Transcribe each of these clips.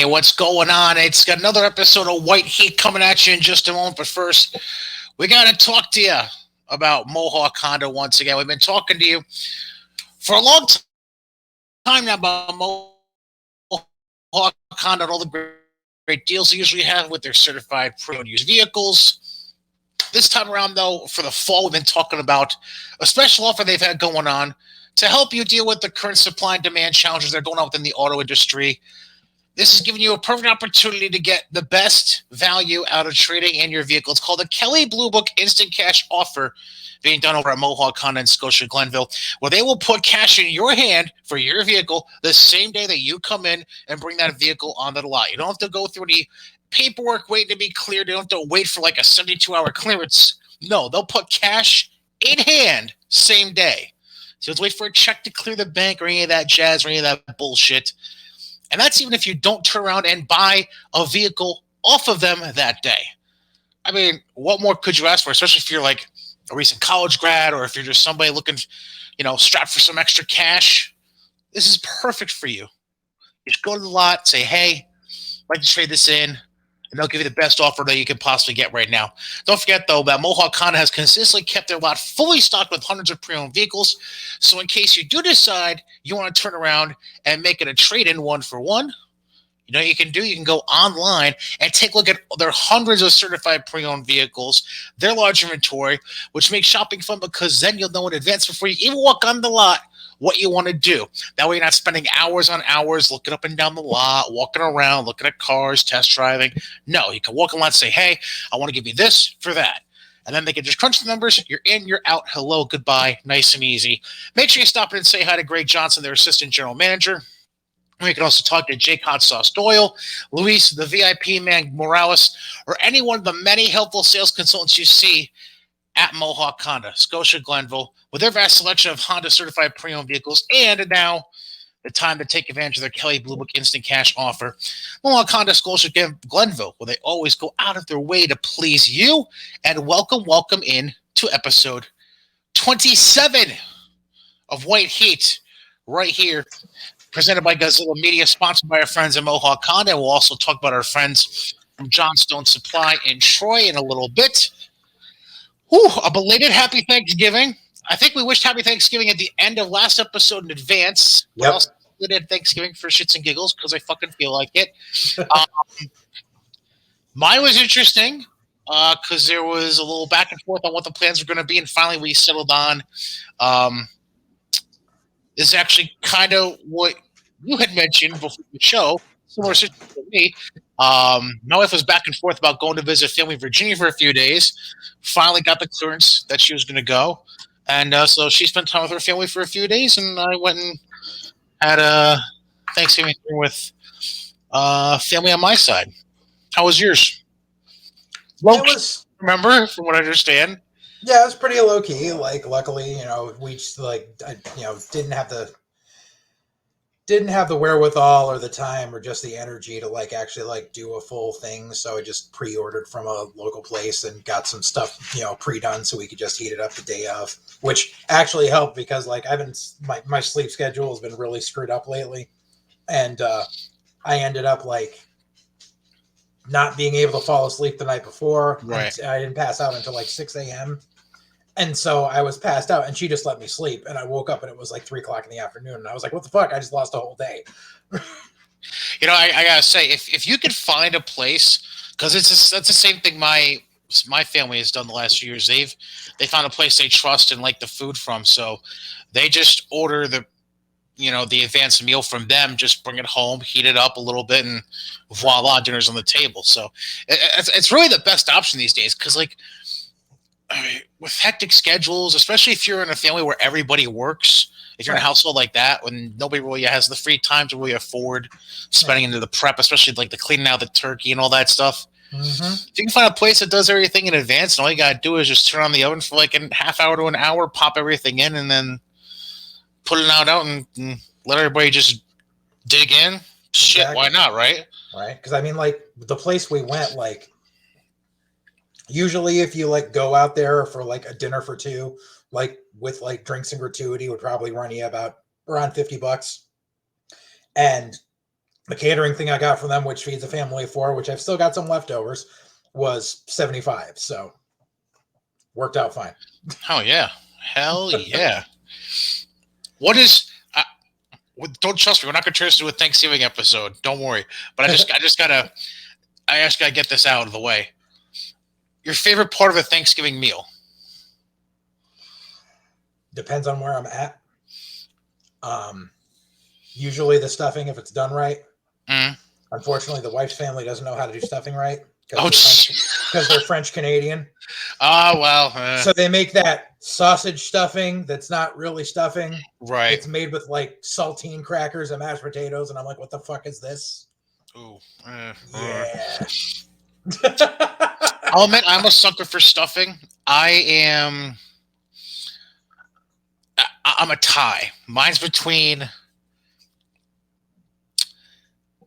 what's going on? It's got another episode of White Heat coming at you in just a moment. But first, we got to talk to you about Mohawk Honda once again. We've been talking to you for a long time now about Mohawk Honda and all the great deals they usually have with their certified pre-owned used vehicles. This time around, though, for the fall, we've been talking about a special offer they've had going on to help you deal with the current supply and demand challenges that are going on within the auto industry. This is giving you a perfect opportunity to get the best value out of trading in your vehicle. It's called the Kelley Blue Book Instant Cash Offer, being done over at Mohawk Honda in Scotia Glenville, where they will put cash in your hand for your vehicle the same day that you come in and bring that vehicle onto the lot. You don't have to go through any paperwork waiting to be cleared. You don't have to wait for like a 72-hour clearance. No, they'll put cash in hand same day. So let's wait for a check to clear the bank or any of that jazz or any of that bullshit. And that's even if you don't turn around and buy a vehicle off of them that day. I mean, what more could you ask for, especially if you're like a recent college grad or if you're just somebody looking, strapped for some extra cash? This is perfect for you. You just go to the lot, say, hey, I'd like to trade this in, and they'll give you the best offer that you can possibly get right now. Don't forget, though, that Mohawk Honda has consistently kept their lot fully stocked with hundreds of pre-owned vehicles. So in case you do decide you want to turn around and make it a trade-in 1-for-1, you know what you can do? You can go online and take a look at their hundreds of certified pre-owned vehicles, their large inventory, which makes shopping fun because then you'll know in advance before you even walk on the lot what you want to do. That way you're not spending hours on hours looking up and down the lot, walking around, looking at cars, test driving. No, you can walk on the lot and say, hey, I want to give you this for that. And then they can just crunch the numbers. You're in, you're out. Hello, goodbye. Nice and easy. Make sure you stop in and say hi to Greg Johnson, their assistant general manager. We can also talk to Jake Hot Sauce Doyle, Luis, the VIP man Morales, or any one of the many helpful sales consultants you see at Mohawk Honda, Scotia Glenville, with their vast selection of Honda certified pre-owned vehicles, and now the time to take advantage of their Kelley Blue Book Instant Cash offer. Mohawk Honda, Scotia Glenville, where they always go out of their way to please you. And welcome in to episode 27 of White Heat, right here, presented by Godzilla Media, sponsored by our friends at Mohawk Honda. We'll also talk about our friends from Johnstone Supply in Troy in a little bit. A belated happy Thanksgiving. I think we wished happy Thanksgiving at the end of last episode in advance. Yep. We also did Thanksgiving for shits and giggles because I fucking feel like it. Mine was interesting because there was a little back and forth on what the plans were going to be, and finally we settled on. This is actually kind of what you had mentioned before the show. Similar situation to me. My wife was back and forth about going to visit family in Virginia for a few days. Finally got the clearance that she was going to go. And so she spent time with her family for a few days, and I went and had a Thanksgiving with family on my side. How was yours? Remember, from what I understand? Yeah, it was pretty low key. Like, luckily, we just didn't have the wherewithal or the time or just the energy to actually do a full thing. So I just pre-ordered from a local place and got some stuff, pre-done so we could just heat it up the day of, which actually helped because my sleep schedule has been really screwed up lately. And I ended up not being able to fall asleep the night before. Right. I didn't pass out until 6 a.m. And so I was passed out and she just let me sleep. And I woke up and it was 3 o'clock in the afternoon. And I was like, what the fuck? I just lost a whole day. I got to say, if you could find a place, because that's the same thing my family has done the last few years. They found a place they trust and like the food from. So they just order the advanced meal from them, just bring it home, heat it up a little bit, and voila, dinner's on the table. So it's really the best option these days because with hectic schedules, especially if you're in a family where everybody works, if you're in a household like that, when nobody really has the free time to really afford spending into the prep, especially the cleaning out the turkey and all that stuff. Mm-hmm. If you can find a place that does everything in advance, and all you got to do is just turn on the oven for a half hour to an hour, pop everything in, and then put it out and let everybody just dig in. Shit, exactly. Why not, right? Right, because the place we went, usually if you go out there for a dinner for two, with drinks and gratuity, would probably run you about around $50. And The catering thing I got from them, which feeds a family of 4, which I've still got some leftovers, was $75. So worked out fine. Oh yeah, hell yeah. What is? Don't trust me. We're not going to turn this into a Thanksgiving episode. Don't worry. But I just gotta get this out of the way. Your favorite part of a Thanksgiving meal? Depends on where I'm at. Usually the stuffing, if it's done right. Unfortunately, the wife's family doesn't know how to do stuffing right because they're French Canadian. Oh, well. So they make that sausage stuffing that's not really stuffing. Right. It's made with like saltine crackers and mashed potatoes. And I'm like, what the fuck is this? Ooh. Yeah. I'll admit, I'm a sucker for stuffing. I'm a tie. Mine's between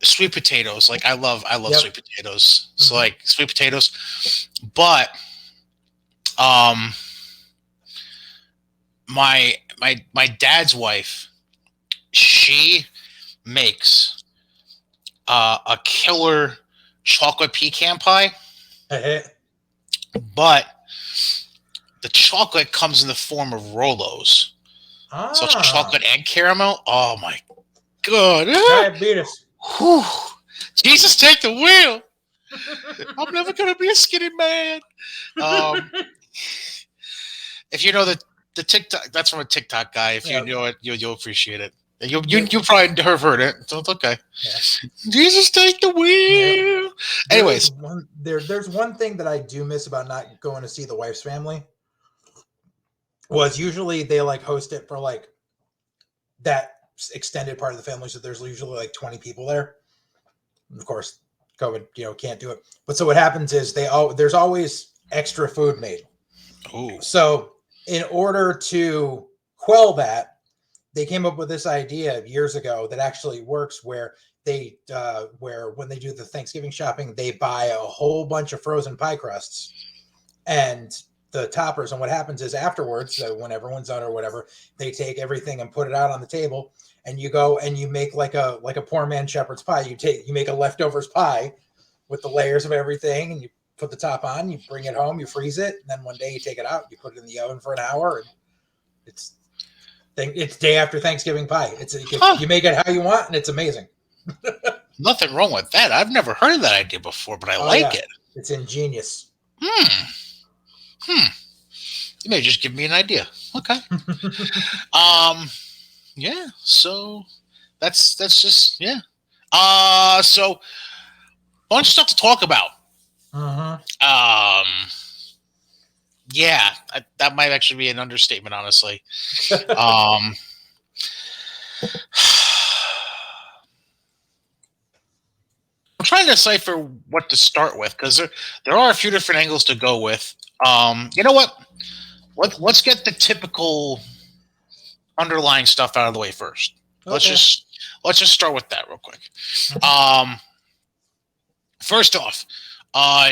sweet potatoes. Like I love sweet potatoes. So like sweet potatoes. But my dad's wife, she makes a killer chocolate pecan pie. But the chocolate comes in the form of Rolos. So it's chocolate and caramel. Oh my god. Diabetes. Whew. Jesus, take the wheel. I'm never gonna be a skinny man. If you know the TikTok, that's from a TikTok guy. If you know it, you'll appreciate it. You probably have heard it, so it's okay. Yeah. Jesus, take the wheel. Yeah. Anyways, there's one thing that I do miss about not going to see the wife's family. Was usually they like host it for like that extended part of the family, so there's usually like 20 people there. Of course, COVID, can't do it. But so what happens is there's always extra food made. Ooh. So in order to quell that, they came up with this idea years ago that actually works, where they when they do the Thanksgiving shopping, they buy a whole bunch of frozen pie crusts and the toppers. And what happens is afterwards, when everyone's done or whatever, they take everything and put it out on the table, and you go and you make like a poor man shepherd's pie. You make a leftovers pie with the layers of everything, and you put the top on, you bring it home, you freeze it, and then one day you take it out, you put it in the oven for an hour, and it's day after Thanksgiving pie. You make it how you want, and it's amazing. Nothing wrong with that. I've never heard of that idea before, but I like it. It's ingenious. You may just give me an idea. Okay. Yeah. So that's just so bunch of stuff to talk about. Yeah, that might actually be an understatement, honestly. I'm trying to decipher what to start with, because there are a few different angles to go with. You know what? Let's get the typical underlying stuff out of the way first. Okay. Let's just start with that real quick. First off,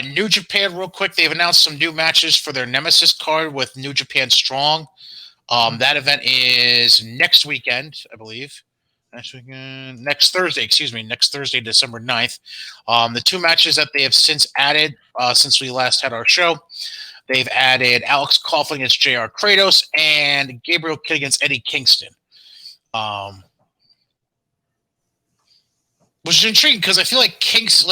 New Japan, real quick. They've announced some new matches for their Nemesis card with New Japan Strong. That event is next weekend, I believe. Next Thursday, December 9th. The two matches that they have since added since we last had our show, they've added Alex Coughlin against JR Kratos and Gabriel Kidd against Eddie Kingston. Which is intriguing because I feel like Kingston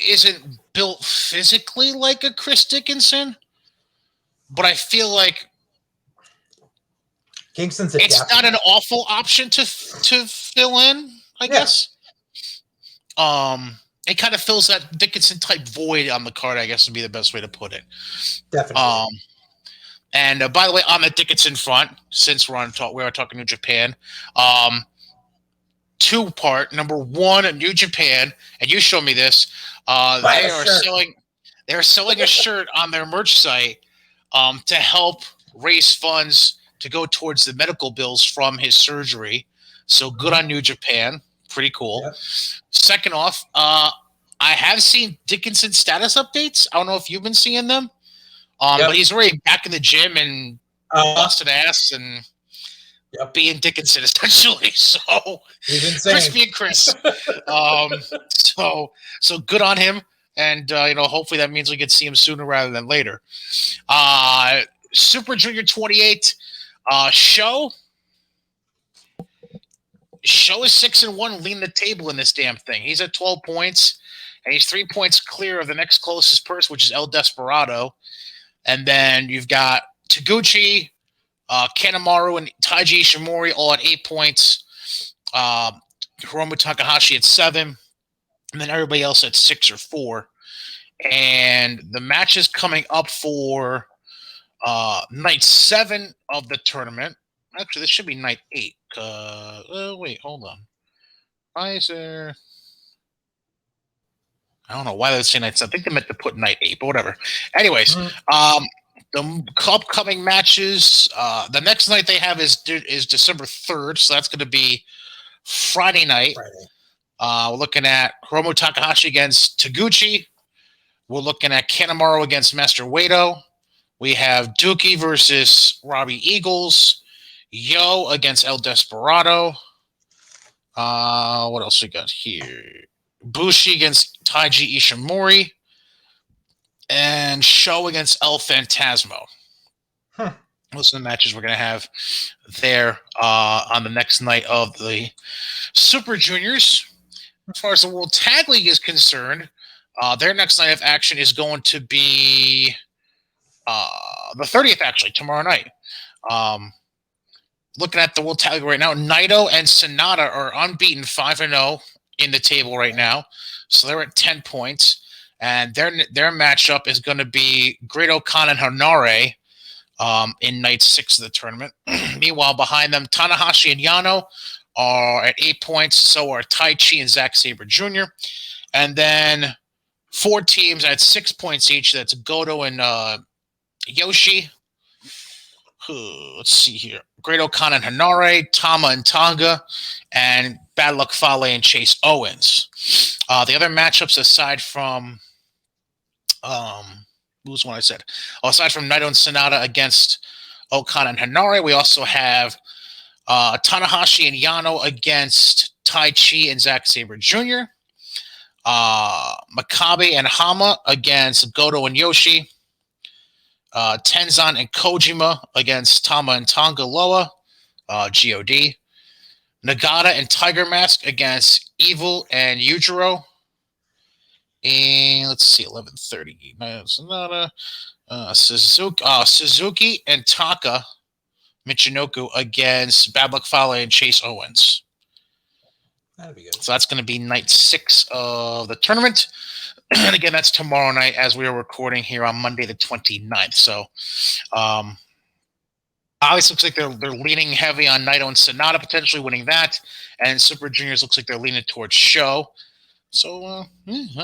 isn't built physically like a Chris Dickinson, but I feel like Kingston's it's not an awful option to fill in, I guess. It kind of fills that Dickinson type void on the card, I guess would be the best way to put it. Definitely. And by the way, on the Dickinson front, since we are talking New Japan, two-part. Number one, New Japan, and you showed me this. They're selling a shirt on their merch site to help raise funds to go towards the medical bills from his surgery. So good on New Japan. Pretty cool. Yep. Second off, I have seen Dickinson status updates. I don't know if you've been seeing them. But he's already back in the gym and busted ass and Yep. being Dickinson, essentially. So He's insane. Crispy and Chris. So good on him. And, hopefully that means we get to see him sooner rather than later. Super Junior 28. Show is 6-1, leading the table in this damn thing. He's at 12 points, and he's 3 points clear of the next closest person, which is El Desperado. And then you've got Taguchi, Kanemaru, and Taiji Ishimori all at 8 points. Hiromu Takahashi at 7, and then everybody else at 6 or 4. And the matches coming up for night 7 of the tournament. Actually, this should be night 8. Wait, hold on. Why is there? I don't know why they say night 7. I think they meant to put night 8, but whatever. Anyways, the upcoming matches. The next night they have is December 3rd, so that's going to be Friday night. We're looking at Hiromu Takahashi against Taguchi. We're looking at Kanemaru against Master Wato. We have Dookie versus Robbie Eagles. Yo against El Desperado. What else we got here? Bushi against Taiji Ishimori. And Show against El Phantasmo. Those are the matches we're going to have there on the next night of the Super Juniors. As far as the World Tag League is concerned, their next night of action is going to be the 30th, actually, tomorrow night. Looking at the World Tag League right now, Naito and Sonata are unbeaten 5-0 in the table right now. So they're at 10 points. And their matchup is going to be Great-O-Khan and Hanare in night 6 of the tournament. Meanwhile, behind them, Tanahashi and Yano are at 8 points. So are Tai Chi and Zack Sabre Jr. And then 4 teams at 6 points each. That's Goto and Yoshi. Let's see here. Great-O-Khan and Hanare, Tama and Tonga, and Bad Luck Fale and Chase Owens. The other matchups aside from who's one I said? Aside from Naito and Sonata against Okan and Hanare, we also have Tanahashi and Yano against Tai Chi and Zack Sabre Jr. Makabe and Hama against Goto and Yoshi. Tenzan and Kojima against Tama and Tonga Loa, GOD. Nagata and Tiger Mask against Evil and Yujiro. And let's see, 11:30. Sonata, Suzuki and Taka Michinoku against Bad Luck Fale and Chase Owens. That'd be good. So that's going to be night 6 of the tournament. And again, that's tomorrow night as we are recording here on Monday the 29th. So obviously looks like they're leaning heavy on Naito and Sonata potentially winning that. And Super Juniors looks like they're leaning towards Show. So, is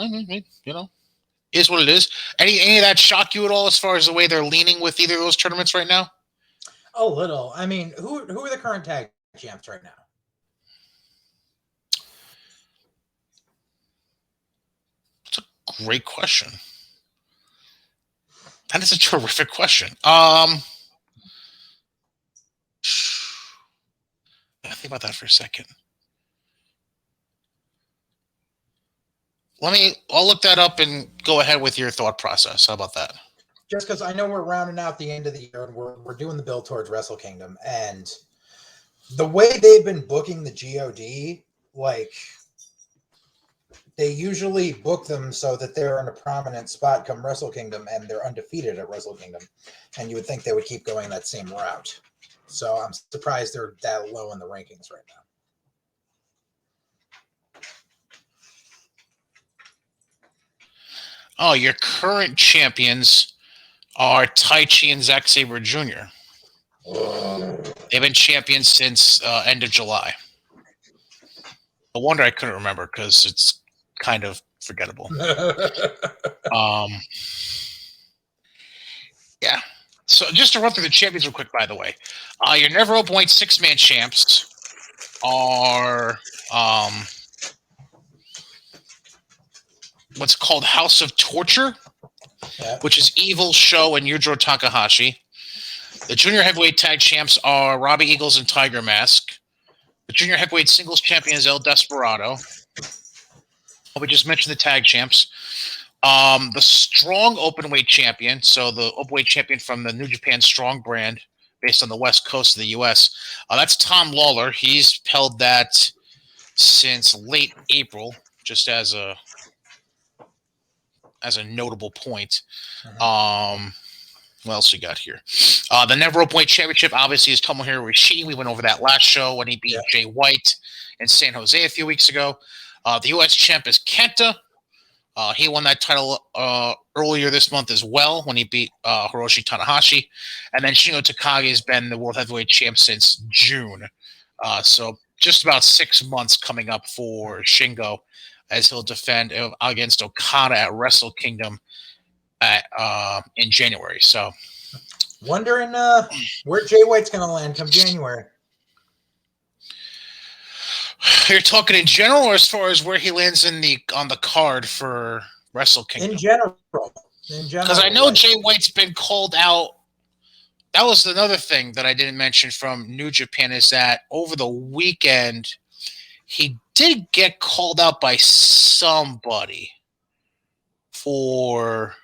what it is. Any of that shock you at all as far as the way they're leaning with either of those tournaments right now? A little. I mean, who are the current tag champs right now? That's a great question. That is a terrific question. I think about that for a second. I'll look that up and go ahead with your thought process. How about that? Just because I know we're rounding out the end of the year and we're doing the build towards Wrestle Kingdom, and the way they've been booking the GOD, like they usually book them so that they're in a prominent spot come Wrestle Kingdom and they're undefeated at Wrestle Kingdom. And you would think they would keep going that same route. So I'm surprised they're that low in the rankings right now. Oh, your current champions are Tai Chi and Zack Sabre Jr. They've been champions since end of July. No wonder I couldn't remember because it's kind of forgettable. Yeah. So just to run through the champions real quick, by the way. Your Never Open Weight 6-man champs are what's called House of Torture, which is Evil, Show, and Yujiro Takahashi. The junior heavyweight tag champs are Robbie Eagles and Tiger Mask. The junior heavyweight singles champion is El Desperado. We just mentioned the tag champs. The strong openweight champion, so the openweight champion from the New Japan Strong brand, based on the west coast of the U.S. That's Tom Lawler. He's held that since late April, just as a notable point. What else we got here? The Never Openweight Championship, obviously, is Tomohiro Ishii. We went over that last show when he beat Jay White in San Jose a few weeks ago. The U.S. champ is Kenta. He won that title earlier this month as well when he beat Hiroshi Tanahashi. And then Shingo Takagi has been the World Heavyweight Champ since June. So just about 6 months coming up for Shingo as he'll defend against Okada at Wrestle Kingdom in January. So, wondering where Jay White's going to land come January. You're talking in general, or as far as where he lands on the card for Wrestle Kingdom? In general, because I know Jay White's been called out. That was another thing that I didn't mention from New Japan is that over the weekend he did get called out by somebody for.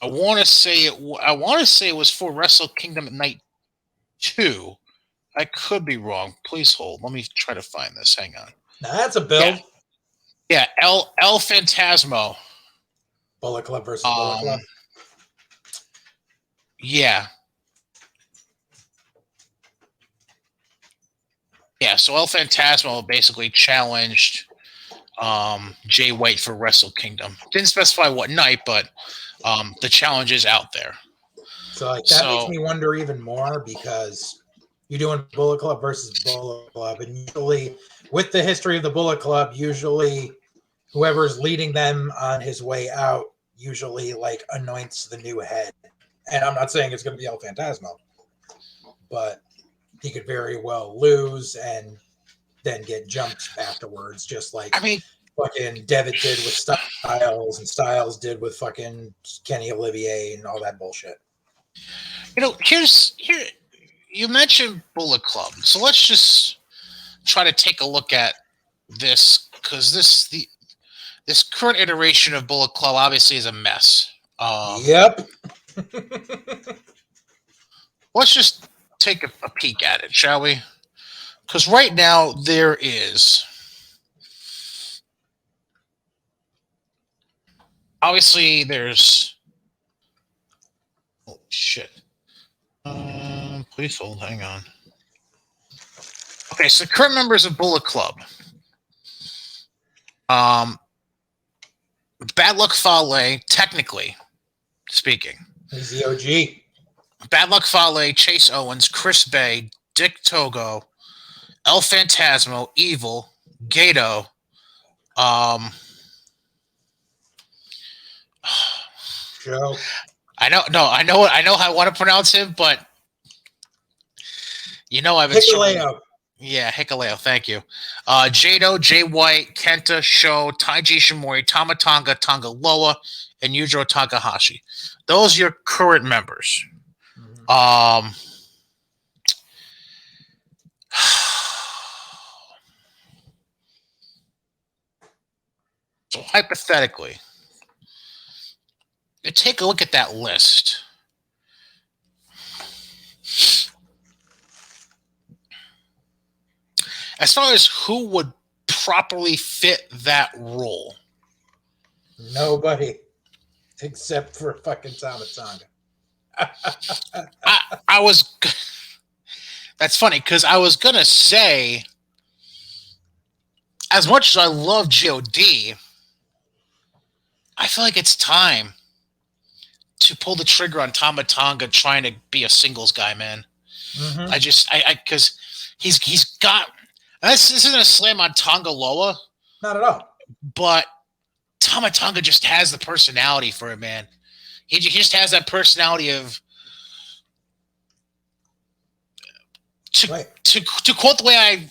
I want to say it was for Wrestle Kingdom at Night 2. I could be wrong. Please hold. Let me try to find this. Hang on. Now that's a build. Yeah, El Phantasmo. Bullet Club versus Bullet Club. Yeah. Yeah, so El Phantasmo basically challenged Jay White for Wrestle Kingdom. Didn't specify what night, but the challenge is out there. So that makes me wonder even more because you're doing Bullet Club versus Bullet Club, and usually with the history of the Bullet Club, usually whoever's leading them on his way out usually like anoints the new head. And I'm not saying it's going to be El Phantasmo, but he could very well lose and then get jumped afterwards, just like fucking Devitt did with Styles and Styles did with fucking Kenny Olivier and all that bullshit. Here. You mentioned Bullet Club, so let's just try to take a look at this because this current iteration of Bullet Club obviously is a mess. Yep. Let's just take a peek at it, shall we? Because right now there is obviously there's shit. Please hold. Hang on. Okay, so current members of Bullet Club. Bad Luck Fale, technically speaking. He's the OG. Bad Luck Fale, Chase Owens, Chris Bay, Dick Togo, El Phantasmo, Evil, Gato. Joe. I know how I want to pronounce him, but I've been Hikuleo. Yeah, Hikuleo, thank you. Jado, Jay White, Kenta, Sho, Taiji Shimori, Tama Tonga, Tonga Loa, and Yujiro Takahashi. Those are your current members. Mm-hmm. So hypothetically, you take a look at that list. As far as who would properly fit that role, nobody except for fucking Tama Tonga. I was. That's funny because I was gonna say, as much as I love God, I feel like it's time to pull the trigger on Tama Tonga trying to be a singles guy, man. Mm-hmm. Because he's got. This isn't a slam on Tonga Loa. Not at all. But Tama Tonga just has the personality for it, man. He just has that personality of to quote the way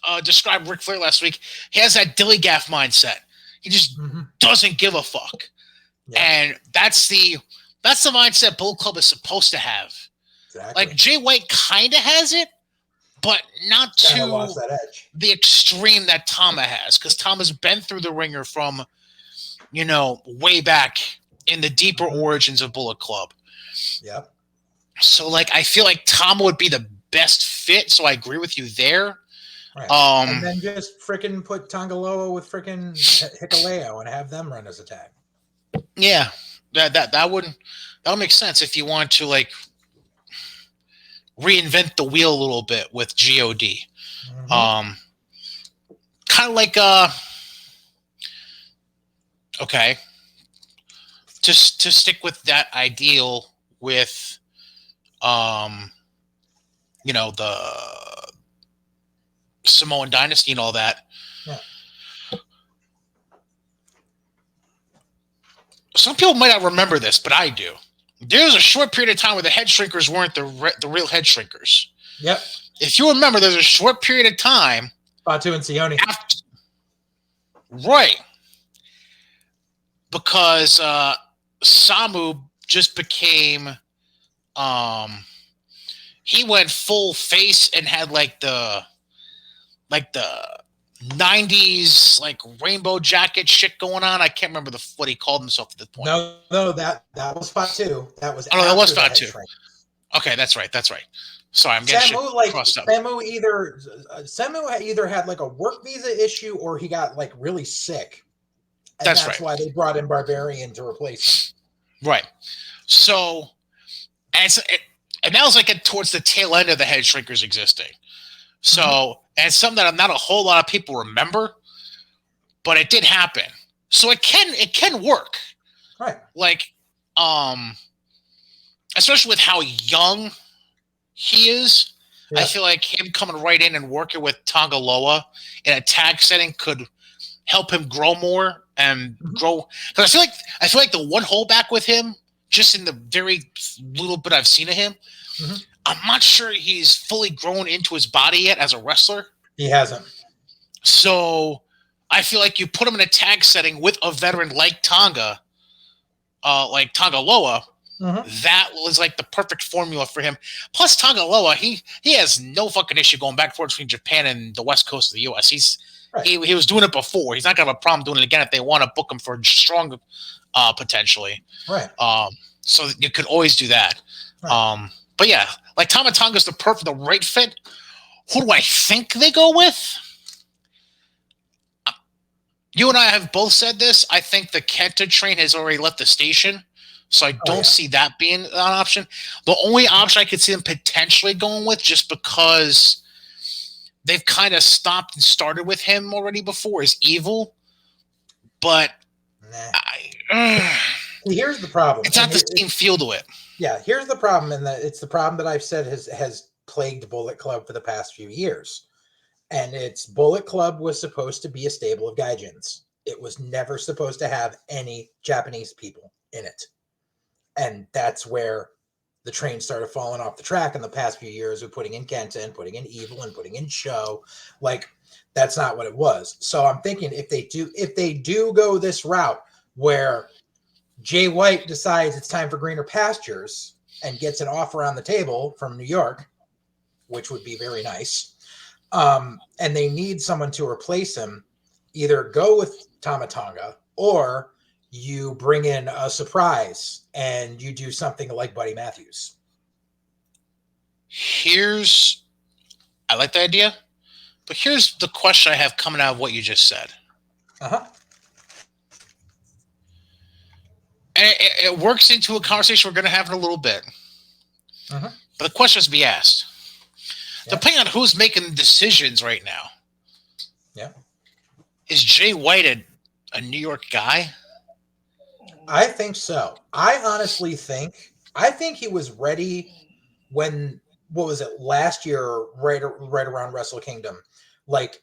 I described Ric Flair last week, he has that dilly gaff mindset. He just doesn't give a fuck. Yeah. And that's the That's the mindset Bullet Club is supposed to have. Exactly. Like Jay White kind of has it, but not Kind of lost to that edge. the extreme that Tama has, because Tama's been through the ringer from, way back in the deeper origins of Bullet Club. Yep. So, like, I feel like Tama would be the best fit. So I agree with you there. Right. And then just freaking put Tongaloa with freaking Hikaleo and have them run as a tag. Yeah, that'll make sense if you want to like reinvent the wheel a little bit with God. Kind of like okay, just to stick with that ideal with the Samoan dynasty and all that. Yeah. Some people might not remember this, but I do. There was a short period of time where the head shrinkers weren't the real head shrinkers. Yep. If you remember, there's a short period of time. Batu and Sione. Right. Because Samu just became he went full face and had like the 90s like rainbow jacket shit going on. I can't remember what he called himself at this point. No, that was Fatu. That was that was Fatu. Okay, that's right. Sorry, I'm getting crossed up. Samu either had like a work visa issue or he got like really sick. And that's right. Why they brought in Barbarian to replace him. Right. So, and that was like towards the tail end of the head shrinkers existing. So, and something that not a whole lot of people remember, but it did happen. So it can work. Right. Like, especially with how young he is, I feel like him coming right in and working with Tongaloa in a tag setting could help him grow more and grow. Because I feel like the one holdback with him, just in the very little bit I've seen of him, I'm not sure he's fully grown into his body yet as a wrestler. He hasn't. So I feel like you put him in a tag setting with a veteran like Tonga, like Tongaloa. That was like the perfect formula for him. Plus, Tongaloa, he has no fucking issue going back and forth between Japan and the West Coast of the U.S. He was doing it before. He's not gonna have a problem doing it again if they want to book him for strong, potentially. Right. So you could always do that. Right. But yeah, like Tama Tonga's the right fit. Who do I think they go with? You and I have both said this. I think the Kenta train has already left the station, so I don't see that being an option. The only option I could see them potentially going with, just because they've kind of stopped and started with him already before, is Evil. But here's the problem. It's not the same feel to it. Yeah, here's the problem, and it's the problem that I've said has plagued Bullet Club for the past few years. And it's Bullet Club was supposed to be a stable of gaijins. It was never supposed to have any Japanese people in it. And that's where the train started falling off the track in the past few years with putting in Kenta and putting in Evil and putting in Show. Like, that's not what it was. So I'm thinking if they do go this route where Jay White decides it's time for greener pastures and gets an offer on the table from New York, which would be very nice, and they need someone to replace him, either go with Tama Tonga or you bring in a surprise and you do something like Buddy Matthews. I like the idea, but here's the question I have coming out of what you just said. And it works into a conversation we're going to have in a little bit. But the question has to be asked. Depending on who's making the decisions right now. Is Jay White a New York guy? I think so. I honestly think he was ready when, what was it, last year, right around Wrestle Kingdom. Like,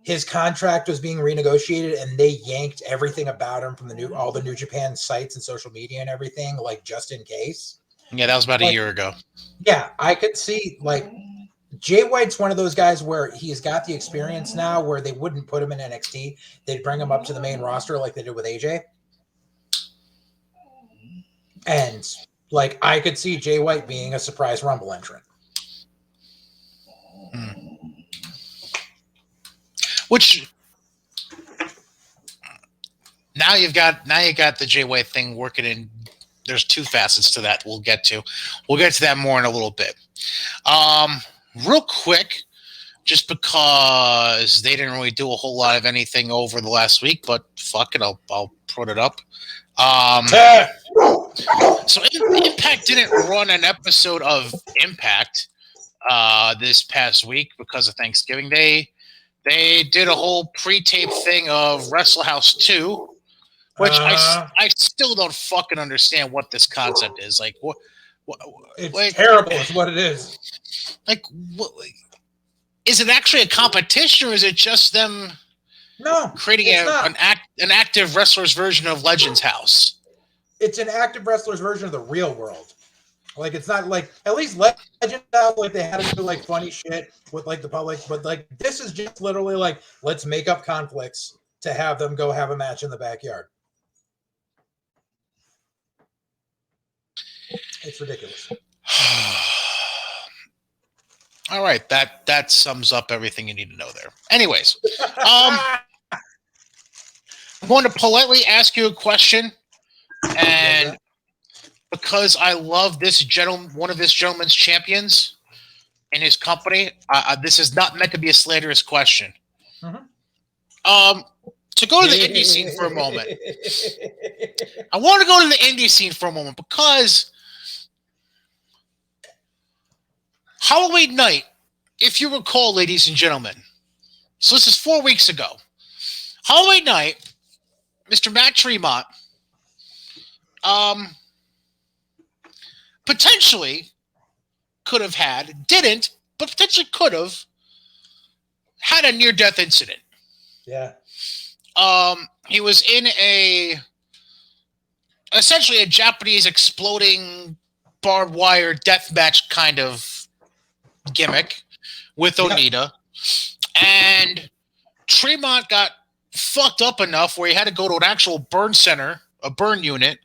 his contract was being renegotiated and they yanked everything about him from all the New Japan sites and social media and everything, like, just in case. Yeah, that was about a year ago. Yeah, I could see, like, Jay White's one of those guys where he's got the experience now where they wouldn't put him in NXT. They'd bring him up to the main roster like they did with AJ. And like I could see Jay White being a surprise Rumble entrant. Which now you got the Jay White thing working in. There's two facets to that we'll get to. We'll get to that more in a little bit. Real quick, just because they didn't really do a whole lot of anything over the last week, but fuck it, I'll put it up. So Impact didn't run an episode of Impact this past week because of Thanksgiving. They did a whole pre-tape thing of Wrestle House 2. Which I still don't fucking understand what this concept is. Like, what it's like, terrible is what it is. Like, is it actually a competition, or is it just them creating an active wrestler's version of Legends House? It's an active wrestler's version of the real world. Like, it's not like, at least Legends House, like, they had to do, like, funny shit with, like, the public. But, like, this is just literally, like, let's make up conflicts to have them go have a match in the backyard. It's ridiculous. All right, that sums up everything you need to know there. Anyways, I'm going to politely ask you a question, and because I love this one of this gentleman's champions in his company, this is not meant to be a slanderous question. Mm-hmm. To go to the indie scene for a moment, I want to go to the indie scene for a moment because Halloween night, if you recall, ladies and gentlemen, so this is 4 weeks ago. Halloween night, Mr. Matt Tremont potentially could have didn't, but potentially could have had a near-death incident. Yeah. He was in essentially a Japanese exploding barbed wire death match kind of gimmick with Onita, and Tremont got fucked up enough where he had to go to an actual burn center, a burn unit,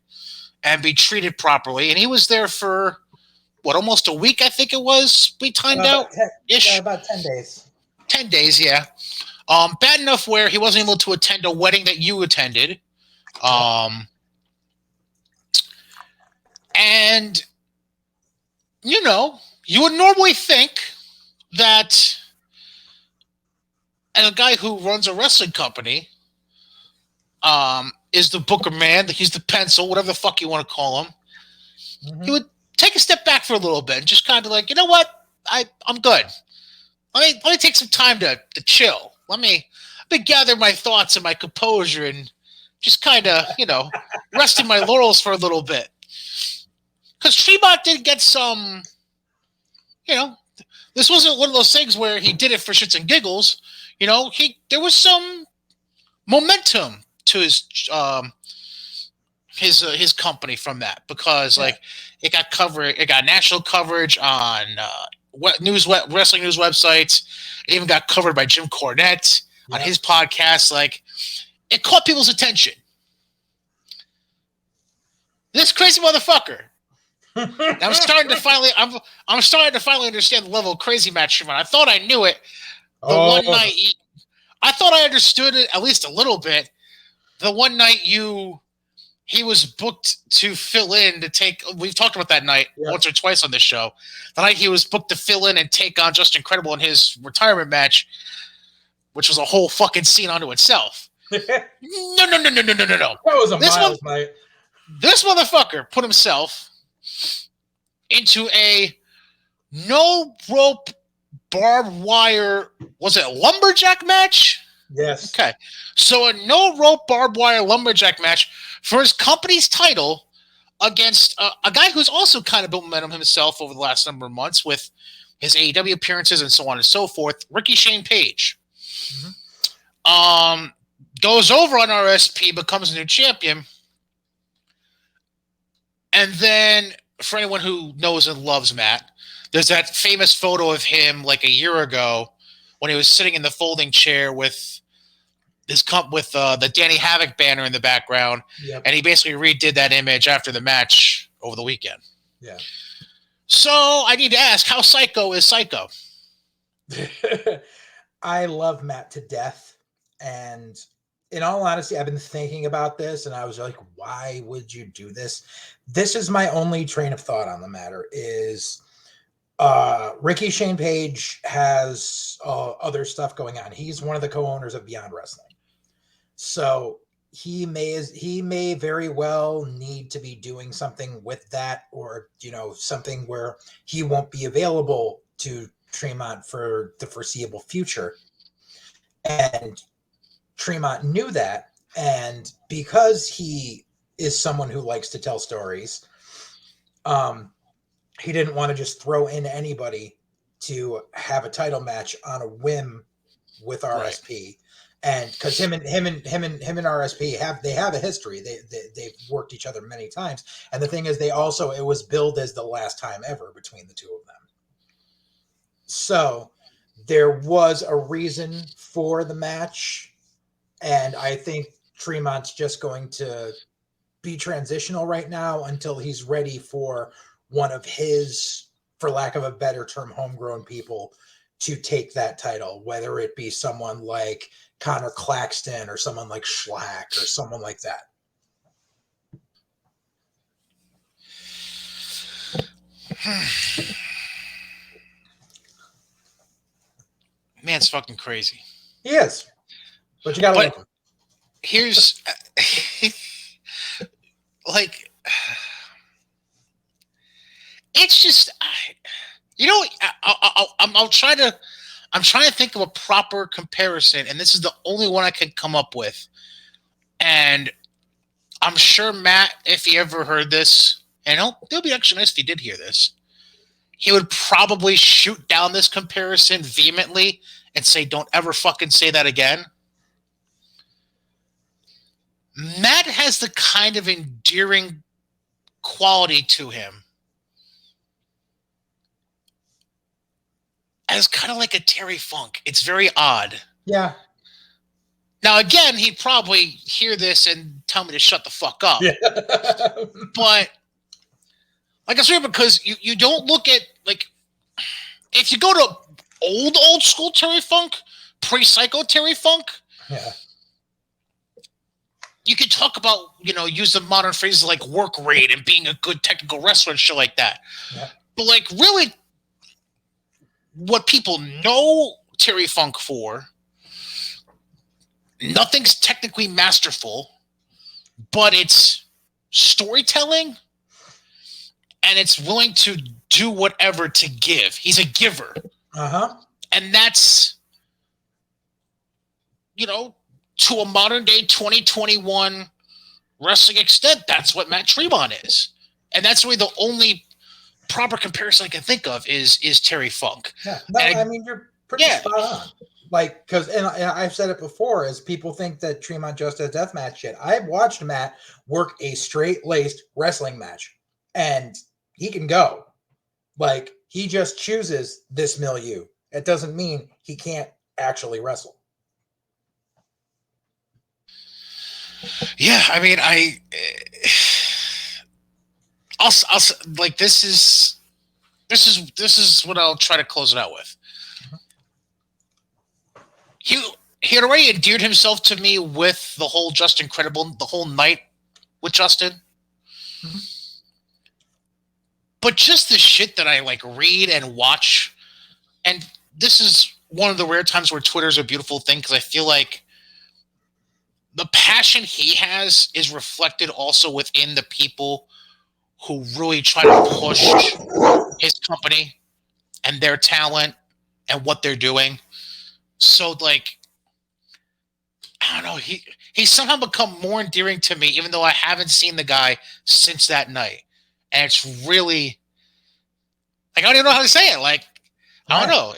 and be treated properly. And he was there for almost a week, I think it was. We timed out ish. About 10 days. 10 days, yeah. Bad enough where he wasn't able to attend a wedding that you attended. And you would normally think that a guy who runs a wrestling company is the booker man, he's the pencil, whatever the fuck you want to call him. Mm-hmm. He would take a step back for a little bit and just kind of like, you know what? I'm good. Let me take some time to chill. Let me gather my thoughts and my composure and just kind of, rest in my laurels for a little bit. Because Tremont did get some, this wasn't one of those things where he did it for shits and giggles. There was some momentum to his company from that because it got national coverage on wrestling news websites. It even got covered by Jim Cornette on his podcast. Like, it caught people's attention. This crazy motherfucker. I'm starting to finally understand the level of crazy Matt Tremont. I thought I knew it. One night, I thought I understood it at least a little bit. The one night he was booked to fill in to take. We've talked about that night once or twice on this show. The night he was booked to fill in and take on Justin Credible in his retirement match, which was a whole fucking scene unto itself. No. That was a mild night. This motherfucker put himself into a no rope barbed wire. Was it a lumberjack match? Yes. Okay. So a no rope barbed wire lumberjack match for his company's title against a guy who's also kind of built momentum himself over the last number of months with his AEW appearances and so on and so forth. Ricky Shane Page. Mm-hmm. Goes over on RSP, becomes a new champion. And then, for anyone who knows and loves Matt, there's that famous photo of him like a year ago when he was sitting in the folding chair with the Danny Havoc banner in the background, and he basically redid that image after the match over the weekend. Yeah. So I need to ask, how psycho is Psycho? I love Matt to death. And in all honesty, I've been thinking about this and I was like, why would you do this? This is my only train of thought on the matter is Ricky Shane Page has other stuff going on. He's one of the co-owners of Beyond Wrestling. So he may very well need to be doing something with that, or something where he won't be available to Tremont for the foreseeable future. And Tremont knew that, and because he is someone who likes to tell stories, he didn't want to just throw in anybody to have a title match on a whim with RSP. Right. And because him and RSP have a history. They've worked each other many times. And the thing is, it was billed as the last time ever between the two of them. So there was a reason for the match, and I think Tremont's just going to be transitional right now until he's ready for one of his, for lack of a better term, homegrown people to take that title, whether it be someone like Connor Claxton or someone like Schlack or someone like that. Man's fucking crazy. He is. But you gotta love him. Here's like, it's just, I'm trying to think of a proper comparison, and this is the only one I can come up with. And I'm sure Matt, if he ever heard this, and it'll be actually nice if he did hear this, he would probably shoot down this comparison vehemently and say, don't ever fucking say that again. Matt has the kind of endearing quality to him as kind of like a Terry Funk. It's very odd. Yeah. Now, again, he'd probably hear this and tell me to shut the fuck up. Yeah. But, like I said, because you don't look at, like, if you go to old school Terry Funk, pre-Psycho Terry Funk, yeah, you could talk about, use the modern phrases like work rate and being a good technical wrestler and shit like that. Yeah. But, like, really, what people know Terry Funk for, nothing's technically masterful, but it's storytelling, and it's willing to do whatever to give. He's a giver. Uh-huh. And that's, to a modern day 2021 wrestling extent, that's what Matt Tremont is. And that's really the only proper comparison I can think of is Terry Funk. Yeah. No, I mean, you're pretty spot on. Like, because, and I've said it before, is people think that Tremont just does deathmatch shit. I've watched Matt work a straight-laced wrestling match, and he can go. Like, he just chooses this milieu. It doesn't mean he can't actually wrestle. Yeah, I mean, I'll like, this is what I'll try to close it out with. He had already endeared himself to me with the whole Just Incredible, the whole night with Justin. Mm-hmm. But just the shit that I like read and watch, and this is one of the rare times where Twitter's a beautiful thing, because I feel like the passion he has is reflected also within the people who really try to push his company and their talent and what they're doing. So, like, I don't know, he's somehow become more endearing to me, even though I haven't seen the guy since that night. And it's really, like, I don't even know how to say it. Like, I don't know.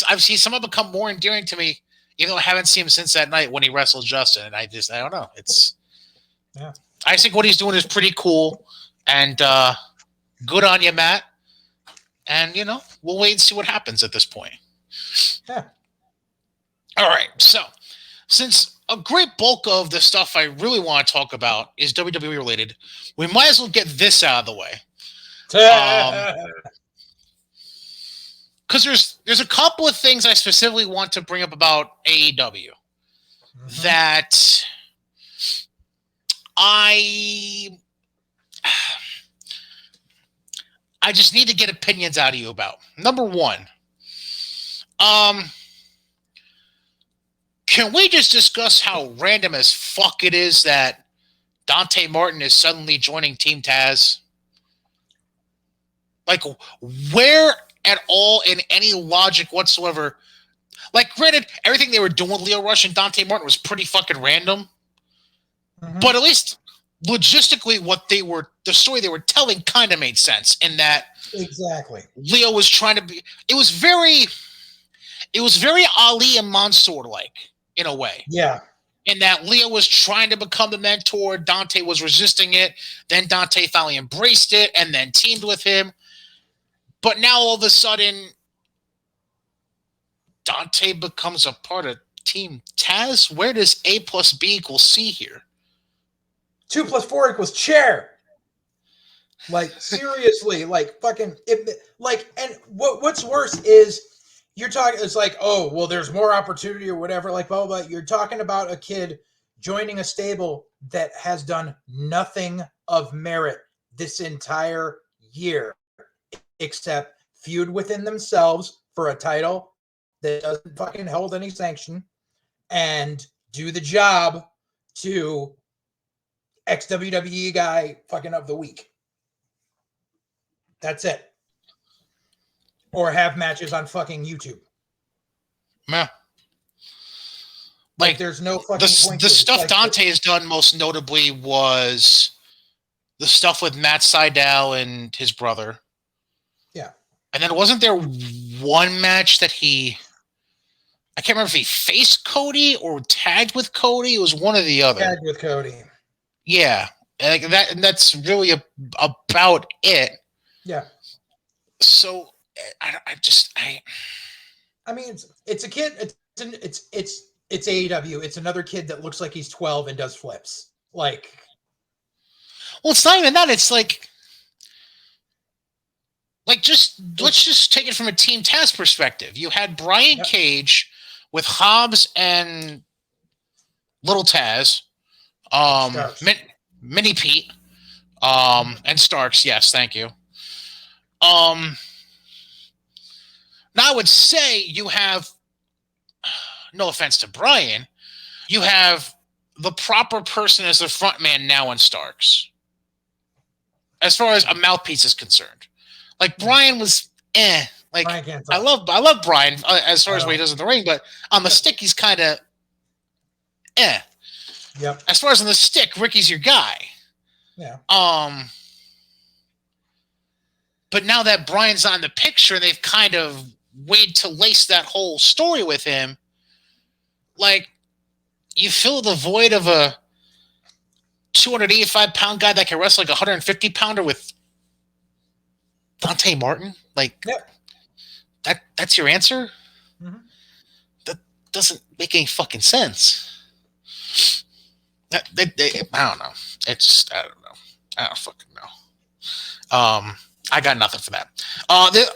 I've seen somehow become more endearing to me, even though I haven't seen him since that night when he wrestled Justin. And I don't know. Yeah. I think what he's doing is pretty cool. And good on you, Matt. And, we'll wait and see what happens at this point. Yeah. All right. So since a great bulk of the stuff I really want to talk about is WWE related, we might as well get this out of the way. Because there's a couple of things I specifically want to bring up about AEW that I just need to get opinions out of you about. Number one, can we just discuss how random as fuck it is that Dante Martin is suddenly joining Team Taz? Like, where at all in any logic whatsoever? Like, granted, everything they were doing with Leo Rush and Dante Martin was pretty fucking random. But at least logistically, the story they were telling kind of made sense in that exactly Leo was trying to be. It was very Ali and Mansoor like in a way. Yeah. In that Leo was trying to become the mentor, Dante was resisting it. Then Dante finally embraced it and then teamed with him. But now all of a sudden, Dante becomes a part of Team Taz. Where does A plus B equals C here? 2 + 4 = chair. Like, seriously, like, fucking, and what's worse is you're talking, it's like, oh, well, there's more opportunity or whatever, like, blah, blah, blah. You're talking about a kid joining a stable that has done nothing of merit this entire year except feud within themselves for a title that doesn't fucking hold any sanction and do the job to ex-WWE guy fucking of the week. That's it. Or have matches on fucking YouTube. Meh. Like there's no fucking point. The stuff Dante has done most notably was the stuff with Matt Sydal and his brother. Yeah. And then wasn't there one match that I can't remember if he faced Cody or tagged with Cody. It was one or the other. Tagged with Cody. Yeah. And that's really about it. Yeah. So I mean, it's a kid. It's AEW. It's another kid that looks like he's 12 and does flips. Like, well, it's not even that. It's like let's just take it from a Team Taz perspective. You had Brian Cage with Hobbs and Little Taz, Mini Pete, and Starks. Yes, thank you. Now I would say you have, no offense to Brian, you have the proper person as the front man now in Starks. As far as a mouthpiece is concerned. Like Brian was Like I love Brian as far as what he does in the ring, but on the stick he's kind of Yep. As far as on the stick, Ricky's your guy. Yeah. But now that Brian's not in the picture, they've kind of waited to lace that whole story with him. Like, you fill the void of a 285-pound guy that can wrestle like a 150-pounder with Dante Martin? Like, that's your answer? Mm-hmm. That doesn't make any fucking sense. I don't know. It's, I don't know. I don't fucking know. I got nothing for that.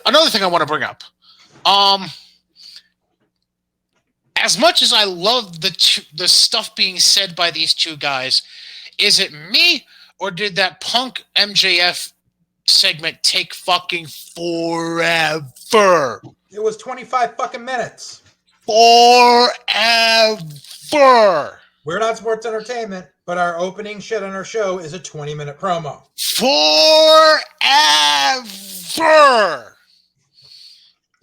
Another thing I want to bring up. As much as I love the stuff being said by these two guys, is it me or did that Punk MJF segment take fucking forever? It was 25 fucking minutes. Forever. We're not sports entertainment, but our opening shit on our show is a 20-minute promo. Forever.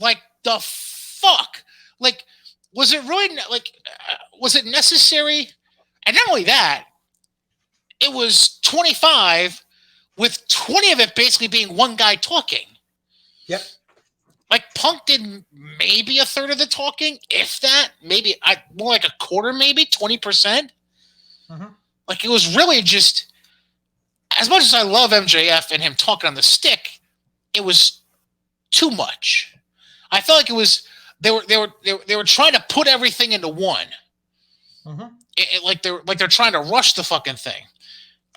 Like the fuck? Like, was it really was it necessary? And not only that, it was 25 with 20 of it basically being one guy talking. Yep. Like Punk did maybe a third of the talking, if that. Maybe more like a quarter, maybe 20%. Mm-hmm. Like it was really just, as much as I love MJF and him talking on the stick, it was too much. I felt like it was they were trying to put everything into one. Like they're trying to rush the fucking thing.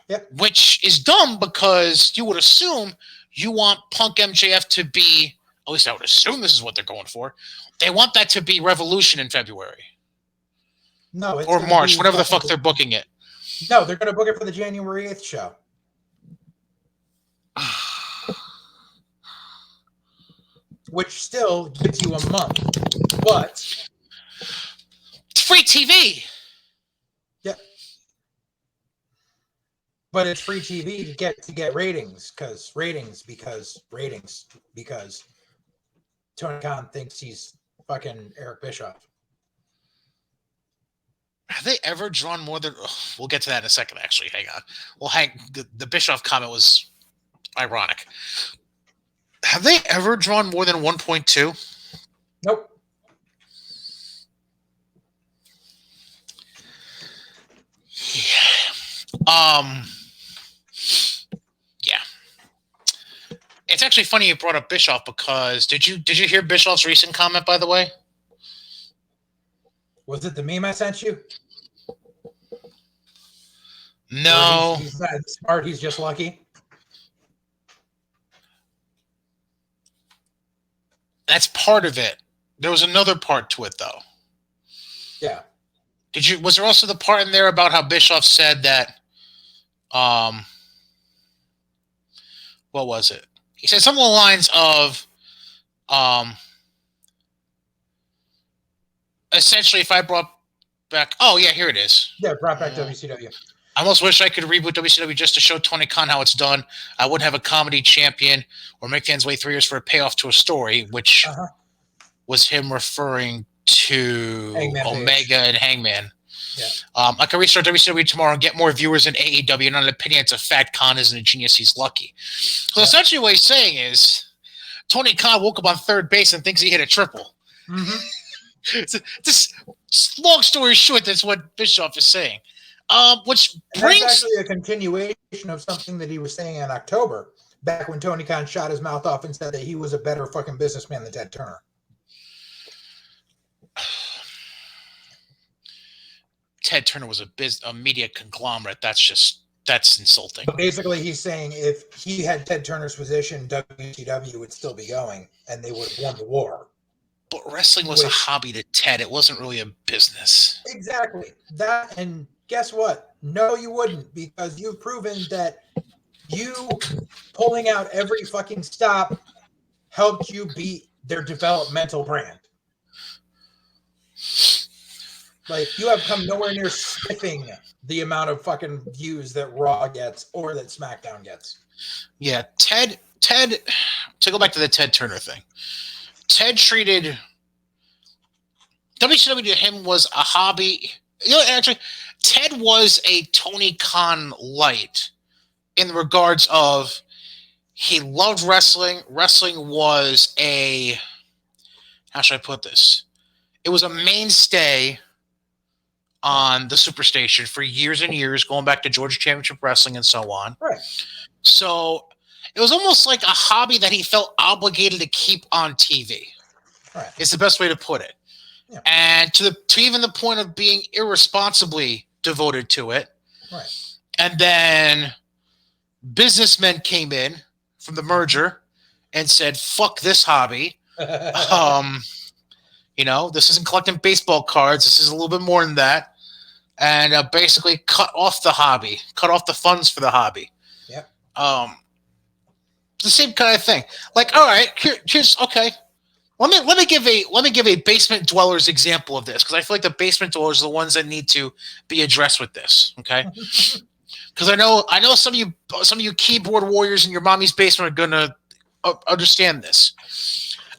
Yep. Which is dumb because you would assume you want Punk MJF to be, at least I would assume this is what they're going for. They want that to be Revolution in February. No, it's or March, whenever the fuck they're booking it. No, they're going to book it for the January 8th show. Which still gives you a month, but it's free TV. Yeah, but it's free TV to get ratings because Tony Khan thinks he's fucking Eric Bischoff. Have they ever drawn more than? Oh, we'll get to that in a second. Actually, hang on. Well, the Bischoff comment was ironic. Have they ever drawn more than 1.2? Nope. Yeah. Yeah. It's actually funny you brought up Bischoff because did you hear Bischoff's recent comment, by the way? Was it the meme I sent you? No. He's not smart. He's just lucky. That's part of it. There was another part to it, though. Yeah. Was there also the part in there about how Bischoff said that? What was it? He said something along the lines of, essentially, if I brought back, oh yeah, here it is. Yeah, brought back WCW. I almost wish I could reboot WCW just to show Tony Khan how it's done. I wouldn't have a comedy champion or make fans wait 3 years for a payoff to a story, which was him referring to Omega and Hangman. Yeah. I can restart WCW tomorrow and get more viewers in AEW. Not an opinion. It's a fact. Khan isn't a genius. He's lucky. So essentially what he's saying is Tony Khan woke up on third base and thinks he hit a triple. This long story short, that's what Bischoff is saying. Which brings... That's actually a continuation of something that he was saying in October, back when Tony Khan shot his mouth off and said that he was a better fucking businessman than Ted Turner. Ted Turner was a media conglomerate. That's insulting. But basically, he's saying if he had Ted Turner's position, WCW would still be going, and they would have won the war. But wrestling was a hobby to Ted. It wasn't really a business. Exactly. That, and guess what? No, you wouldn't, because you've proven that you pulling out every fucking stop helped you beat their developmental brand. Like, you have come nowhere near spiffing the amount of fucking views that Raw gets or that SmackDown gets. Yeah, Ted, to go back to the Ted Turner thing, Ted treated WCW to him was a hobby. You know, actually, Ted was a Tony Khan light in regards of he loved wrestling. Wrestling was how should I put this? It was a mainstay on the Superstation for years and years, going back to Georgia Championship Wrestling and so on. Right. So it was almost like a hobby that he felt obligated to keep on TV. Right. It's the best way to put it. Yeah. And to even the point of being irresponsibly devoted to it. Right. And then businessmen came in from the merger and said, fuck this hobby. You know, this isn't collecting baseball cards. This is a little bit more than that. And basically cut off the hobby, cut off the funds for the hobby. Yeah. The same kind of thing. Like, all right, here's okay. Let me give a basement dwellers example of this, because I feel like the basement dwellers are the ones that need to be addressed with this. Okay. Because I know some of you keyboard warriors in your mommy's basement are gonna understand this.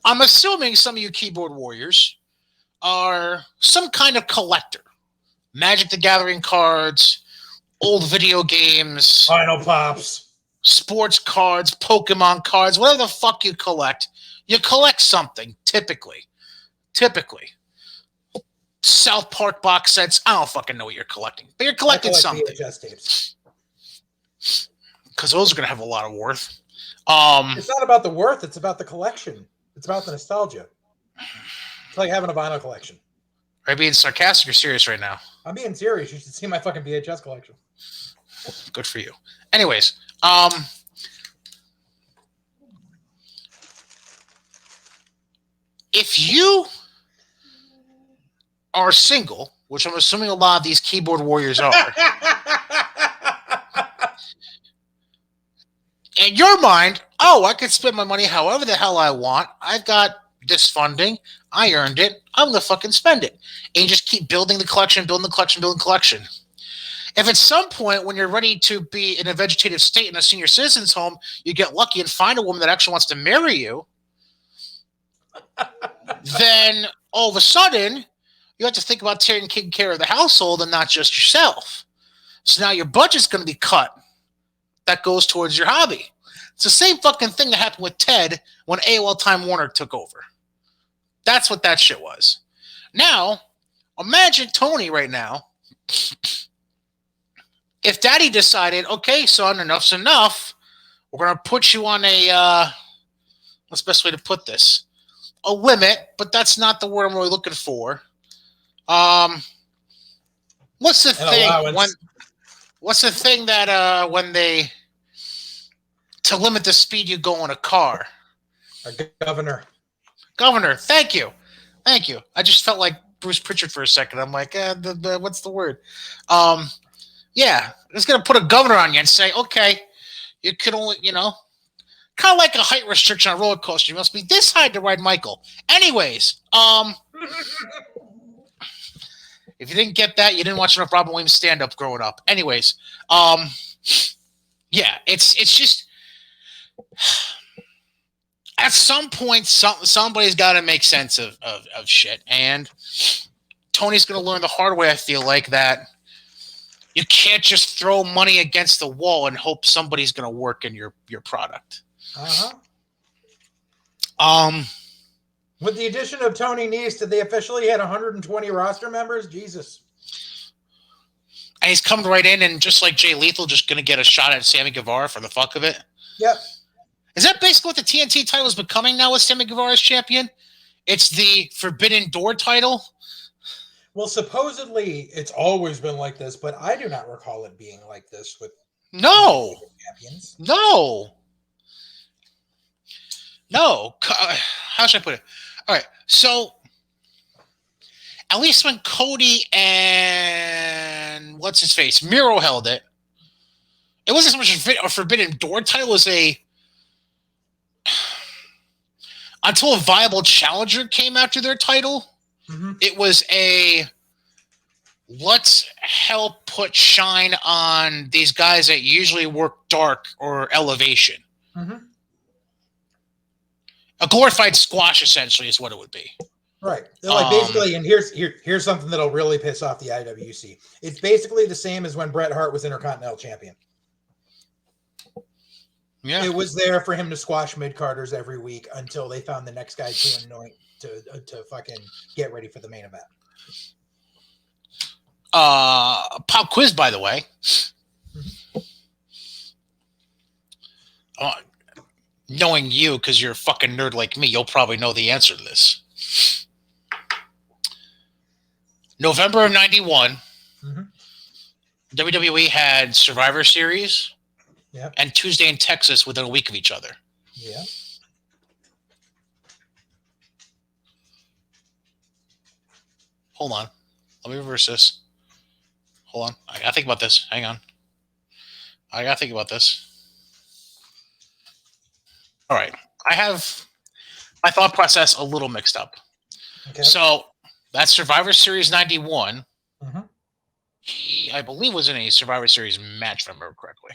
I'm assuming some of you keyboard warriors are some kind of collector. Magic the Gathering cards, old video games, Final Pops, sports cards, Pokemon cards, whatever the fuck you collect. You collect something, typically. South Park box sets. I don't fucking know what you're collecting. But you're collecting something. VHS tapes. Because those are going to have a lot of worth. It's not about the worth. It's about the collection. It's about the nostalgia. It's like having a vinyl collection. Are you being sarcastic or serious right now? I'm being serious. You should see my fucking VHS collection. Good for you. Anyways, if you are single, which I'm assuming a lot of these keyboard warriors are, in your mind, oh, I could spend my money however the hell I want. I've got this funding. I earned it. I'm going to fucking spend it. And you just keep building the collection, building the collection, building the collection. If at some point when you're ready to be in a vegetative state in a senior citizen's home, you get lucky and find a woman that actually wants to marry you, then all of a sudden you have to think about taking care of the household and not just yourself. So now your budget's going to be cut. That goes towards your hobby. It's the same fucking thing that happened with Ted when AOL Time Warner took over. That's what that shit was. Now, imagine Tony right now. If Daddy decided, okay, son, enough's enough, we're going to put you on a, what's the best way to put this? A limit, but that's not the word I'm really looking for. What's the thing what's the thing that when they to limit the speed you go in a car? A governor. Governor, thank you. I just felt like Bruce Pritchard for a second. I'm like, what's the word? Yeah, it's gonna put a governor on you and say, okay, you can only, kind of like a height restriction on a roller coaster. You must be this high to ride Michael. Anyways, if you didn't get that, you didn't watch enough Robin Williams stand-up growing up. Anyways, yeah, it's just at some point somebody's got to make sense of shit, and Tony's going to learn the hard way. I feel like that you can't just throw money against the wall and hope somebody's going to work in your product. With the addition of Tony Nese, did they officially had 120 roster members? Jesus. And he's coming right in, and just like Jay Lethal, just going to get a shot at Sammy Guevara for the fuck of it. Yep. Is that basically what the TNT title is becoming now with Sammy Guevara as champion? It's the Forbidden Door title? Well, supposedly it's always been like this, but I do not recall it being like this with champions. No. How should I put it? All right, so at least when Cody and what's his face Miro held it, it wasn't so much a Forbidden Door title. It was until a viable challenger came after their title. Mm-hmm. It was let's help put shine on these guys that usually work dark or elevation. Mm-hmm. A glorified squash, essentially, is what it would be. Right. Like basically, and here's something that'll really piss off the IWC. It's basically the same as when Bret Hart was Intercontinental Champion. Yeah. It was there for him to squash mid-carders every week until they found the next guy to anoint to fucking get ready for the main event. Pop quiz, by the way. Mm-hmm. Knowing you, because you're a fucking nerd like me, you'll probably know the answer to this. November of 91, mm-hmm. WWE had Survivor Series and Tuesday in Texas within a week of each other. Yeah. Hold on. Let me reverse this. Hold on. I gotta think about this. Hang on. I gotta think about this. All right. I have my thought process a little mixed up. Okay. So that's Survivor Series 91. Mm-hmm. He, I believe, was in a Survivor Series match, if I remember correctly.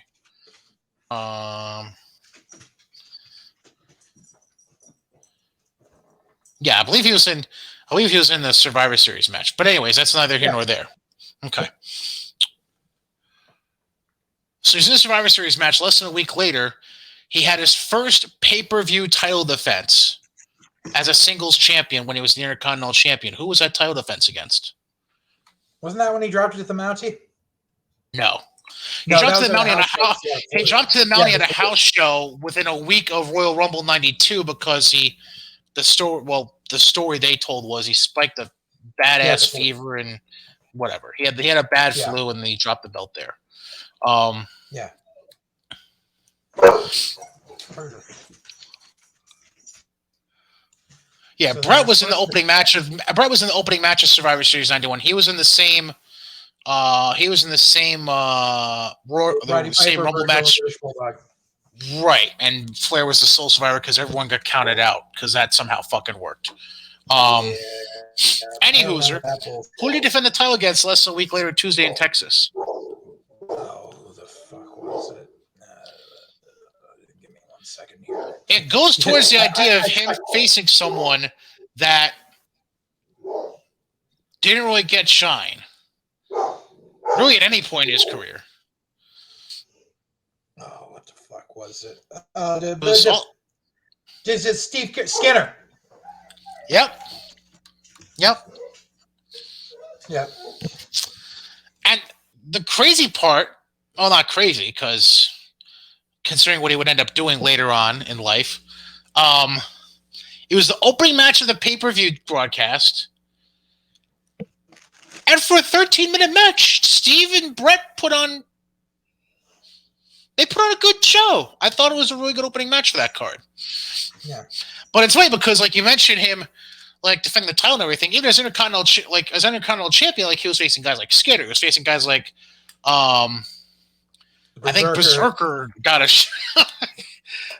Yeah, I believe he was in the Survivor Series match. But anyways, that's neither here nor there. Okay. So he's in the Survivor Series match. Less than a week later, he had his first pay-per-view title defense as a singles champion when he was the Intercontinental Champion. Who was that title defense against? Wasn't that when he dropped it at the Mountie? No. He dropped to the Mountie at a house show within a week of Royal Rumble 92 because the story they told was he spiked a badass fever and whatever. He had a bad flu and then he dropped the belt there. Yeah. Yeah, So Brett was in the opening match of Survivor Series 91. He was in the same same Rumble match. Right, and Flair was the sole survivor because everyone got counted out because that somehow fucking worked. Any Hooser, who did he defend the title against less than a week later Tuesday in Texas? Oh, who the fuck was it? Give me 1 second here. It goes towards the idea of him facing someone that didn't really get shine, really at any point in his career. Oh, what the fuck was it? This is Steve Skinner. Yep. And the crazy part, well, not crazy, because considering what he would end up doing later on in life, it was the opening match of the pay-per-view broadcast. And for a 13-minute match, Steve and Brett put on a good show. I thought it was a really good opening match for that card. Yeah. But it's funny because, like, you mentioned him, like, defending the title and everything. Even as Intercontinental Champion, like, he was facing guys like Skinner. He was facing guys like, I think Berserker got a shot,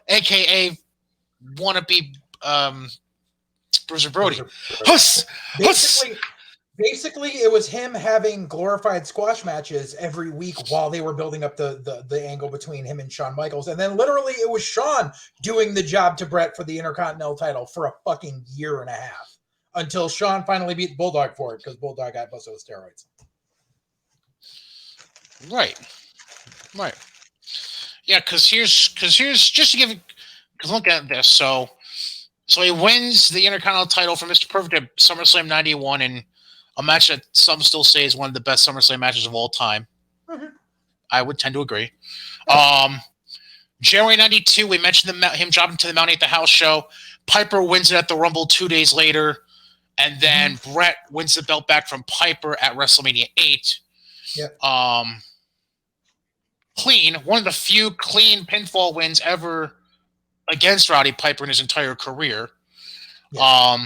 a.k.a. wannabe Bruiser Brody. Basically, it was him having glorified squash matches every week while they were building up the angle between him and Shawn Michaels. And then literally it was Shawn doing the job to Brett for the Intercontinental title for a fucking year and a half until Shawn finally beat Bulldog for it because Bulldog got busted with steroids. Right. Yeah, because here's just to give, because look at this. So he wins the Intercontinental title from Mr. Perfect at SummerSlam 91 in a match that some still say is one of the best SummerSlam matches of all time. Mm-hmm. I would tend to agree. January 92, we mentioned him dropping to the Mount 8 the house show. Piper wins it at the Rumble 2 days later. And then Brett wins the belt back from Piper at WrestleMania 8. Yep. Clean. One of the few clean pinfall wins ever against Roddy Piper in his entire career. Yep.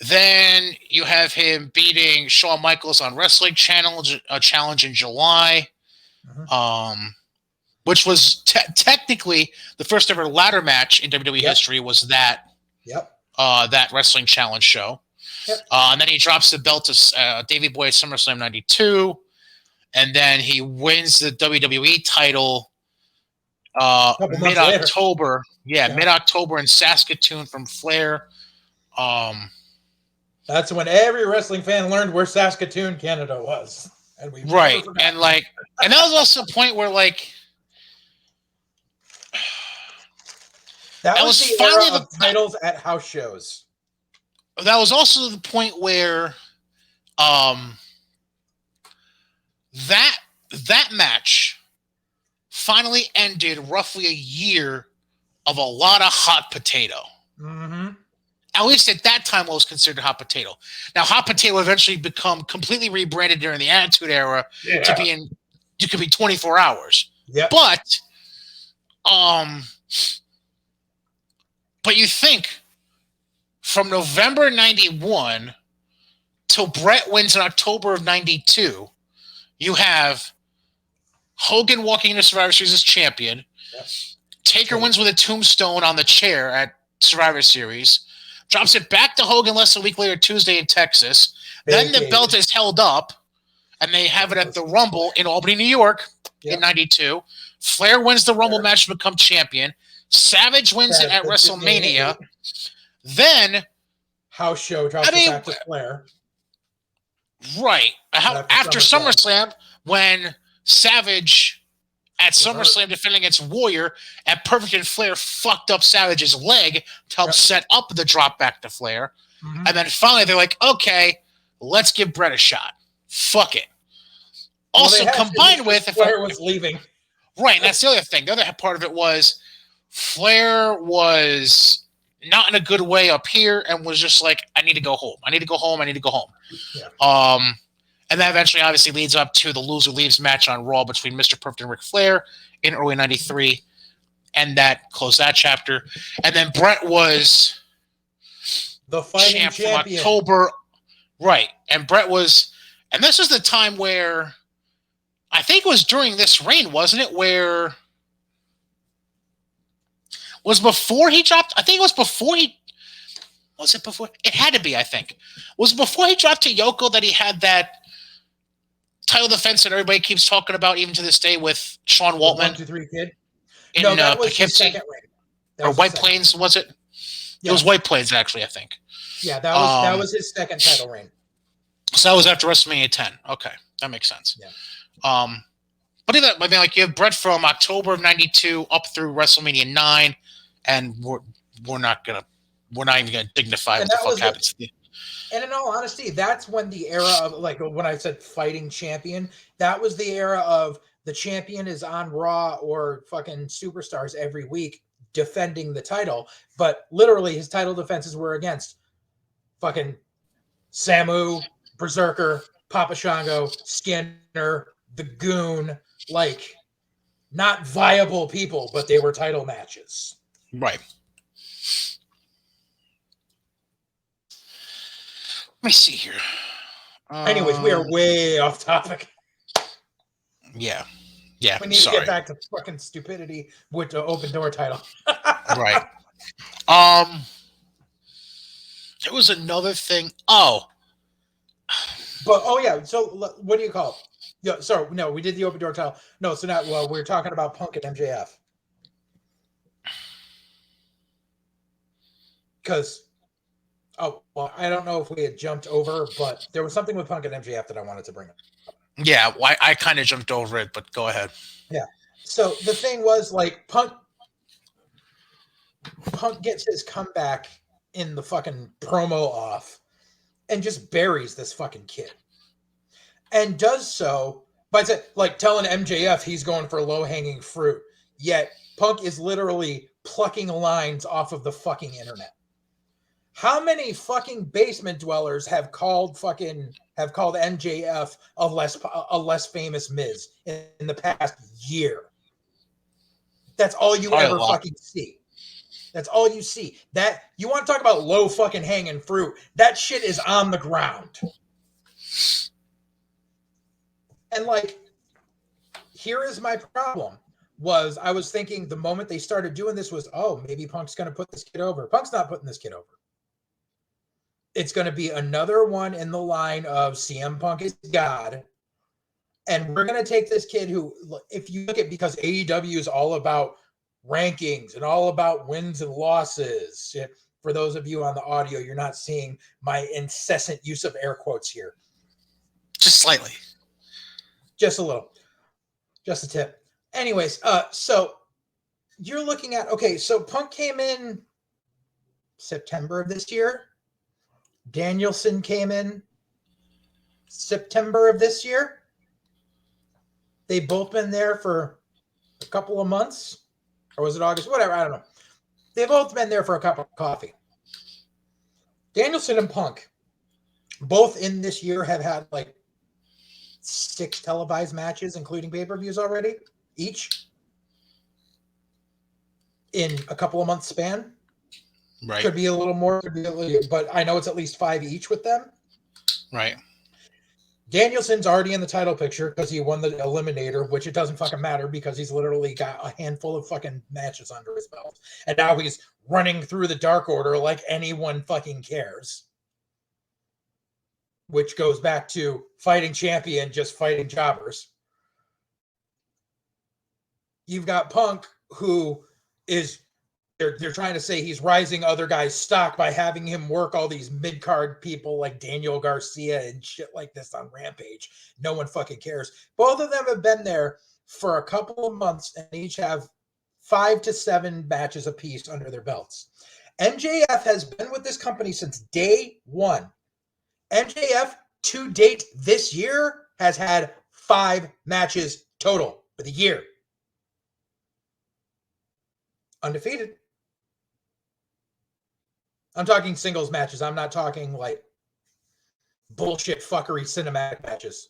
Then you have him beating Shawn Michaels on Wrestling Challenge in July, which was technically the first ever ladder match in WWE history. Was that that Wrestling Challenge show? Yep. And then he drops the belt to Davey Boy at SummerSlam 92, and then he wins the WWE title mid-October. Mid-October in Saskatoon from Flair. That's when every wrestling fan learned where Saskatoon, Canada was. And we and that was also a point where, like, that was the era of titles at house shows. That was also the point where that match finally ended roughly a year of a lot of hot potato. Mm-hmm. At least at that time, what was considered hot potato. Now, hot potato eventually become completely rebranded during the Attitude Era to be you could be 24 hours. Yeah. But you think from November 91 till Brett wins in October of 92, you have Hogan walking into Survivor Series as champion. Yep. Taker wins with a tombstone on the chair at Survivor Series. Drops it back to Hogan less than a week later, Tuesday in Texas. Then the belt is held up, and they have it at the Rumble in Albany, New York in 92. Flair wins the Rumble match to become champion. Savage wins it at WrestleMania. Then house show drops it back to Flair. Right. After SummerSlam, when Savage at SummerSlam defending against Warrior, at Perfect and Flair fucked up Savage's leg to help set up the drop back to Flair. Mm-hmm. And then finally they're like, okay, let's give Brett a shot. Fuck it. Also combined with... Flair was leaving. Right, and that's the other thing. The other part of it was Flair was not in a good way up here and was just like, I need to go home. Yeah. And that eventually obviously leads up to the loser leaves match on Raw between Mr. Perfect and Ric Flair in early 93. And that closed that chapter. And then Brett was the fighting champ from champion. October. Right. And Brett was, and this is the time where, I think it was during this reign, wasn't it? Where, was before he dropped, I think it was before he, was it before? It had to be, I think. Was it before he dropped to Yoko that he had that title defense that everybody keeps talking about even to this day with Sean Waltman? 1, 2, 3 Kid? In, no, that was his Poughkeepsie? second reign. Or White Plains, was it? Yeah. It was White Plains, actually, I think. Yeah, that was his second title reign. So that was after WrestleMania 10. Okay, that makes sense. Yeah. But I mean, like you have Brett from October of '92 up through WrestleMania 9, and we're not even gonna dignify what the fuck happens. And in all honesty, that's when the era of, like, when I said fighting champion, that was the era of the champion is on Raw or fucking Superstars every week defending the title. But literally his title defenses were against fucking Samu, Berserker, Papa Shango, Skinner, the Goon, like, not viable people, but they were title matches. Right. Let me see here. Anyways, we are way off topic. Yeah. We need to get back to fucking stupidity with the open door title. Right. There was another thing. Yeah. So what do you call it? Yeah. Sorry. No, we did the open door title. No. So now, we're talking about Punk and MJF. Because, I don't know if we had jumped over, but there was something with Punk and MJF that I wanted to bring up. Yeah, I kind of jumped over it, but go ahead. Yeah. So the thing was, like, Punk gets his comeback in the fucking promo off and just buries this fucking kid. And does so by telling MJF he's going for low-hanging fruit. Yet Punk is literally plucking lines off of the fucking internet. How many fucking basement dwellers have called MJF a less famous Miz in the past year? That's all you ever fucking see. That's all you see. That you want to talk about low fucking hanging fruit? That shit is on the ground. And like, here is my problem. I was thinking the moment they started doing this was, maybe Punk's going to put this kid over. Punk's not putting this kid over. It's going to be another one in the line of CM Punk is God. And we're going to take this kid who, if you look at, because AEW is all about rankings and all about wins and losses. For those of you on the audio, you're not seeing my incessant use of air quotes here. Just slightly. Just a little. Just a tip. Anyways, so you're looking at, so Punk came in September of this year. Danielson came in September of this year. They've both been there for a couple of months. Or was it August? Whatever, I don't know. They've both been there for a cup of coffee. Danielson and Punk, both in this year, have had like 6 televised matches, including pay-per-views already, each. In a couple of months span. Right. Could be a little more, but I know it's at least 5 each with them. Right. Danielson's already in the title picture because he won the Eliminator, which it doesn't fucking matter because he's literally got a handful of fucking matches under his belt. And now he's running through the Dark Order like anyone fucking cares. Which goes back to fighting champion, just fighting jobbers. You've got Punk, who is... They're trying to say he's rising other guys' stock by having him work all these mid-card people like Daniel Garcia and shit like this on Rampage. No one fucking cares. Both of them have been there for a couple of months and each have 5 to 7 matches apiece under their belts. MJF has been with this company since day one. MJF, to date this year, has had 5 matches total for the year. Undefeated. I'm talking singles matches. I'm not talking like bullshit fuckery cinematic matches.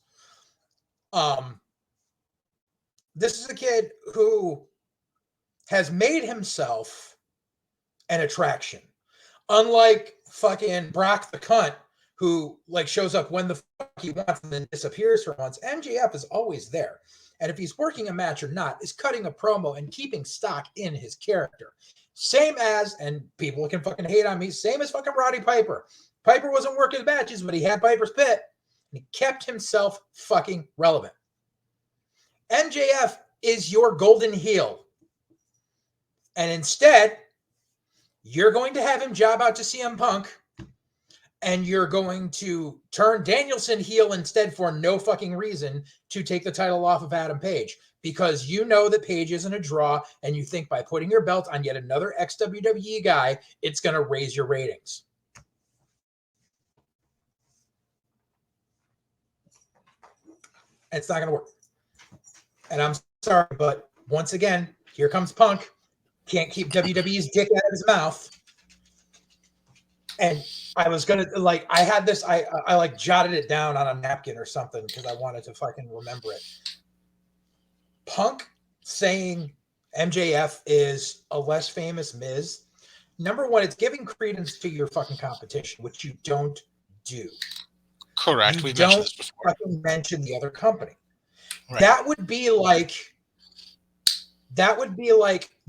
This is a kid who has made himself an attraction. Unlike fucking Brock the cunt, who like shows up when the fuck he wants and then disappears for months, MJF is always there. And if he's working a match or not, is cutting a promo and keeping stock in his character. Same as, and people can fucking hate on me, same as fucking Roddy Piper. Piper wasn't working matches, but he had Piper's Pit, and he kept himself fucking relevant. MJF is your golden heel. And instead, you're going to have him job out to CM Punk, and you're going to turn Danielson heel instead for no fucking reason to take the title off of Adam Page, because you know that Page isn't a draw, and you think by putting your belt on yet another ex-WWE guy, it's going to raise your ratings. And it's not going to work. And I'm sorry, but once again, here comes Punk. Can't keep WWE's dick out of his mouth. And I was going to, like, I had this, I like jotted it down on a napkin or something because I wanted to fucking remember it. Punk saying MJF is a less famous Miz. Number one, it's giving credence to your fucking competition, which you don't do. Correct. You don't fucking mention the other company. Right. That would be like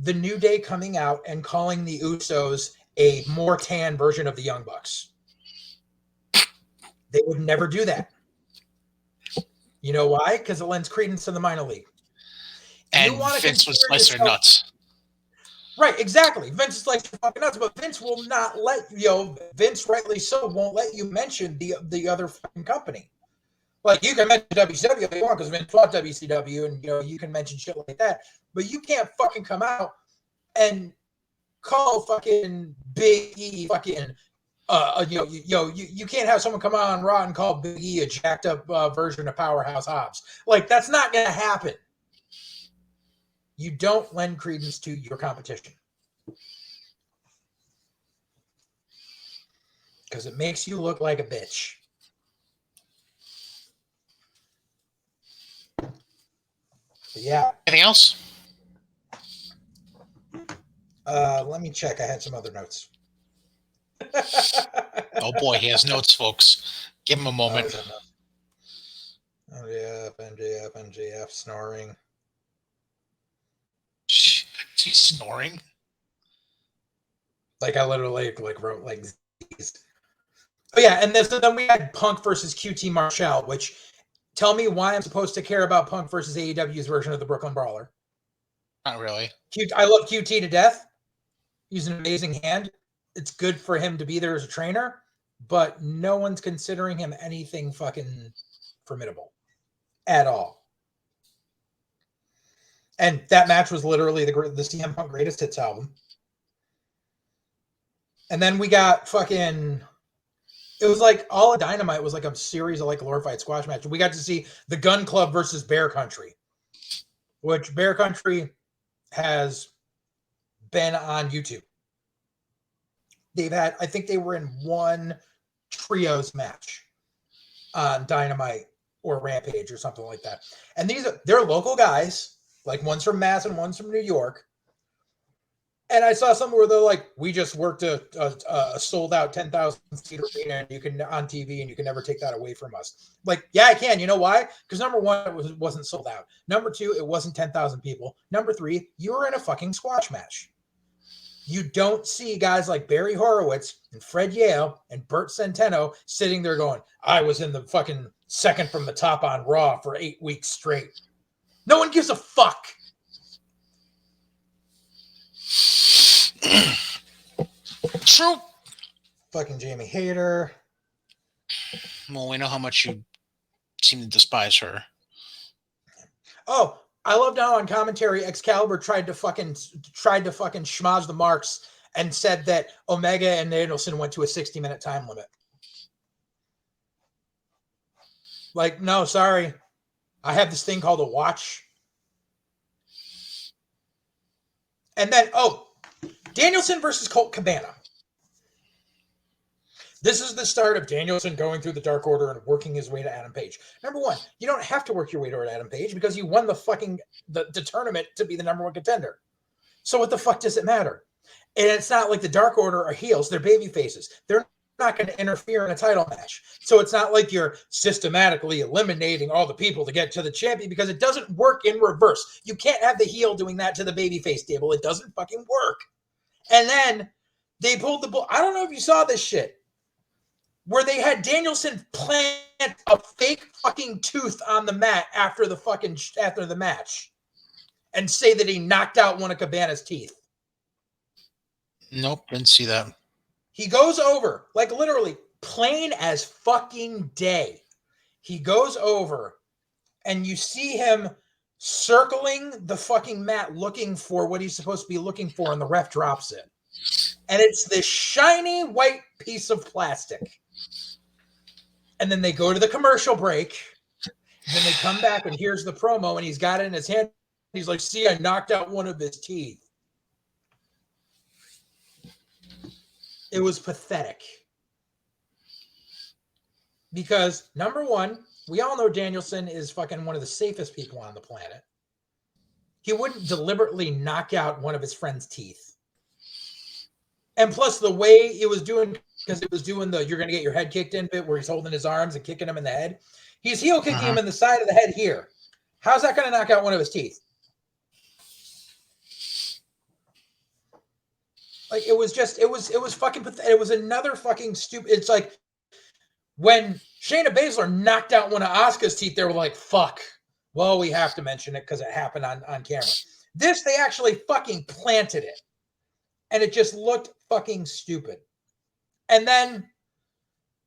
the New Day coming out and calling the Usos a more tan version of the Young Bucks. They would never do that. You know why? Because it lends credence to the minor league. And Vince would slice their nuts. Right, exactly. Vince is like fucking nuts, but Vince will not let Vince, rightly so, won't let you mention the other fucking company. Like, you can mention WCW if you want because Vince fought WCW, and you can mention shit like that, but you can't fucking come out and call fucking Big E fucking you can't have someone come out on Raw and call Big E a jacked up version of Powerhouse Hobbs. Like, that's not gonna happen. You don't lend credence to your competition because it makes you look like a bitch. But yeah. Anything else? Let me check. I had some other notes. Oh boy, he has notes, folks. Give him a moment. MJF, snoring. He's snoring. Like, I literally wrote like these. Oh yeah, and then we had Punk versus QT Marshall, which, tell me why I'm supposed to care about Punk versus AEW's version of the Brooklyn Brawler. Not really. I love QT to death. He's an amazing hand. It's good for him to be there as a trainer, but no one's considering him anything fucking formidable at all. And that match was literally the CM Punk Greatest Hits album. And then we got fucking... It was like all of Dynamite was like a series of like glorified squash matches. We got to see the Gun Club versus Bear Country, which Bear Country has been on YouTube. They've had, I think they were in one trios match on Dynamite or Rampage or something like that. And they're local guys. Like, one's from Mass and one's from New York. And I saw somewhere where they're like, we just worked a sold out 10,000 seat arena and you can on TV and you can never take that away from us. Like, yeah, I can. You know why? Because number one, it wasn't sold out. Number two, it wasn't 10,000 people. Number three, you were in a fucking squash match. You don't see guys like Barry Horowitz and Fred Yale and Bert Centeno sitting there going, I was in the fucking second from the top on Raw for 8 weeks straight. No one gives a fuck. True. Fucking Jamie Hayter. Well, we know how much you seem to despise her. Oh, I love now on commentary, Excalibur tried to fucking schmozz the marks and said that Omega and Danielson went to a 60-minute time limit. Like, no, sorry. I have this thing called a watch. And then, Danielson versus Colt Cabana. This is the start of Danielson going through the Dark Order and working his way to Adam Page. Number one, you don't have to work your way to Adam Page because you won the fucking the tournament to be the number one contender. So what the fuck does it matter? And it's not like the Dark Order are heels; they're baby faces. They're not going to interfere in a title match. So it's not like you're systematically eliminating all the people to get to the champion because it doesn't work in reverse. You can't have the heel doing that to the babyface table. It doesn't fucking work. And then they pulled the bull. I don't know if you saw this shit where they had Danielson plant a fake fucking tooth on the mat after the match and say that he knocked out one of Cabana's teeth. Nope, didn't see that. He goes over, like literally plain as fucking day. He goes over and you see him circling the fucking mat looking for what he's supposed to be looking for, and the ref drops it. And it's this shiny white piece of plastic. And then they go to the commercial break. Then they come back and here's the promo, and he's got it in his hand. He's like, see, I knocked out one of his teeth. It was pathetic. Because, number one, we all know Danielson is fucking one of the safest people on the planet. He wouldn't deliberately knock out one of his friend's teeth. And plus, the way it was doing, because it was doing the you're going to get your head kicked in bit where he's holding his arms and kicking him in the head. He's heel kicking him in the side of the head here. How's that going to knock out one of his teeth? Like, it was fucking pathetic. It was another fucking stupid. It's like when Shayna Baszler knocked out one of Asuka's teeth, they were like, fuck. Well, we have to mention it because it happened on camera. This, they actually fucking planted it. And it just looked fucking stupid. And then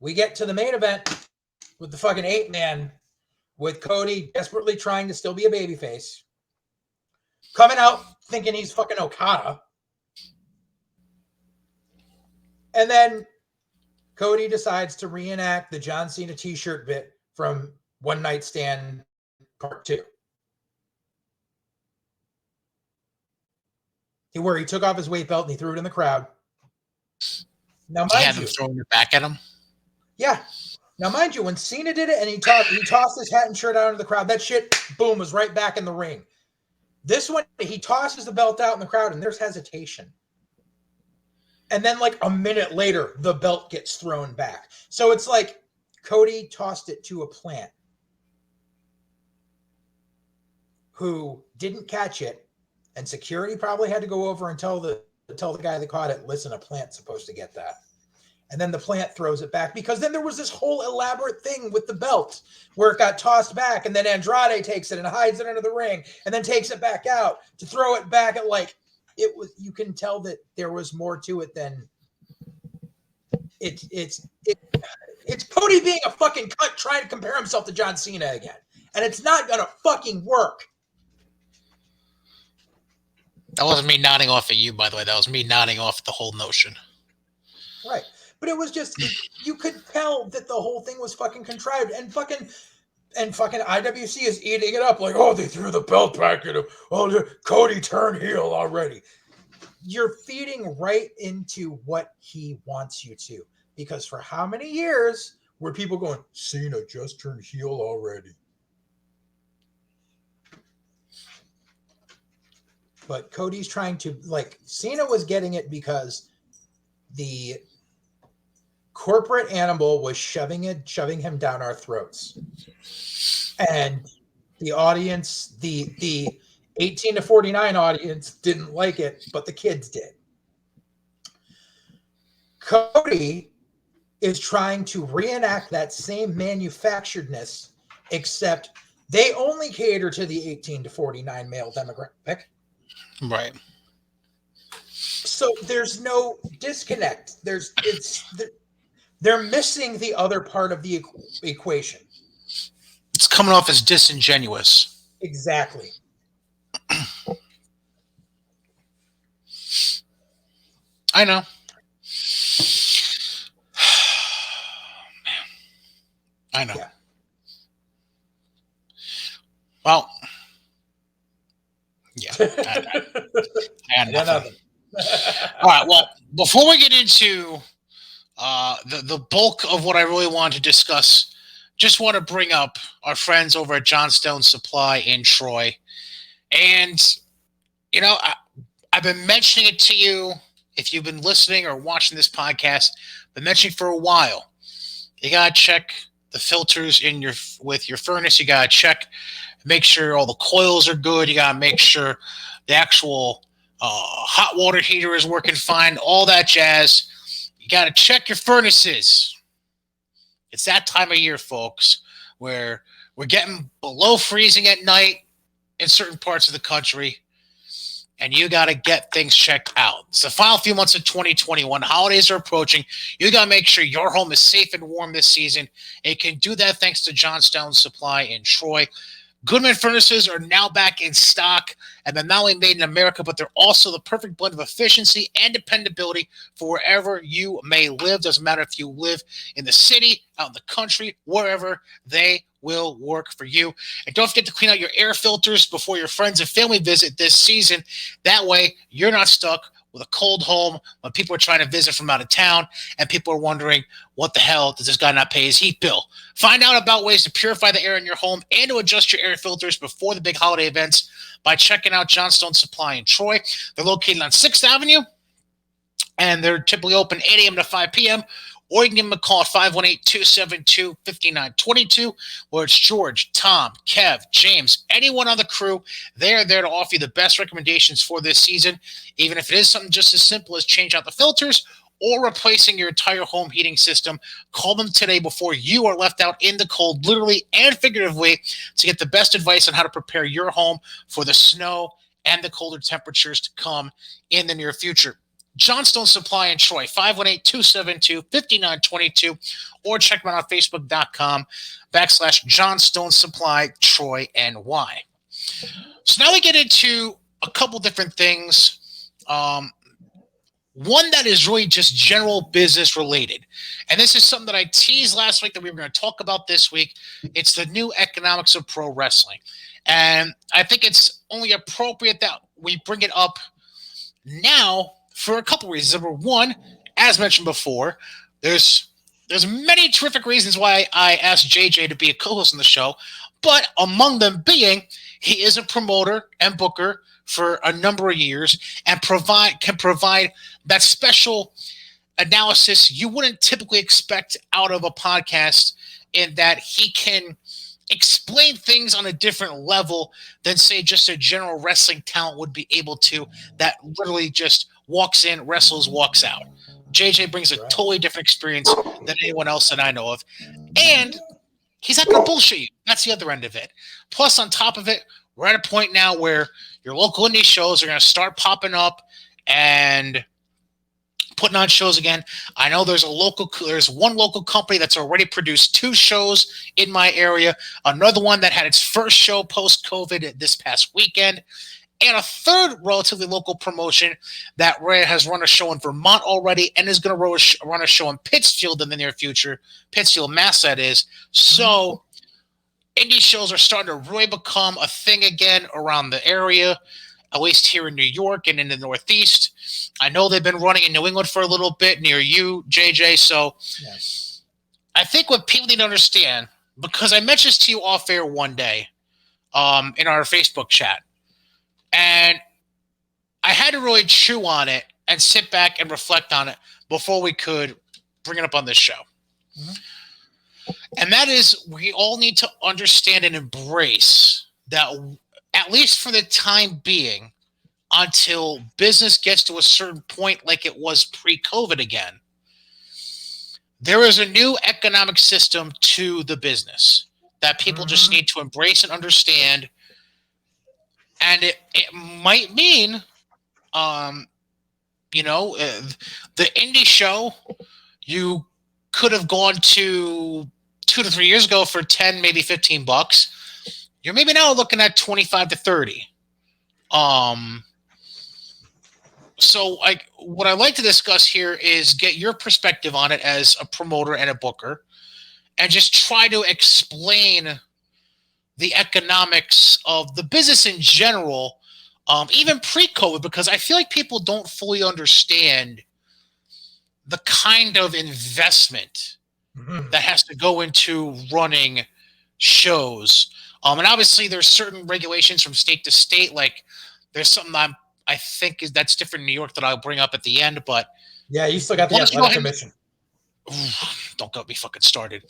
we get to the main event with the fucking 8-man with Cody desperately trying to still be a babyface. Coming out thinking he's fucking Okada. And then Cody decides to reenact the John Cena t-shirt bit from One Night Stand Part 2. Where he took off his weight belt and he threw it in the crowd. Now, mind you, throwing it back at him. Yeah. Now, mind you, when Cena did it and he tossed his hat and shirt out into the crowd, that shit, boom, was right back in the ring. This one, he tosses the belt out in the crowd and there's hesitation. And then like a minute later, the belt gets thrown back. So it's like Cody tossed it to a plant who didn't catch it. And security probably had to go over and tell the guy that caught it, listen, a plant's supposed to get that. And then the plant throws it back because then there was this whole elaborate thing with the belt where it got tossed back and then Andrade takes it and hides it under the ring and then takes it back out to throw it back at like it was. You can tell that there was more to it than it's Cody being a fucking cunt trying to compare himself to John Cena again. And it's not going to fucking work. That wasn't me nodding off at you, by the way. That was me nodding off at the whole notion. Right. But it was just, you could tell that the whole thing was fucking contrived. And fucking IWC is eating it up like, oh, they threw the belt back at him. Oh, Cody turned heel already. You're feeding right into what he wants you to. Because for how many years were people going, Cena just turned heel already? But Cody's trying to, like, Cena was getting it because the corporate animal was shoving him down our throats. And the audience, the 18 to 49 audience didn't like it, but the kids did. Cody is trying to reenact that same manufacturedness, except they only cater to the 18 to 49 male demographic. Right. So there's no disconnect. They're missing the other part of the equation. It's coming off as disingenuous. Exactly. I know. I know. Yeah. Well, yeah. I got nothing. All right. Well, before we get into the bulk of what I really want to discuss, just want to bring up our friends over at Johnstone Supply in Troy. And, I've been mentioning it to you. If you've been listening or watching this podcast, I've been mentioning for a while. You got to check the filters with your furnace. You got to check, make sure all the coils are good. You got to make sure the actual hot water heater is working fine, all that jazz. You got to check your furnaces. It's that time of year, folks, where we're getting below freezing at night in certain parts of the country, and you got to get things checked out. It's the final few months of 2021. Holidays are approaching. You got to make sure your home is safe and warm this season. And you can do that thanks to Johnstone Supply in Troy. Goodman furnaces are now back in stock, and they're not only made in America, but they're also the perfect blend of efficiency and dependability for wherever you may live. Doesn't matter if you live in the city, out in the country, wherever, they will work for you. And don't forget to clean out your air filters before your friends and family visit this season. That way, you're not stuck with a cold home when people are trying to visit from out of town and people are wondering, what the hell does this guy not pay his heat bill? Find out about ways to purify the air in your home and to adjust your air filters before the big holiday events by checking out Johnstone Supply in Troy. They're located on 6th Avenue, and they're typically open 8 a.m. to 5 p.m., or you can give them a call at 518-272-5922, where it's George, Tom, Kev, James, anyone on the crew. They are there to offer you the best recommendations for this season, even if it is something just as simple as change out the filters or replacing your entire home heating system. Call them today before you are left out in the cold, literally and figuratively, to get the best advice on how to prepare your home for the snow and the colder temperatures to come in the near future. Johnstone Supply in Troy, 518-272-5922, or check them out on Facebook.com/Johnstone Supply Troy NY. So now we get into a couple different things. One that is really just general business related. And this is something that I teased last week that we were going to talk about this week. It's the new economics of pro wrestling. And I think it's only appropriate that we bring it up now for a couple reasons. Number one, as mentioned before, there's many terrific reasons why I asked JJ to be a co-host on the show, but among them being he is a promoter and booker for a number of years and can provide that special analysis you wouldn't typically expect out of a podcast, in that he can explain things on a different level than, say, just a general wrestling talent would be able to, that literally just walks in, wrestles, walks out. JJ brings a totally different experience than anyone else that I know of. And he's not going to bullshit you. That's the other end of it. Plus, on top of it, we're at a point now where your local indie shows are going to start popping up and putting on shows again. I know there's one local company that's already produced 2 shows in my area, another one that had its first show post-COVID this past weekend, and a third relatively local promotion that has run a show in Vermont already and is going to run a show in Pittsfield in the near future. Pittsfield, Mass, that is. So indie shows are starting to really become a thing again around the area, at least here in New York and in the Northeast. I know they've been running in New England for a little bit near you, JJ. So yes. I think what people need to understand, because I mentioned this to you off air one day in our Facebook chat, and I had to really chew on it and sit back and reflect on it before we could bring it up on this show. Mm-hmm. And that is, we all need to understand and embrace that, at least for the time being, until business gets to a certain point like it was pre-COVID again, there is a new economic system to the business that people just need to embrace and understand. And it might mean, the indie show you could have gone to 2 to 3 years ago for 10, maybe $15. You're maybe now looking at 25 to 30. So what I like to discuss here is get your perspective on it as a promoter and a booker, and just try to explain the economics of the business in general, even pre-COVID, because I feel like people don't fully understand the kind of investment that has to go into running shows. And obviously there's certain regulations from state to state. Like there's something I think that's different in New York that I'll bring up at the end. But yeah, you still got the why don't you go athletic ahead commission. Don't get me fucking started.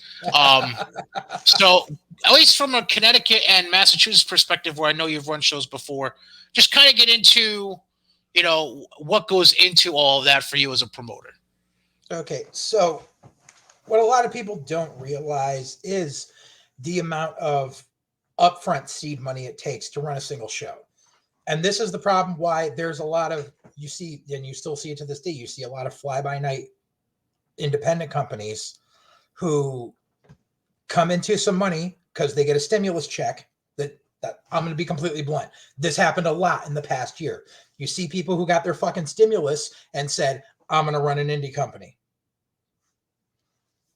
So at least from a Connecticut and Massachusetts perspective, where I know you've run shows before, just kind of get into, what goes into all of that for you as a promoter. Okay, so what a lot of people don't realize is the amount of upfront seed money it takes to run a single show. And this is the problem why there's a lot of, you see, and you still see it to this day, you see a lot of fly-by-night independent companies who come into some money because they get a stimulus check. That I'm going to be completely blunt. This happened a lot in the past year. You see people who got their fucking stimulus and said, I'm going to run an indie company.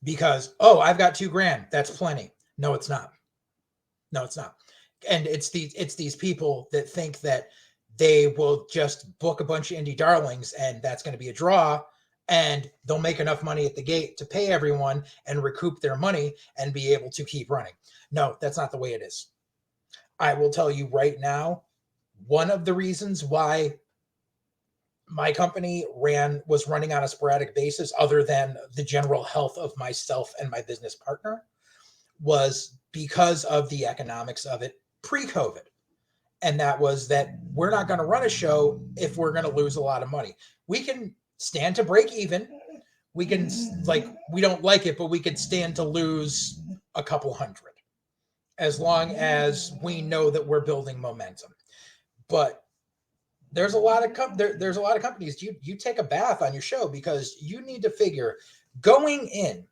Because, I've got $2,000. That's plenty. No, it's not. No, it's not. And it's these people that think that they will just book a bunch of indie darlings and that's going to be a draw and they'll make enough money at the gate to pay everyone and recoup their money and be able to keep running. No, that's not the way it is. I will tell you right now, one of the reasons why my company was running on a sporadic basis, other than the general health of myself and my business partner, was because of the economics of it pre-COVID. And that was that we're not going to run a show if we're going to lose a lot of money. We can stand to break even. We can, we don't like it, but we could stand to lose a couple hundred as long as we know that we're building momentum. But there's a lot of there's a lot of companies. You take a bath on your show because you need to figure going in,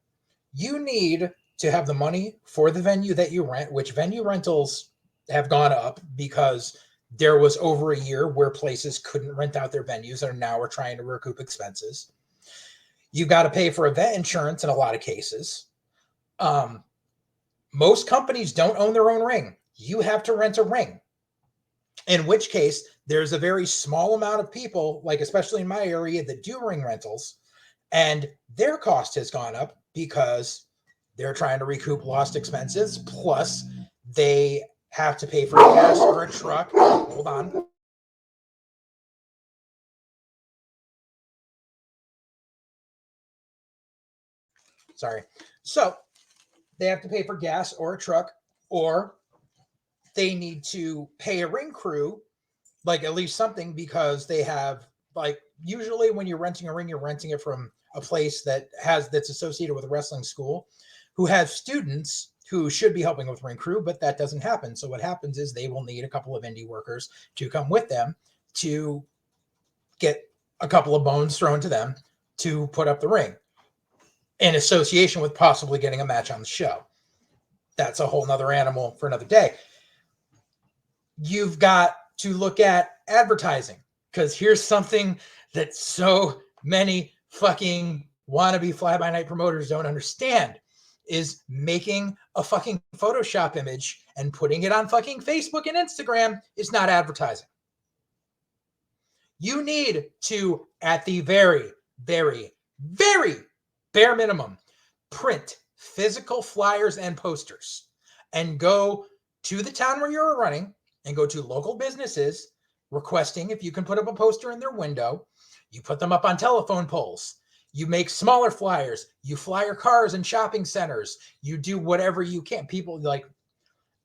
you need to have the money for the venue that you rent, which venue rentals have gone up because there was over a year where places couldn't rent out their venues and now we're trying to recoup expenses. You've got to pay for event insurance in a lot of cases. Most companies don't own their own ring. You have to rent a ring. In which case, there's a very small amount of people, like especially in my area, that do ring rentals, and their cost has gone up because they're trying to recoup lost expenses. Plus, they have to pay for gas or a truck. Hold on. Sorry. So they have to pay for gas or a truck, or they need to pay a ring crew, like at least something, because they have, like, usually when you're renting a ring, you're renting it from a place that's associated with a wrestling school who has students who should be helping with ring crew, but that doesn't happen. So what happens is they will need a couple of indie workers to come with them to get a couple of bones thrown to them to put up the ring in association with possibly getting a match on the show. That's a whole nother animal for another day. You've got to look at advertising, because here's something that so many fucking wannabe fly-by-night promoters don't understand, is making a fucking Photoshop image and putting it on fucking Facebook and Instagram is not advertising. You need to, at the very, very, very bare minimum, print physical flyers and posters and go to the town where you're running and go to local businesses requesting if you can put up a poster in their window. You put them up on telephone poles. You make smaller flyers. You flyer cars and shopping centers. You do whatever you can. People, like,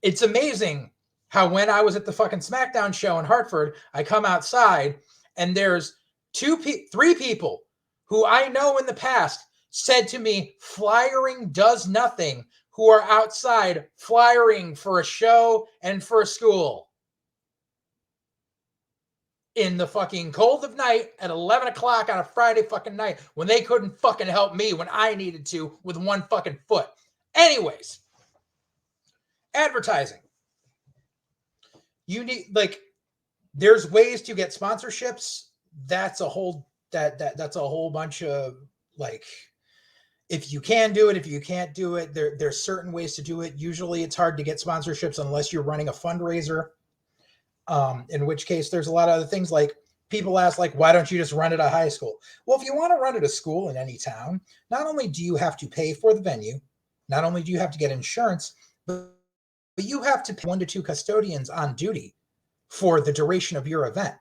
it's amazing how when I was at the fucking SmackDown show in Hartford, I come outside and there's three people who I know in the past said to me, flyering does nothing, who are outside flyering for a show and for a school in the fucking cold of night at 11 o'clock on a Friday fucking night when they couldn't fucking help me when I needed to with one fucking foot. Anyways, advertising. You need, like, there's ways to get sponsorships. That's a whole that's a whole bunch of, like, if you can do it, if you can't do it, there's certain ways to do it. Usually it's hard to get sponsorships unless you're running a fundraiser, in which case there's a lot of other things, like people ask, like, why don't you just run at a high school? Well, if you want to run at a school in any town, not only do you have to pay for the venue, not only do you have to get insurance, but you have to pay 1 to 2 custodians on duty for the duration of your event.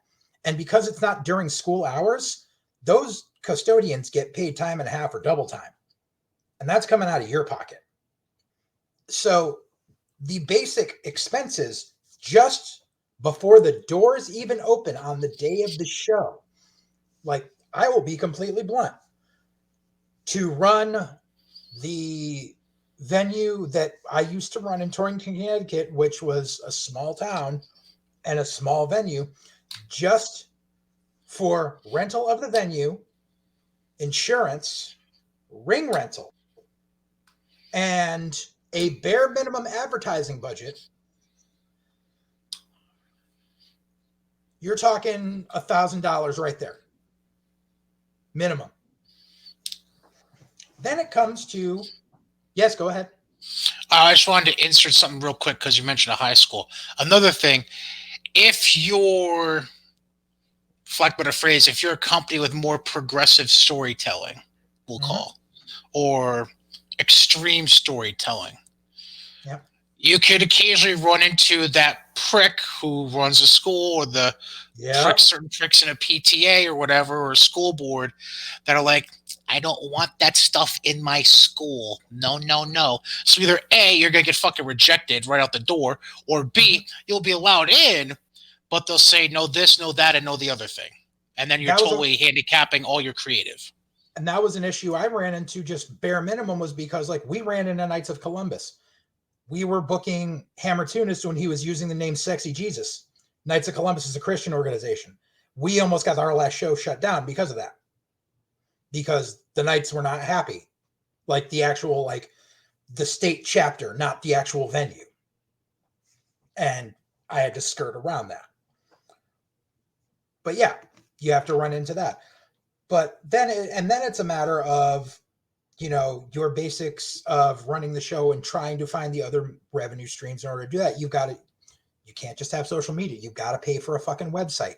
And because it's not during school hours, those custodians get paid time and a half or double time. And that's coming out of your pocket. So the basic expenses just before the doors even open on the day of the show, like, I will be completely blunt, to run the venue that I used to run in Torrington, Connecticut, which was a small town and a small venue, just for rental of the venue, insurance, ring rental, and a bare minimum advertising budget, you're talking $1,000 right there. Minimum. Then it comes to, yes, go ahead. I just wanted to insert something real quick because you mentioned a high school. Another thing, if you're, for lack of a better phrase, if you're a company with more progressive storytelling, we'll call, or extreme storytelling, you could occasionally run into that prick who runs a school, or the certain pricks in a PTA or whatever, or a school board, that are like, I don't want that stuff in my school. No, no, no. So either A, you're going to get fucking rejected right out the door, or B, you'll be allowed in, but they'll say no this, no that, and no the other thing. And then you're totally handicapping all your creative. And that was an issue I ran into, just bare minimum, was because, like, we ran into Knights of Columbus. We were booking Hammer Tunis when he was using the name Sexy Jesus. Knights of Columbus is a Christian organization. We almost got our last show shut down because of that. Because the Knights were not happy. Like, the actual, like, the state chapter, not the actual venue. And I had to skirt around that. But yeah, you have to run into that. But then, it's a matter of, you know, your basics of running the show and trying to find the other revenue streams. In order to do that, you can't just have social media. You've got to pay for a fucking website.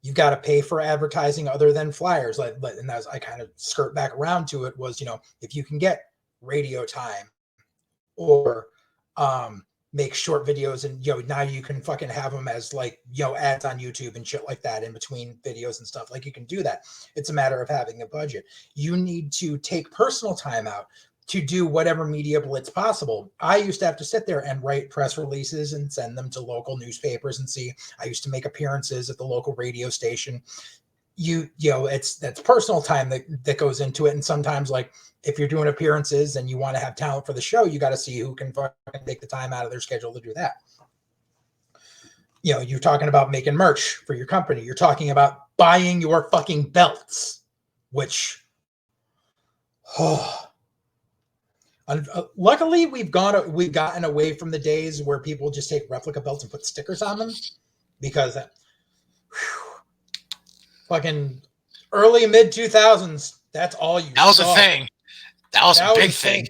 You've got to pay for advertising other than flyers. And that's, I kind of skirt back around to it, was, you know, if you can get radio time or make short videos, and, you know, now you can fucking have them as, like, you know, ads on YouTube and shit like that in between videos and stuff. Like, you can do that. It's a matter of having a budget. You need to take personal time out to do whatever media blitz possible. I used to have to sit there and write press releases and send them to local newspapers and see. I used to make appearances at the local radio station. You know, that's personal time that goes into it. And sometimes, like, if you're doing appearances and you want to have talent for the show, you got to see who can fucking take the time out of their schedule to do that. You know, you're talking about making merch for your company. You're talking about buying your fucking belts, which, luckily we've gotten away from the days where people just take replica belts and put stickers on them, because fucking early mid 2000s, that's all you That was saw. a thing. That was a big thing.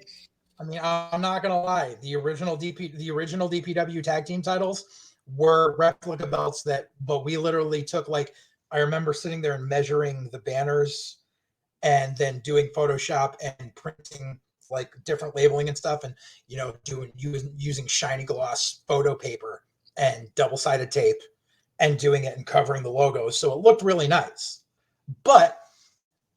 I mean, I'm not gonna lie. The original DPW tag team titles were replica belts but we literally took, like, I remember sitting there and measuring the banners and then doing Photoshop and printing, like, different labeling and stuff, and, you know, using shiny gloss photo paper and double-sided tape and doing it and covering the logos. So it looked really nice. But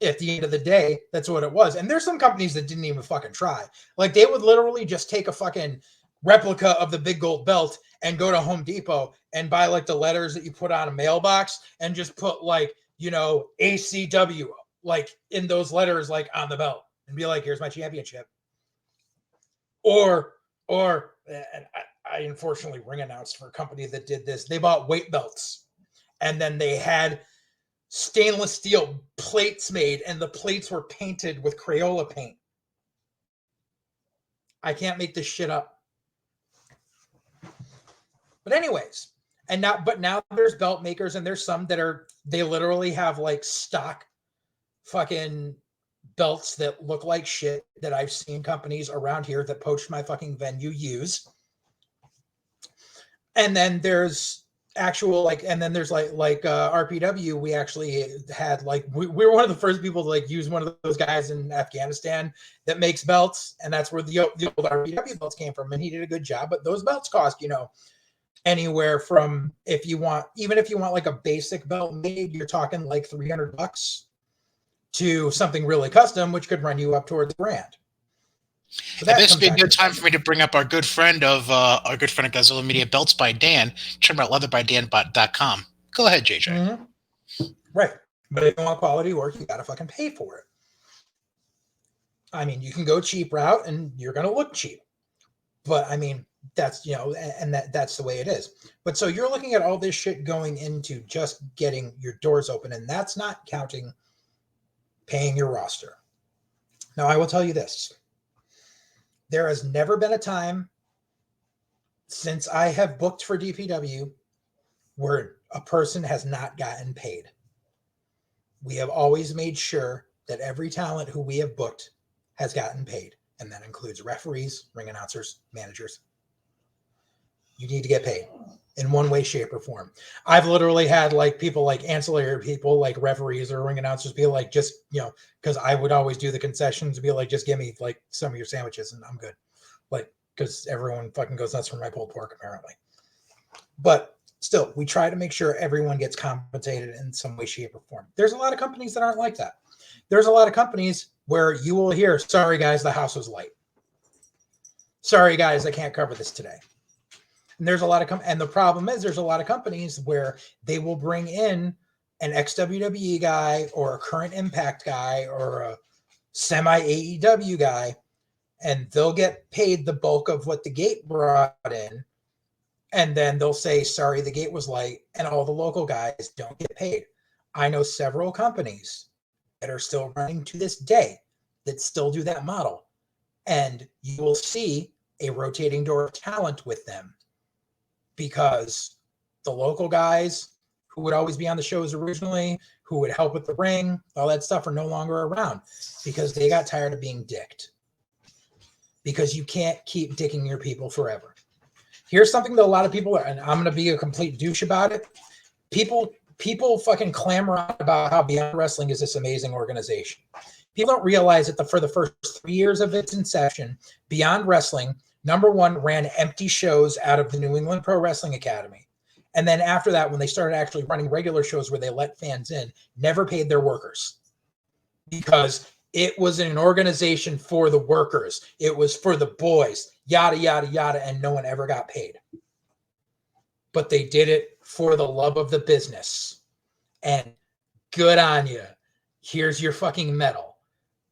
at the end of the day, that's what it was. And there's some companies that didn't even fucking try. Like, they would literally just take a fucking replica of the big gold belt and go to Home Depot and buy, like, the letters that you put on a mailbox and just put, like, you know, ACW, like, in those letters, like, on the belt, and be like, here's my championship. Or and I unfortunately ring announced for a company that did this. They bought weight belts, and then they had stainless steel plates made, and the plates were painted with Crayola paint. I can't make this shit up. But anyways, now there's belt makers, and there's some that they literally have, like, stock fucking belts that look like shit that I've seen companies around here that poached my fucking venue use. And then there's actual like, and then there's like RPW. We actually had like we were one of the first people to like use one of those guys in Afghanistan that makes belts, and that's where the old RPW belts came from. And he did a good job. But those belts cost, you know, anywhere from, if you want like a basic belt made, you're talking like $300 to something really custom, which could run you up towards $1,000. So And this would be a good time for me to bring up our good friend at Godzilla Media, Belts by Dan, Tremont Leather by Dan.com. Go ahead, JJ. Mm-hmm. Right. But if you want quality work, you got to fucking pay for it. I mean, you can go cheap route and you're going to look cheap. But I mean, that's, you know, and that's the way it is. But so you're looking at all this shit going into just getting your doors open, and that's not counting paying your roster. Now, I will tell you this. There has never been a time since I have booked for DPW where a person has not gotten paid. We have always made sure that every talent who we have booked has gotten paid. And that includes referees, ring announcers, managers. You need to get paid in one way, shape, or form. I've literally had like people, like ancillary people, like referees or ring announcers, be like, just, you know, because I would always do the concessions, be like, just give me like some of your sandwiches and I'm good. Like, because everyone fucking goes nuts for my pulled pork, apparently. But still, we try to make sure everyone gets compensated in some way, shape, or form. There's a lot of companies that aren't like that. There's a lot of companies where you will hear, sorry guys, the house was light. Sorry guys, I can't cover this today. And there's a lot of and the problem is there's a lot of companies where they will bring in an ex-WWE guy or a current Impact guy or a semi-AEW guy, and they'll get paid the bulk of what the gate brought in. And then they'll say, sorry, the gate was light, and all the local guys don't get paid. I know several companies that are still running to this day that still do that model. And you will see a rotating door of talent with them because the local guys who would always be on the shows originally, who would help with the ring, all that stuff, are no longer around because they got tired of being dicked. Because you can't keep dicking your people forever. Here's something that a lot of people are, and I'm going to be a complete douche about it. People fucking clamor on about how Beyond Wrestling is this amazing organization. People don't realize that for the first 3 years of its inception, Beyond Wrestling, number one, ran empty shows out of the New England Pro Wrestling Academy. And then after that, when they started actually running regular shows where they let fans in, never paid their workers. Because it was an organization for the workers. It was for the boys, yada, yada, yada, and no one ever got paid. But they did it for the love of the business. And good on you. Here's your fucking medal.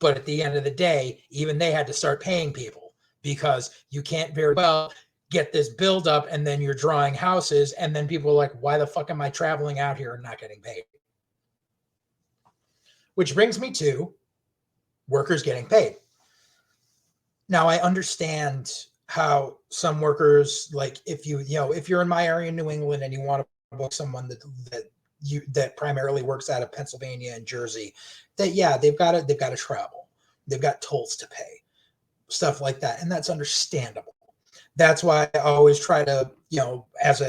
But at the end of the day, even they had to start paying people because you can't very well get this build up and then you're drawing houses and then people are like, why the fuck am I traveling out here and not getting paid? Which brings me to workers getting paid. Now, I understand how some workers, like if you're in my area in New England and you want to book someone that primarily works out of Pennsylvania and Jersey, that they've got to travel, they've got tolls to pay, stuff like that, and that's understandable. That's why I always try to, as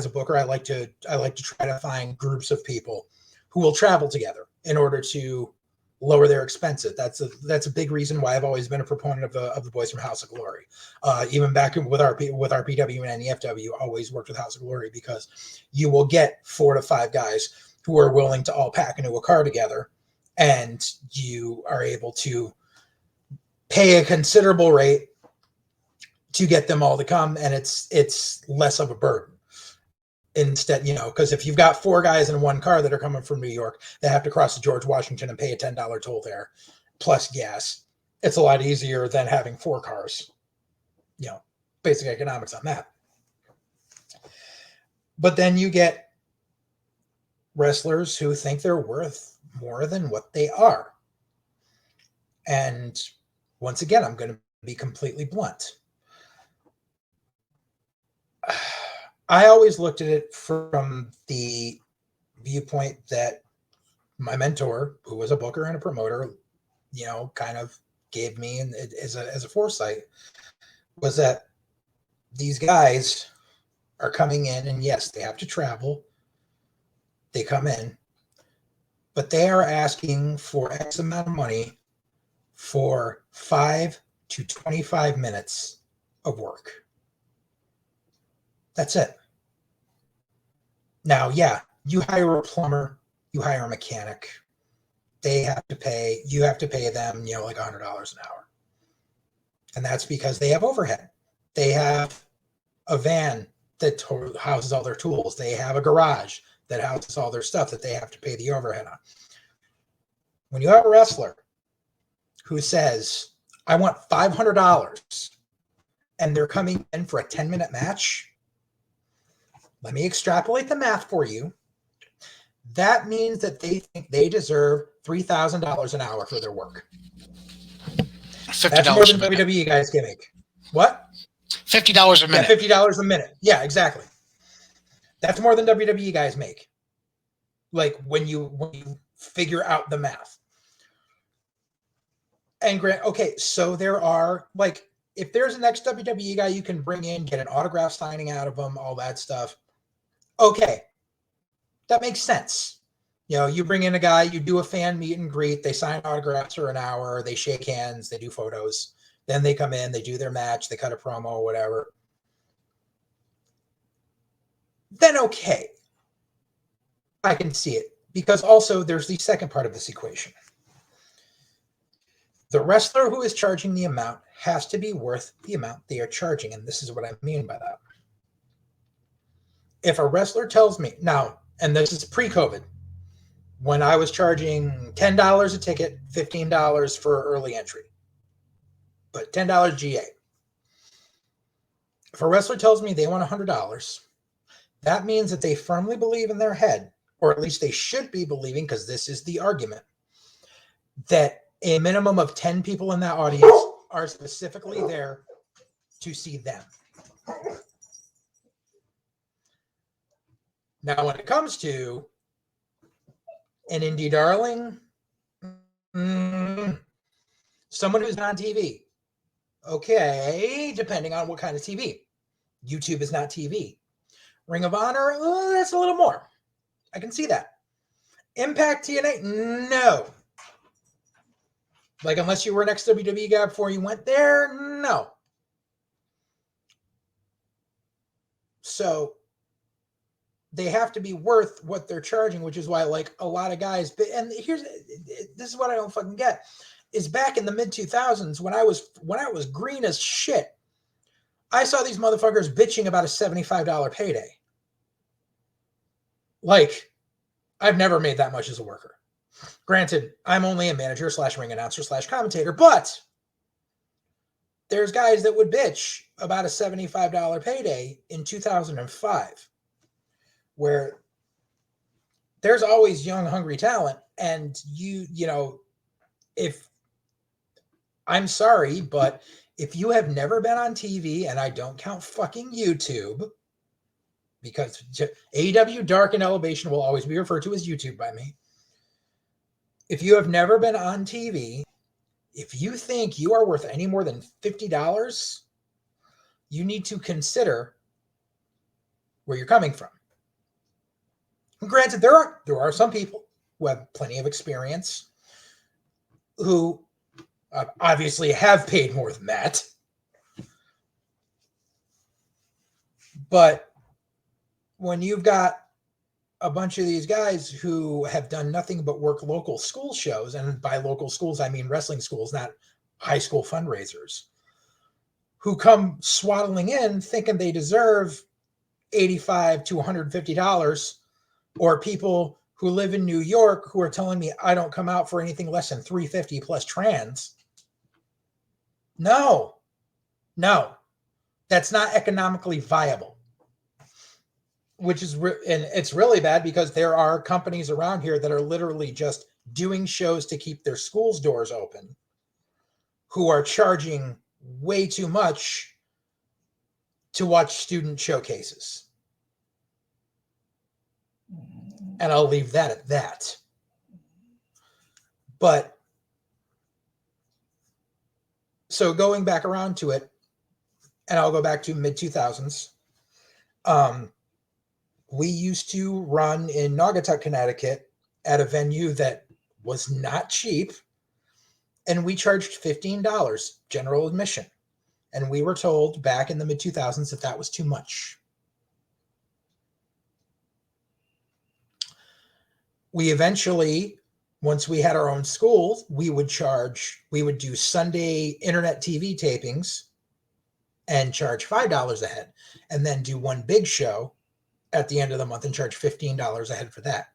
a booker, I like to try to find groups of people who will travel together in order to lower their expenses. That's a big reason why I've always been a proponent of the boys from House of Glory. Even back with RPW and NEFW, always worked with House of Glory because you will get 4 to 5 guys who are willing to all pack into a car together, and you are able to pay a considerable rate to get them all to come, and it's less of a burden. Instead, because if you've got 4 guys in one car that are coming from New York, they have to cross the George Washington and pay a $10 toll there, plus gas. It's a lot easier than having 4 cars. Basic economics on that. But then you get wrestlers who think they're worth more than what they are. And once again, I'm going to be completely blunt. I always looked at it from the viewpoint that my mentor, who was a booker and a promoter, kind of gave me as a foresight, was that these guys are coming in, and yes, they have to travel. They come in, but they are asking for X amount of money for 5 to 25 minutes of work. That's it. Now, yeah, you hire a plumber, you hire a mechanic. You have to pay them, like $100 an hour. And that's because they have overhead. They have a van that houses all their tools. They have a garage that houses all their stuff that they have to pay the overhead on. When you have a wrestler who says, I want $500 and they're coming in for a 10-minute match, let me extrapolate the math for you. That means that they think they deserve $3,000 an hour for their work. That's more than WWE guys can make. What? $50 a minute. Yeah, $50 a minute. Yeah, exactly. That's more than WWE guys make. Like when you figure out the math. And Grant, okay, so there are, like, if there's an ex-WWE guy you can bring in, get an autograph signing out of them, all that stuff. Okay, that makes sense. You bring in a guy, you do a fan meet and greet, they sign autographs for an hour, they shake hands, they do photos. Then they come in, they do their match, they cut a promo, whatever. Then okay, I can see it. Because also there's the second part of this equation. The wrestler who is charging the amount has to be worth the amount they are charging. And this is what I mean by that. If a wrestler tells me, now, and this is pre-COVID, when I was charging $10 a ticket, $15 for early entry, but $10 GA. If a wrestler tells me they want $100, that means that they firmly believe in their head, or at least they should be believing, because this is the argument, that a minimum of 10 people in that audience are specifically there to see them. Now, when it comes to an indie darling, someone who's not on TV, okay, depending on what kind of TV. YouTube is not TV. Ring of Honor, that's a little more. I can see that. Impact TNA, no. Like, unless you were an ex-WWE guy before you went there, no. So they have to be worth what they're charging, which is why, like, a lot of guys, and this is what I don't fucking get, is back in the mid-2000s when I was green as shit, I saw these motherfuckers bitching about a $75 payday. Like, I've never made that much as a worker. Granted, I'm only a manager / ring announcer / commentator, but there's guys that would bitch about a $75 payday in 2005, where there's always young, hungry talent. And if I'm sorry, but if you have never been on TV, and I don't count fucking YouTube, because AEW Dark and Elevation will always be referred to as YouTube by me. If you have never been on TV, if you think you are worth any more than $50, you need to consider where you're coming from. And granted, there are some people who have plenty of experience who obviously have paid more than that. But when you've got a bunch of these guys who have done nothing but work local school shows, and by local schools, I mean wrestling schools, not high school fundraisers, who come swaddling in thinking they deserve $85 to $150, or people who live in New York who are telling me I don't come out for anything less than $350 plus trans. No, that's not economically viable. Which is, and it's really bad, because there are companies around here that are literally just doing shows to keep their schools' doors open, who are charging way too much to watch student showcases. And I'll leave that at that. But so going back around to it, and I'll go back to mid-2000s, We used to run in Naugatuck, Connecticut at a venue that was not cheap, and we charged $15 general admission. And we were told back in the mid-2000s that that was too much. We eventually, once we had our own school, we would do Sunday internet TV tapings and charge $5 a head, and then do one big show at the end of the month and charge $15 a head for that.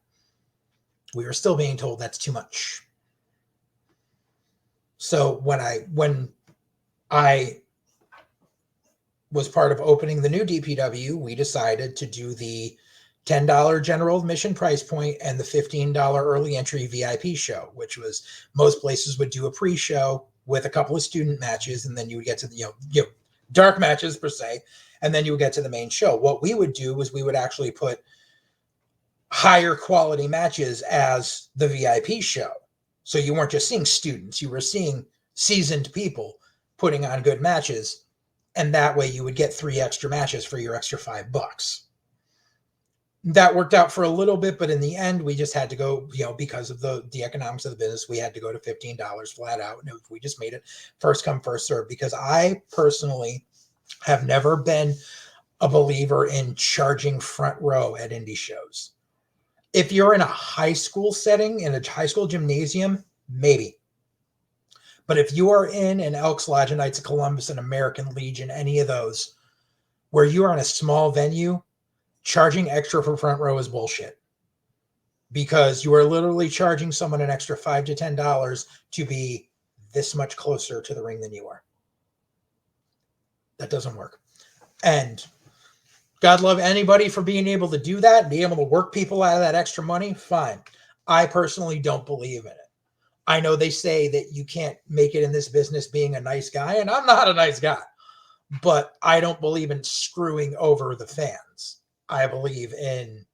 We were still being told that's too much. So when I was part of opening the new DPW, we decided to do the $10 general admission price point and the $15 early entry VIP show, which was, most places would do a pre-show with a couple of student matches, and then you would get to the dark matches per se, and then you would get to the main show. What we would do was we would actually put higher quality matches as the VIP show. So you weren't just seeing students, you were seeing seasoned people putting on good matches. And that way you would get 3 extra matches for your extra $5. That worked out for a little bit, but in the end, we just had to go, because of the economics of the business, we had to go to $15 flat out. And we just made it first come, first serve, because I personally have never been a believer in charging front row at indie shows. If you're in a high school setting, in a high school gymnasium, maybe. But if you are in an Elks Lodge, a Knights of Columbus, an American Legion, any of those, where you are in a small venue, charging extra for front row is bullshit. Because you are literally charging someone an extra $5 to $10 to be this much closer to the ring than you are. That doesn't work. And God love anybody for being able to do that and be able to work people out of that extra money. Fine. I personally don't believe in it. I know they say that you can't make it in this business being a nice guy, and I'm not a nice guy, but I don't believe in screwing over the fans. I believe in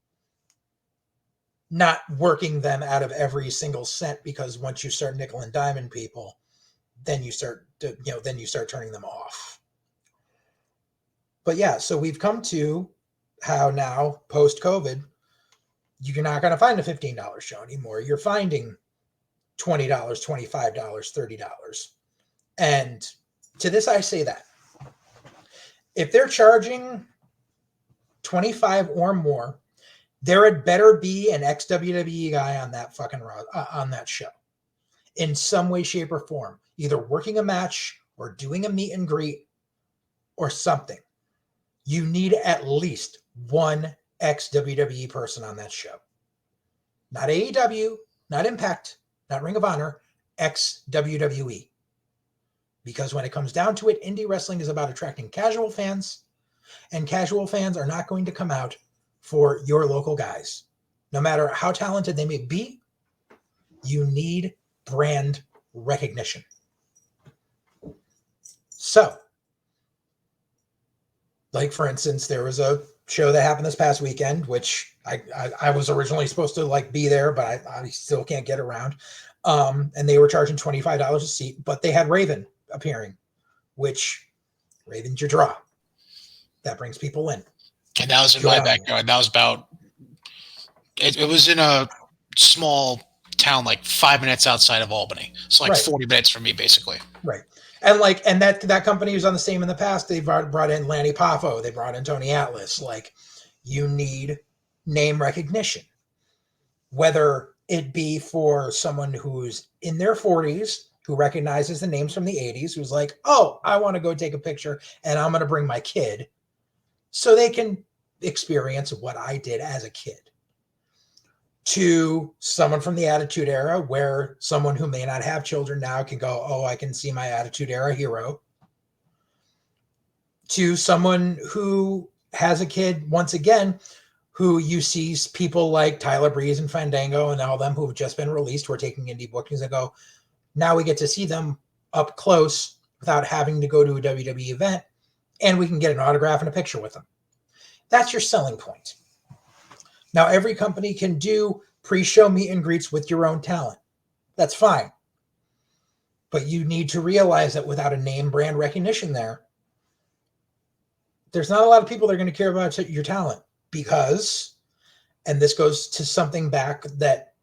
not working them out of every single cent, because once you start nickel and diming people, then you start turning them off. But yeah, so we've come to how now, post-COVID, you're not going to find a $15 show anymore. You're finding $20, $25, $30. And to this, I say that if they're charging $25 or more, there had better be an ex-WWE guy on that on that show in some way, shape, or form, either working a match or doing a meet and greet or something. You need at least one ex-WWE person on that show. Not AEW, not Impact, not Ring of Honor, ex-WWE. Because when it comes down to it, indie wrestling is about attracting casual fans, and casual fans are not going to come out for your local guys. No matter how talented they may be, you need brand recognition. So, like for instance, there was a show that happened this past weekend, which I was originally supposed to be there, but I still can't get around. And they were charging $25 a seat, but they had Raven appearing, which Raven's your draw. That brings people in. And that was in my backyard. That was about, it was in a small town, 5 minutes outside of Albany. So 40 minutes from me, basically. Right. And that company was on the same in the past. They brought in Lanny Poffo. They brought in Tony Atlas. You need name recognition. Whether it be for someone who's in their 40s, who recognizes the names from the 80s, who's like, oh, I want to go take a picture and I'm going to bring my kid so they can experience what I did as a kid. To someone from the Attitude Era, where someone who may not have children now can go, oh, I can see my Attitude Era hero. To someone who has a kid, once again, who you see people like Tyler Breeze and Fandango and all them who have just been released, who are taking indie bookings, and go, now we get to see them up close without having to go to a WWE event, and we can get an autograph and a picture with them. That's your selling point. Now, every company can do pre-show meet and greets with your own talent. That's fine. But you need to realize that without a name brand recognition there, there's not a lot of people that are going to care about your talent because, and this goes to something back that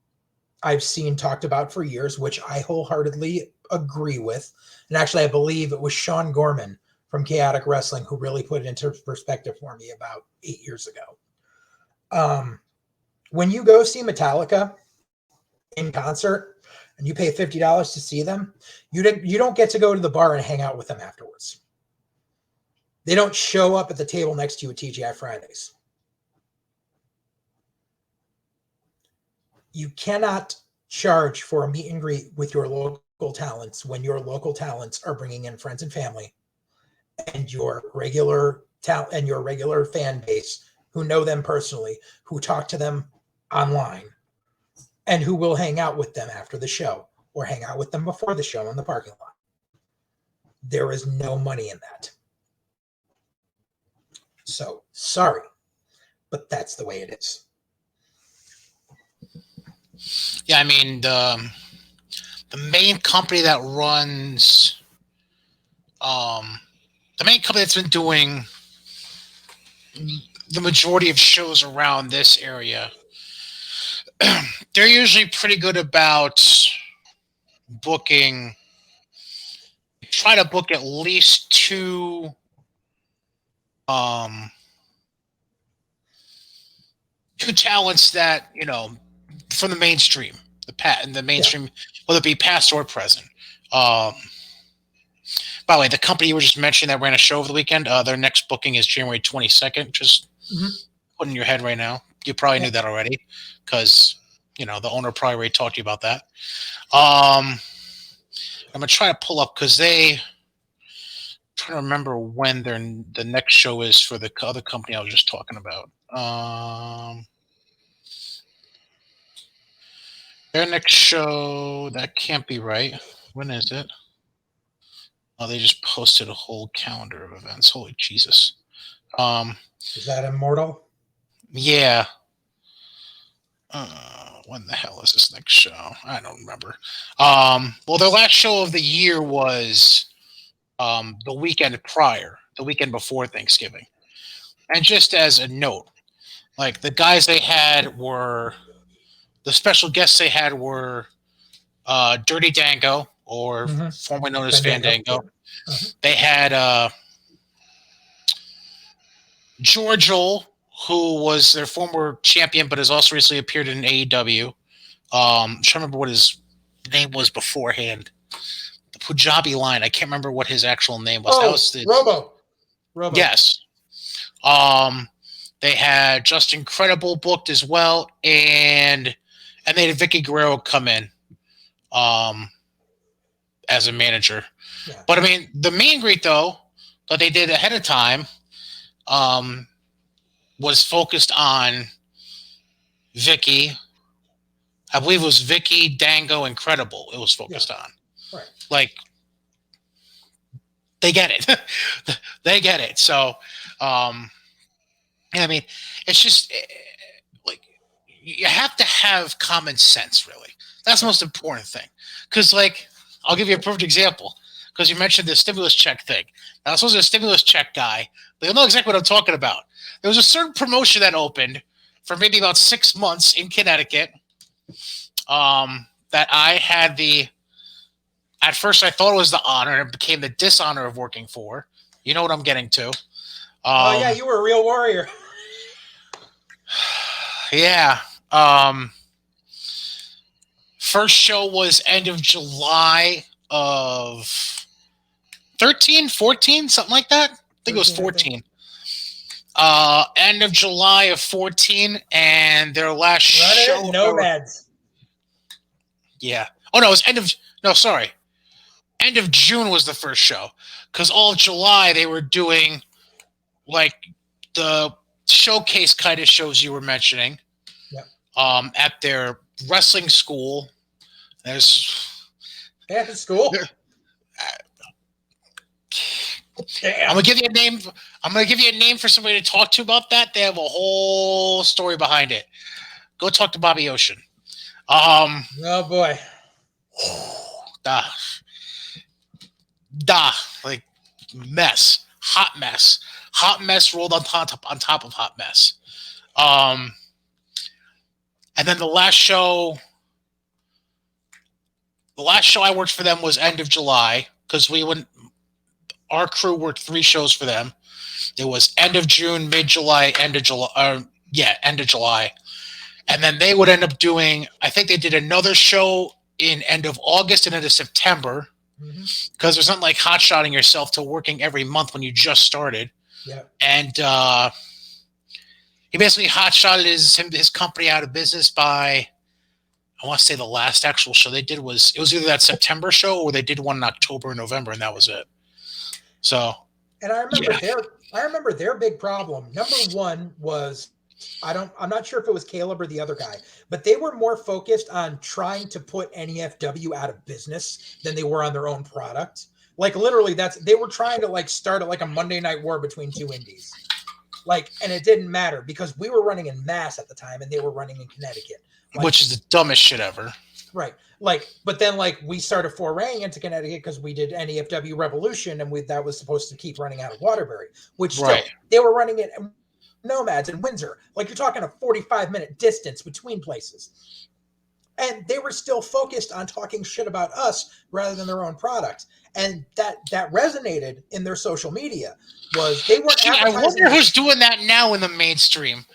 I've seen talked about for years, which I wholeheartedly agree with. And actually, I believe it was Sean Gorman from Chaotic Wrestling who really put it into perspective for me about 8 years ago. When you go see Metallica in concert and you pay $50 to see them, you don't get to go to the bar and hang out with them afterwards. They don't show up at the table next to you at TGI Fridays. You cannot charge for a meet and greet with your local talents when your local talents are bringing in friends and family and your regular talent and your regular fan base who know them personally, who talk to them online, and who will hang out with them after the show or hang out with them before the show in the parking lot. There is no money in that. So, sorry, but that's the way it is. Yeah, I mean, the main company that runs, the main company that's been doing the majority of shows around this area, they're usually pretty good about booking. Try to book at least two talents that, you know, from the mainstream, the mainstream, whether it be past or present. By the way, the company you were just mentioning that ran a show over the weekend, their next booking is January 22nd. Just put in your head right now. You probably knew that already because, you know, the owner probably already talked to you about that. I'm going to try to pull up because trying to remember when the next show is for the other company I was just talking about. Their next show, that can't be right. When is it? Oh, they just posted a whole calendar of events. Holy Jesus. Is that Immortal? Yeah. When the hell is this next show? I don't remember. Well, their last show of the year was the weekend prior, the weekend before Thanksgiving. And just as a note, like the guys they had were, the special guests they had were Dirty Dango, or formerly known as Fandango. They had Georgial, who was their former champion, but has also recently appeared in AEW. I'm trying to remember what his name was beforehand. The Punjabi line. I can't remember what his actual name was. That was Robo. Yes. They had Justin Credible booked as well, and they had Vicky Guerrero come in as a manager. Yeah. But I mean, the meet and greet though that they did ahead of time was focused on Vicky. I believe it was Vicky, Dango, and Credible. It was focused on. Right. Like, they get it. They get it. So, I mean, it's just like you have to have common sense, really. That's the most important thing. Because, like, I'll give you a perfect example. Because you mentioned the stimulus check thing. Now, this was a stimulus check guy. They'll know exactly what I'm talking about. There was a certain promotion that opened for maybe about 6 months in Connecticut that I had at first I thought it was the honor, and it became the dishonor of working for. You know what I'm getting to. Oh, yeah, you were a real warrior. Yeah. First show was end of July of 13, 14, something like that. I think it was 14. End of July of 14, and their last show. Nomads. Yeah. Oh, no, it was end of June was the first show. Because all of July, they were doing, like, the showcase kind of shows you were mentioning. Yep. At their wrestling school. They have a school? Damn. I'm gonna give you a name for somebody to talk to about that. They have a whole story behind it. Go talk to Bobby Ocean. Oh boy. Like mess. Hot mess. Hot Mess rolled on top of Hot Mess. And then the last show I worked for them was end of July, because our crew worked 3 shows for them. It was end of June, mid-July, end of July. End of July. And then they would end up doing, I think they did another show in end of August and end of September, because there's nothing like hot-shotting yourself to working every month when you just started. Yeah. And he basically hot-shotted his company out of business by, I want to say the last actual show they did it was either that September show or they did one in October or November, and that was it. So, and I remember their big problem. Number one was, I'm not sure if it was Caleb or the other guy, but they were more focused on trying to put NEFW out of business than they were on their own product. Like literally, they were trying to like start like a Monday Night War between 2 indies. Like, and it didn't matter because we were running in Mass at the time and they were running in Connecticut. Like, which is the dumbest shit ever. Right. Like, but then like we started foraying into Connecticut because we did NEFW Revolution and that was supposed to keep running out of Waterbury, which still, they were running it Nomads in Windsor. Like you're talking a 45-minute distance between places. And they were still focused on talking shit about us rather than their own product. And that resonated in their social media. Was they weren't advertising. I wonder who's doing that now in the mainstream.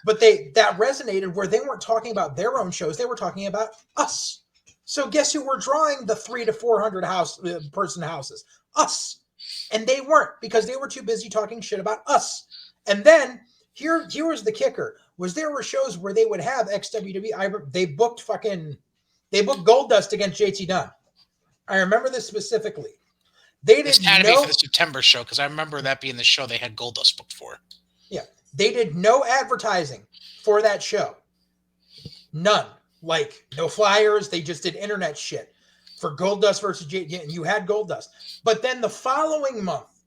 But that resonated where they weren't talking about their own shows. They were talking about us. So guess who were drawing the 300 to 400 person houses? Us. And they weren't, because they were too busy talking shit about us. And then here was the kicker, was there were shows where they would have XWW. They booked Gold Dust against JT Dunn. I remember this specifically. This had to be for the September show, because I remember that being the show they had Gold Dust booked for. Yeah. They did no advertising for that show. None. Like, no flyers. They just did internet shit for Gold Dust versus JT, and you had Gold Dust. But then the following month,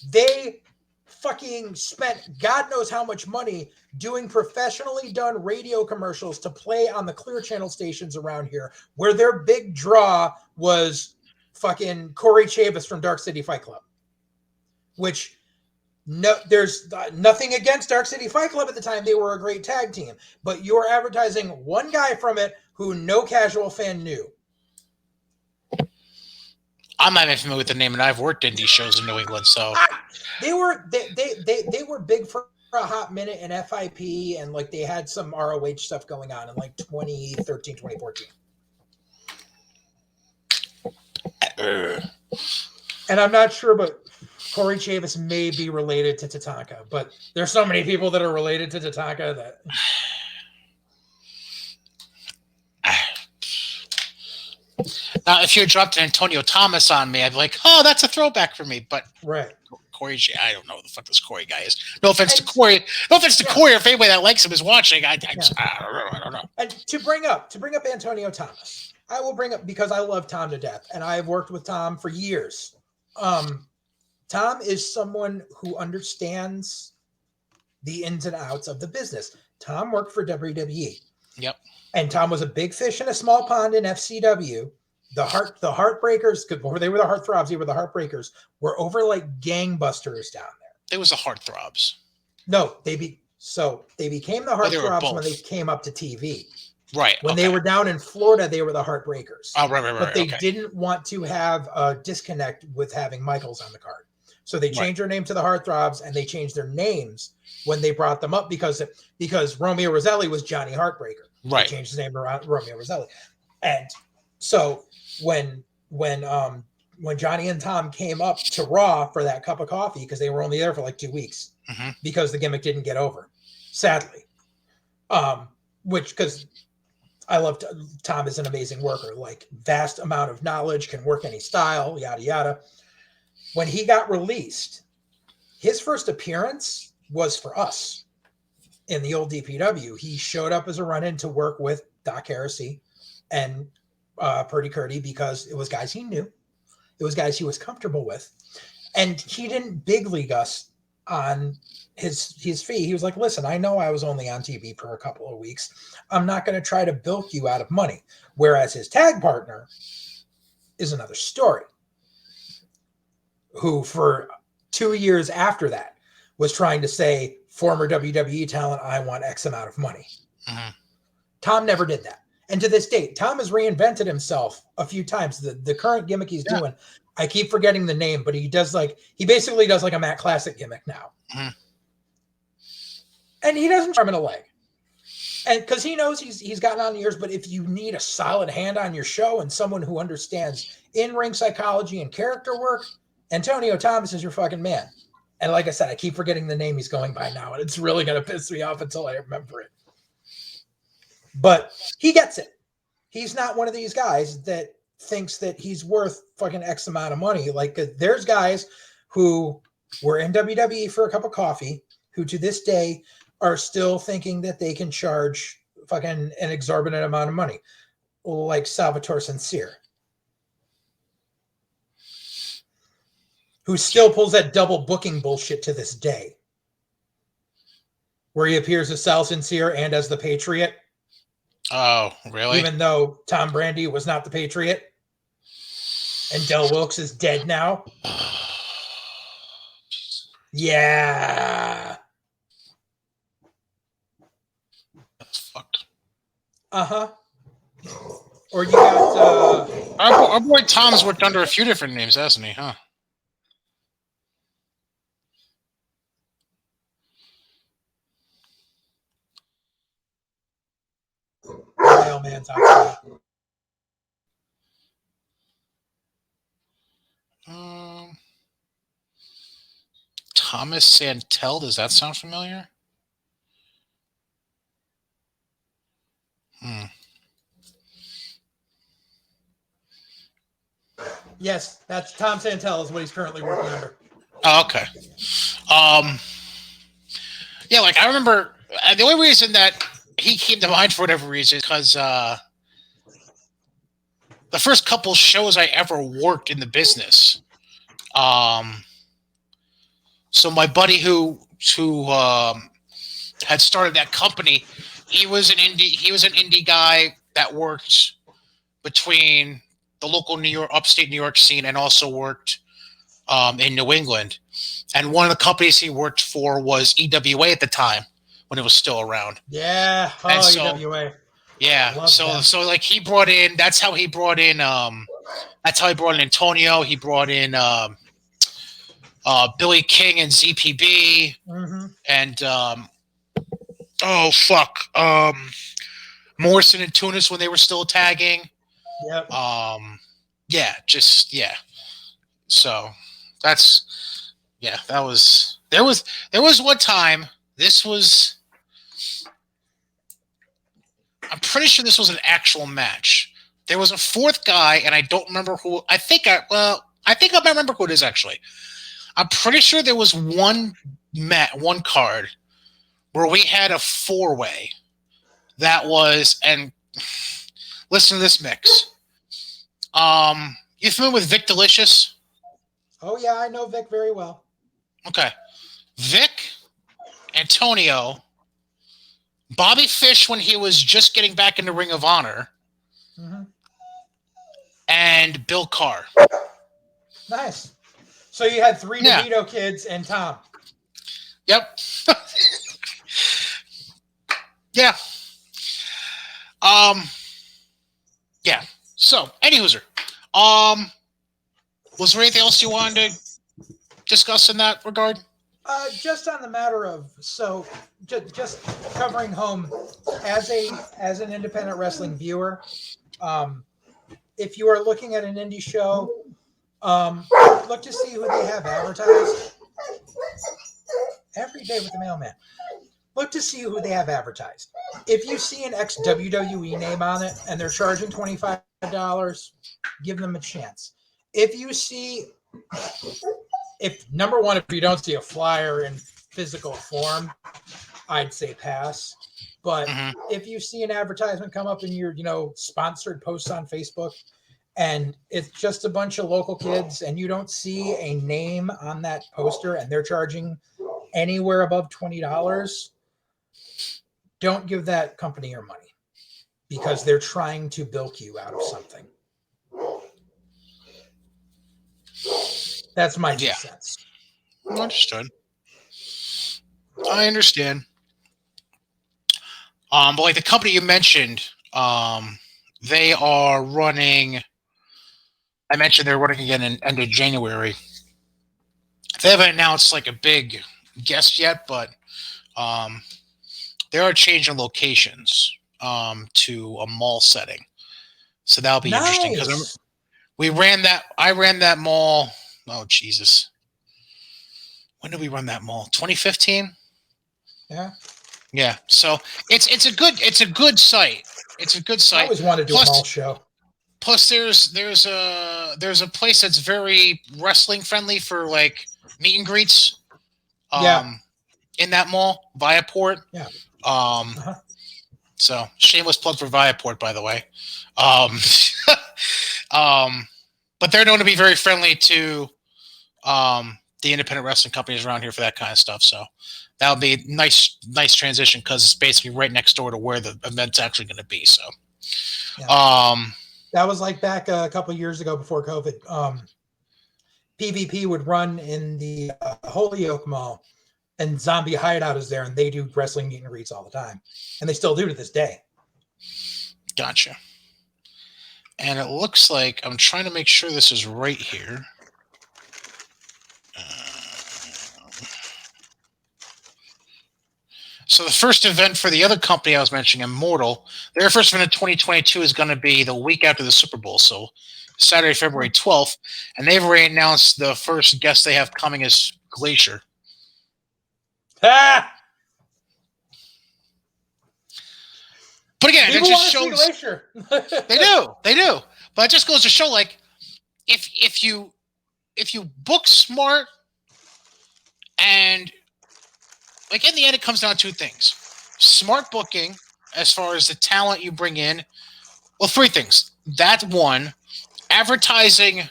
they fucking spent God knows how much money doing professionally done radio commercials to play on the Clear Channel stations around here, where their big draw was fucking Corey Chavis from Dark City Fight Club. Which, no, there's nothing against Dark City Fight Club at the time. They were a great tag team. But you're advertising one guy from it who no casual fan knew. I'm not even familiar with the name, and I've worked indie shows in New England, so they were big for a hot minute in FIP, and like they had some ROH stuff going on in like 2013, 2014. And I'm not sure, but Corey Chavis may be related to Tatanka, but there's so many people that are related to Tatanka that. Now, if you dropped Antonio Thomas on me, I'd be like, "Oh, that's a throwback for me." But right, Corey, I don't know who the fuck this Corey guy is. No offense to Corey. No offense to Corey, or if anybody that likes him is watching. I don't know. And to bring up Antonio Thomas, I will bring up, because I love Tom to death, and I have worked with Tom for years. Tom is someone who understands the ins and outs of the business. Tom worked for WWE. Yep. And Tom was a big fish in a small pond in FCW. The Heartbreakers, before they were the Heartthrobs, they were the Heartbreakers, were over like gangbusters down there. It was the Heartthrobs. No, they became the Heartthrobs when they came up to TV. Right. When they were down in Florida, they were the Heartbreakers. Oh, right. But they didn't want to have a disconnect with having Michaels on the card. So they changed their name to the Heartthrobs, and they changed their names when they brought them up because Romeo Roselli was Johnny Heartbreaker. Right. They changed his name to Romeo Roselli. And so when Johnny and Tom came up to Raw for that cup of coffee, because they were only there for like 2 weeks, because the gimmick didn't get over, sadly. Because I love Tom is an amazing worker, like vast amount of knowledge, can work any style, yada, yada. When he got released, his first appearance was for us in the old DPW. He showed up as a run-in to work with Doc Heresy and Purdy Curdy, because it was guys he knew. It was guys he was comfortable with. And he didn't big league us on his fee. He was like, listen, I know I was only on TV for a couple of weeks. I'm not going to try to bilk you out of money. Whereas his tag partner is another story, who for 2 years after that was trying to say, former WWE talent, I want X amount of money. Mm-hmm. Tom never did that. And to this date, Tom has reinvented himself a few times. The current gimmick he's doing, I keep forgetting the name, but he basically does like a Matt Classic gimmick now. Mm-hmm. And he doesn't charm in a leg. And because he knows he's gotten on the years, but if you need a solid hand on your show and someone who understands in-ring psychology and character work, Antonio Thomas is your fucking man. And like I said, I keep forgetting the name he's going by now, and it's really going to piss me off until I remember it. But he gets it. He's not one of these guys that thinks that he's worth fucking X amount of money. Like, there's guys who were in WWE for a cup of coffee who to this day are still thinking that they can charge fucking an exorbitant amount of money, like Salvatore Sincere, who still pulls that double booking bullshit to this day, where he appears as Sal Sincere and as the Patriot. Oh, really? Even though Tom Brady was not the Patriot, and Del Wilkes is dead now. Yeah. That's fucked. Uh-huh. Or you got our boy Tom's worked under a few different names, hasn't he? Huh? Mailman talking about. Thomas Santel. Does that sound familiar? Yes, that's Tom Santel is what he's currently working under. Oh, okay. Yeah, like I remember the only reason that he came to mind for whatever reason is because the first couple shows I ever worked in the business. So my buddy who had started that company, he was an indie guy that worked between the local upstate New York scene and also worked in New England. And one of the companies he worked for was EWA at the time when it was still around. Yeah. And so, EWA. Yeah. So like he brought in, that's how he brought in Antonio. He brought in Billy King and ZPB. Mm-hmm. And Morrison and Tunis when they were still tagging. Yep. So that was there was one time. I'm pretty sure this was an actual match. There was a fourth guy, and I don't remember who. I think I remember who it is actually. I'm pretty sure there was one card where we had a 4-way. That was, and listen to this mix. You familiar with Vic Delicious? Oh yeah, I know Vic very well. Okay. Vic, Antonio, Bobby Fish when he was just getting back into Ring of Honor, and Bill Carr. Nice. So you had 3 DeVito kids and Tom. Yep. Yeah. Yeah. So, anywho's was there anything else you wanted to discuss in that regard? Just on the matter of just covering home as an independent wrestling viewer, if you are looking at an indie show, look to see who they have advertised. Every day with the mailman. Look to see who they have advertised. If you see an ex-WWE name on it and they're charging $25, give them a chance. If you don't see a flyer in physical form, I'd say pass. But if you see an advertisement come up in your, sponsored posts on Facebook, and it's just a bunch of local kids, and you don't see a name on that poster, and they're charging anywhere above $20, don't give that company your money, because they're trying to bilk you out of something. That's my 2 cents. Understood. I understand. But like the company you mentioned, they are running. I mentioned they're running again in end of January. They haven't announced like a big guest yet, but um, they are changing locations to a mall setting. So that'll be interesting because Nice. we ran that. I ran that mall. Oh Jesus! When did we run that mall? 2015. Yeah. Yeah. So it's a good site. It's a good I site. always wanted to do a mall Plus show. plus there's a place that's very wrestling friendly for like meet and greets. Yeah. In that mall, Viaport. Yeah. Um, Uh-huh. so shameless plug for Viaport, by the way. Um, um, but they're known to be very friendly to the independent wrestling companies around here for that kind of stuff. So that'll be a nice transition because it's basically right next door to where the event's actually going to be. So, Yeah. um, That was like back a couple years ago before COVID. PvP would run in the Holyoke Mall, and Zombie Hideout is there, and they do wrestling meet and greets all the time, and they still do to this day. gotcha. And it looks like I'm trying to make sure this is right here. So the first event for the other company I was mentioning, Immortal, their first event in 2022 is going to be the week after the Super Bowl, so Saturday, February 12th, and they've already announced the first guest they have coming is Glacier. Ah! But again, People it just want to shows see Glacier. they do. But it just goes to show, like, if you book smart, and like in the end, it comes down to two things: smart booking, as far as the talent you bring in. Well, three things. That one, advertising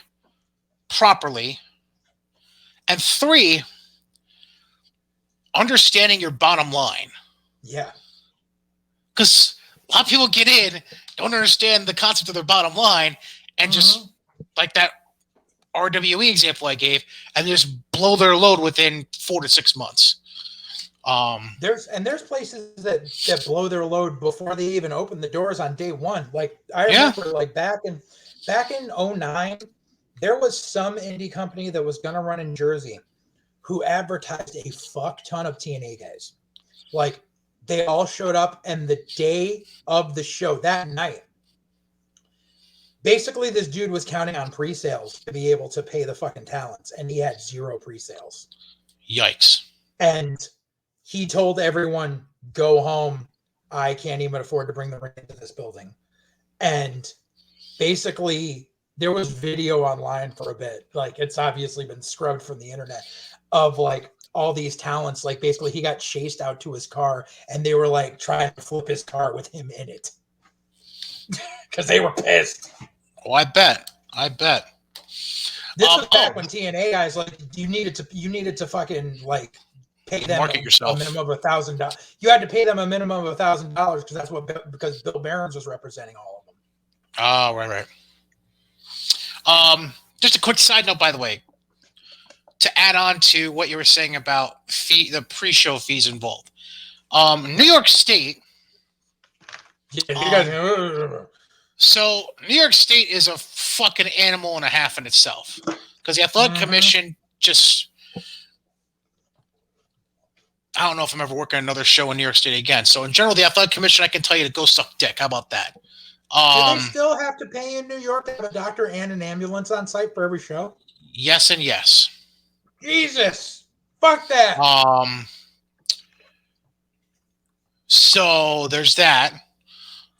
properly, and three, understanding your bottom line. Yeah. Because a lot of people get in, don't understand the concept of their bottom line, and just like that RWE example I gave, and just blow their load within 4 to 6 months. There's places that blow their load before they even open the doors on day one. Like I remember, like back in 2009, there was some indie company that was going to run in Jersey who advertised a fuck ton of TNA guys. Like they all showed up, and the day of the show that night, basically this dude was counting on pre-sales to be able to pay the fucking talents, and he had 0 pre-sales. Yikes. And he told everyone, go home. I can't even afford to bring the ring into this building. And basically, there was video online for a bit. Like, it's obviously been scrubbed from the internet of like all these talents. Like, basically, he got chased out to his car, and they were like trying to flip his car with him in it because they were pissed. Oh, I bet. This was back when TNA guys, like, you needed to fucking like pay them market yourself. A minimum of $1,000. You had to pay them a minimum of $1,000 because Bill Behrens was representing all of them. Oh, right. Just a quick side note, by the way, to add on to what you were saying about the pre-show fees involved. New York State. So New York State is a fucking animal and a half in itself, because the Athletic Commission just. I don't know if I'm ever working another show in New York State again. So in general, the Athletic Commission, I can tell you to go suck dick. How about that? Do they still have to pay in New York to have a doctor and an ambulance on site for every show? Yes and yes. Jesus. Fuck that. So there's that.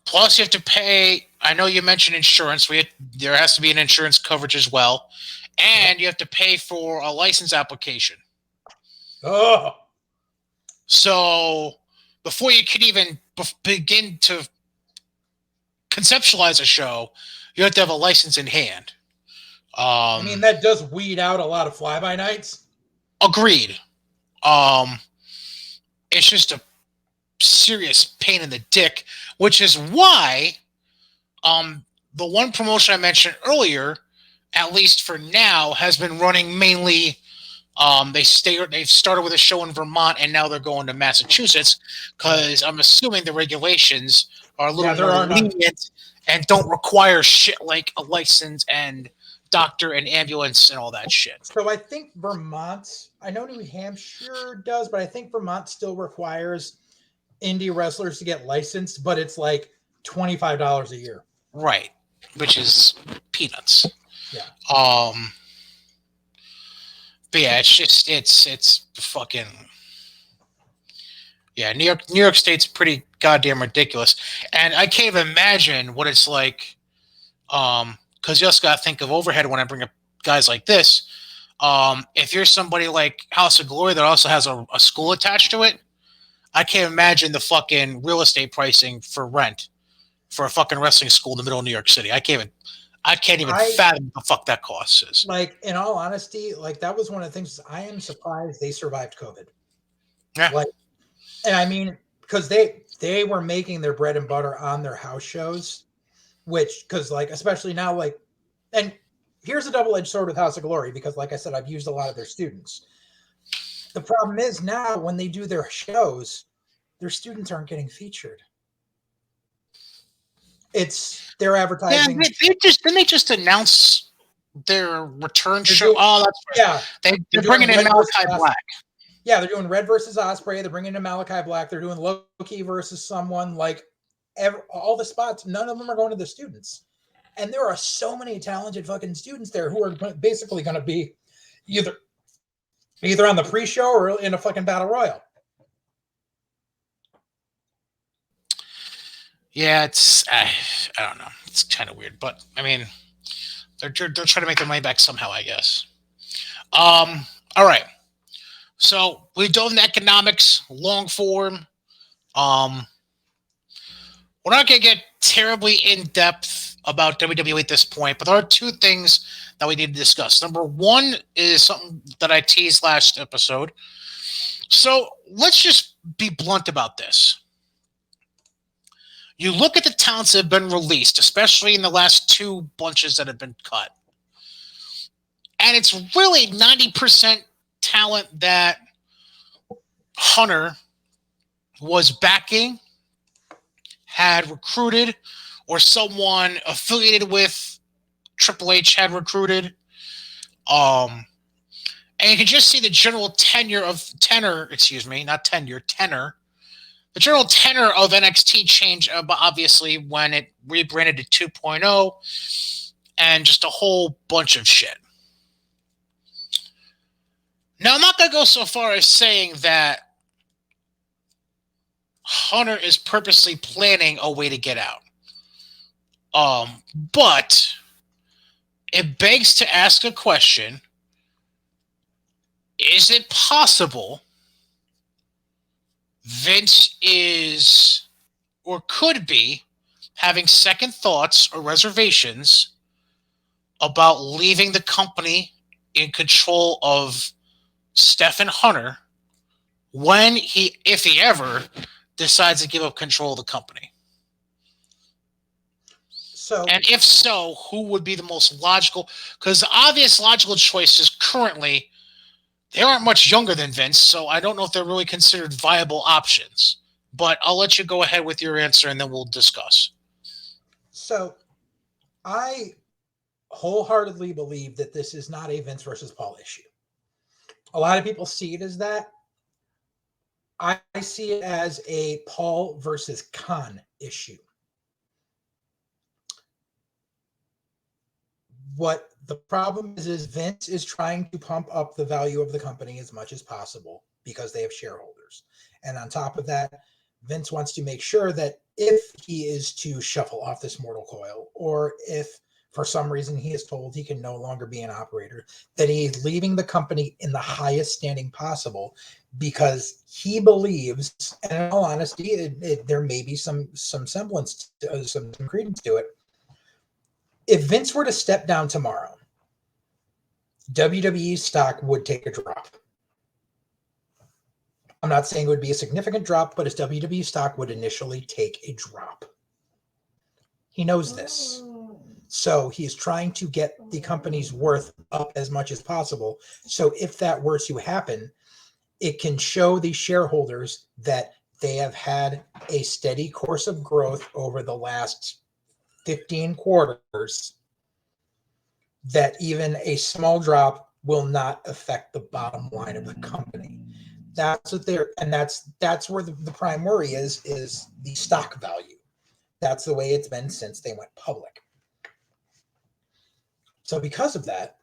Plus you have to pay, I know you mentioned insurance. There has to be an insurance coverage as well. And you have to pay for a license application. Oh. So before you can even begin to conceptualize a show, you have to have a license in hand. I mean, that does weed out a lot of fly-by-nights. Agreed. It's just a serious pain in the dick, which is why the one promotion I mentioned earlier, at least for now, has been running mainly They've started with a show in Vermont, and now they're going to Massachusetts because I'm assuming the regulations are a little more lenient and don't require shit like a license and doctor and ambulance and all that shit. So I think Vermont, I know New Hampshire does, but I think Vermont still requires indie wrestlers to get licensed, but it's like $25 a year. Right, which is peanuts. Yeah. But yeah, it's fucking, yeah. New York State's pretty goddamn ridiculous, and I can't even imagine what it's like. Because you also got to think of overhead when I bring up guys like this. If you're somebody like House of Glory that also has a school attached to it, I can't imagine the fucking real estate pricing for rent for a fucking wrestling school in the middle of New York City. I can't even fathom the fuck that cost is. Like, in all honesty, like that was one of the things. I am surprised they survived COVID. Yeah. Like, and I mean, because they were making their bread and butter on their house shows, which, because like, especially now, like, and here's a double-edged sword with House of Glory, because like I said, I've used a lot of their students. The problem is now when they do their shows, their students aren't getting featured. It's their advertising. Yeah, they just announce their return show. That's right. Yeah, they're bringing in Malachi Black. Yeah, they're doing Red versus Osprey. They're bringing in Malachi Black. They're doing Loki versus someone. Like all the spots, none of them are going to the students. And there are so many talented fucking students there who are basically going to be either on the pre-show or in a fucking battle royal. Yeah, it's I don't know. It's kind of weird, but I mean, they're trying to make their money back somehow, I guess. All right. So we dove into economics, long form. We're not gonna get terribly in depth about WWE at this point, but there are two things that we need to discuss. Number one is something that I teased last episode. So let's just be blunt about this. You look at the talents that have been released, especially in the last two bunches that have been cut, and it's really 90% talent that Hunter was backing, had recruited, or someone affiliated with Triple H had recruited. And you can just see the general tenor. The general tenor of NXT changed, obviously, when it rebranded to 2.0 and just a whole bunch of shit. Now, I'm not going to go so far as saying that Hunter is purposely planning a way to get out. But it begs to ask a question. Is it possible Vince is or could be having second thoughts or reservations about leaving the company in control of Steph and Hunter when if he ever decides to give up control of the company? So, and if so, who would be the most logical? Because the obvious logical choices currently, they aren't much younger than Vince, so I don't know if they're really considered viable options. But I'll let you go ahead with your answer, and then we'll discuss. So, I wholeheartedly believe that this is not a Vince versus Paul issue. A lot of people see it as that. I see it as a Paul versus Khan issue. What the problem is Vince is trying to pump up the value of the company as much as possible because they have shareholders. And on top of that, Vince wants to make sure that if he is to shuffle off this mortal coil, or if for some reason he is told he can no longer be an operator, that he's leaving the company in the highest standing possible, because he believes, and in all honesty, there may be some semblance, some credence to it. If Vince were to step down tomorrow, WWE stock would take a drop. I'm not saying it would be a significant drop, but his WWE stock would initially take a drop. He knows this. So he's trying to get the company's worth up as much as possible. So if that were to happen, it can show the shareholders that they have had a steady course of growth over the last 15 quarters, that even a small drop will not affect the bottom line of the company. That's what they're, and that's where the prime worry is the stock value. That's the way it's been since they went public. So because of that,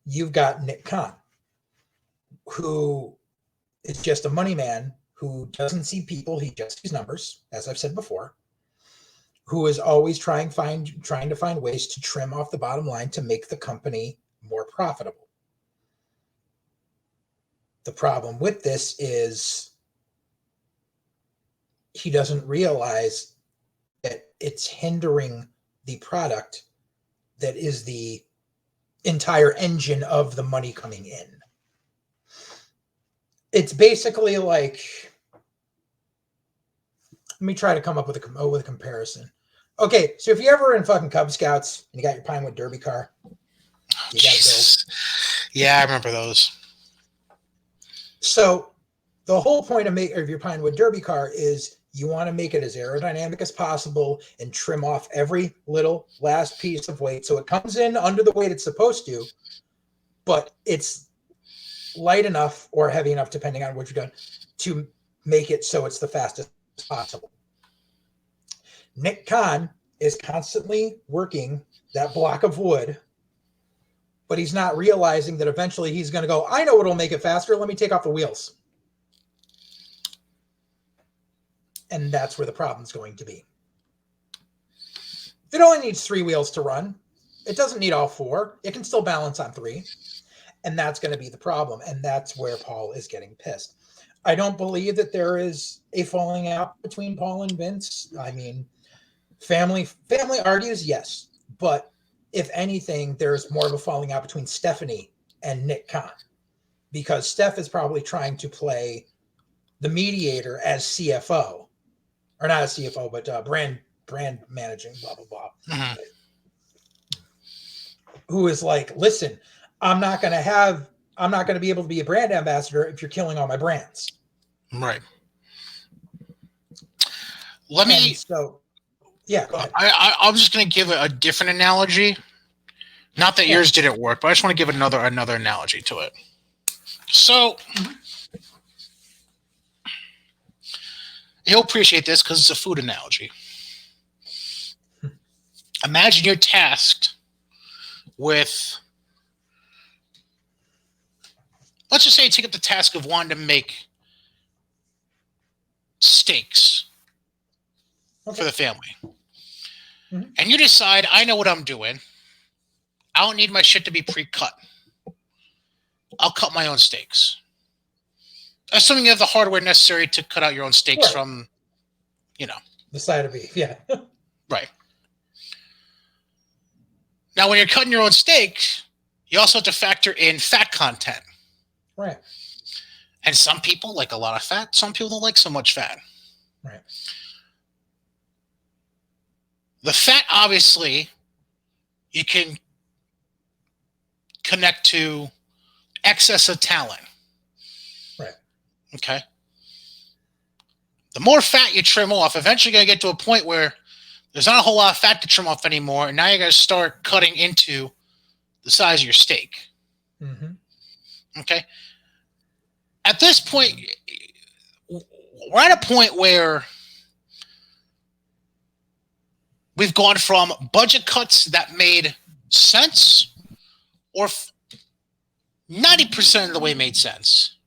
you've got Nick Khan, who is just a money man who doesn't see people, he just sees numbers, as I've said before, who is always trying to find ways to trim off the bottom line to make the company more profitable. The problem with this is he doesn't realize that it's hindering the product that is the entire engine of the money coming in. It's basically like, let me try to come up with a comparison. Okay, so if you're ever in fucking Cub Scouts and you got your Pinewood Derby car, you got to build. Yeah, I remember those. So the whole point of your Pinewood Derby car is you want to make it as aerodynamic as possible and trim off every little last piece of weight so it comes in under the weight it's supposed to, but it's light enough or heavy enough, depending on what you're doing, to make it so it's the fastest possible. Nick Khan is constantly working that block of wood, but he's not realizing that eventually he's going to go, I know what'll make it faster. Let me take off the wheels. And that's where the problem's going to be. It only needs 3 wheels to run. It doesn't need all 4. It can still balance on 3. And that's going to be the problem. And that's where Paul is getting pissed. I don't believe that there is a falling out between Paul and Vince. I mean, family argues, yes. But if anything, there's more of a falling out between Stephanie and Nick Khan. Because Steph is probably trying to play the mediator as CFO. Or not as CFO, but brand managing, blah, blah, blah. Mm-hmm. Who is like, listen, I'm not going to be able to be a brand ambassador if you're killing all my brands. Right. Go ahead. I'm just going to give a different analogy. Not that yours didn't work, but I just want to give another analogy to it. So you'll appreciate this because it's a food analogy. Imagine you're tasked with, let's just say you take up the task of wanting to make steaks for the family. Mm-hmm. And you decide, I know what I'm doing. I don't need my shit to be pre-cut. I'll cut my own steaks. Assuming you have the hardware necessary to cut out your own steaks from, the side of beef, yeah. Right. Now, when you're cutting your own steak, you also have to factor in fat content. Right. And some people like a lot of fat. Some people don't like so much fat. Right. The fat, obviously, you can connect to excess of talent. Right. Okay. The more fat you trim off, eventually you're going to get to a point where there's not a whole lot of fat to trim off anymore, and now you're going to start cutting into the size of your steak. Mm-hmm. Okay. At this point, we're at a point where we've gone from budget cuts that made sense, or 90% of the way made sense,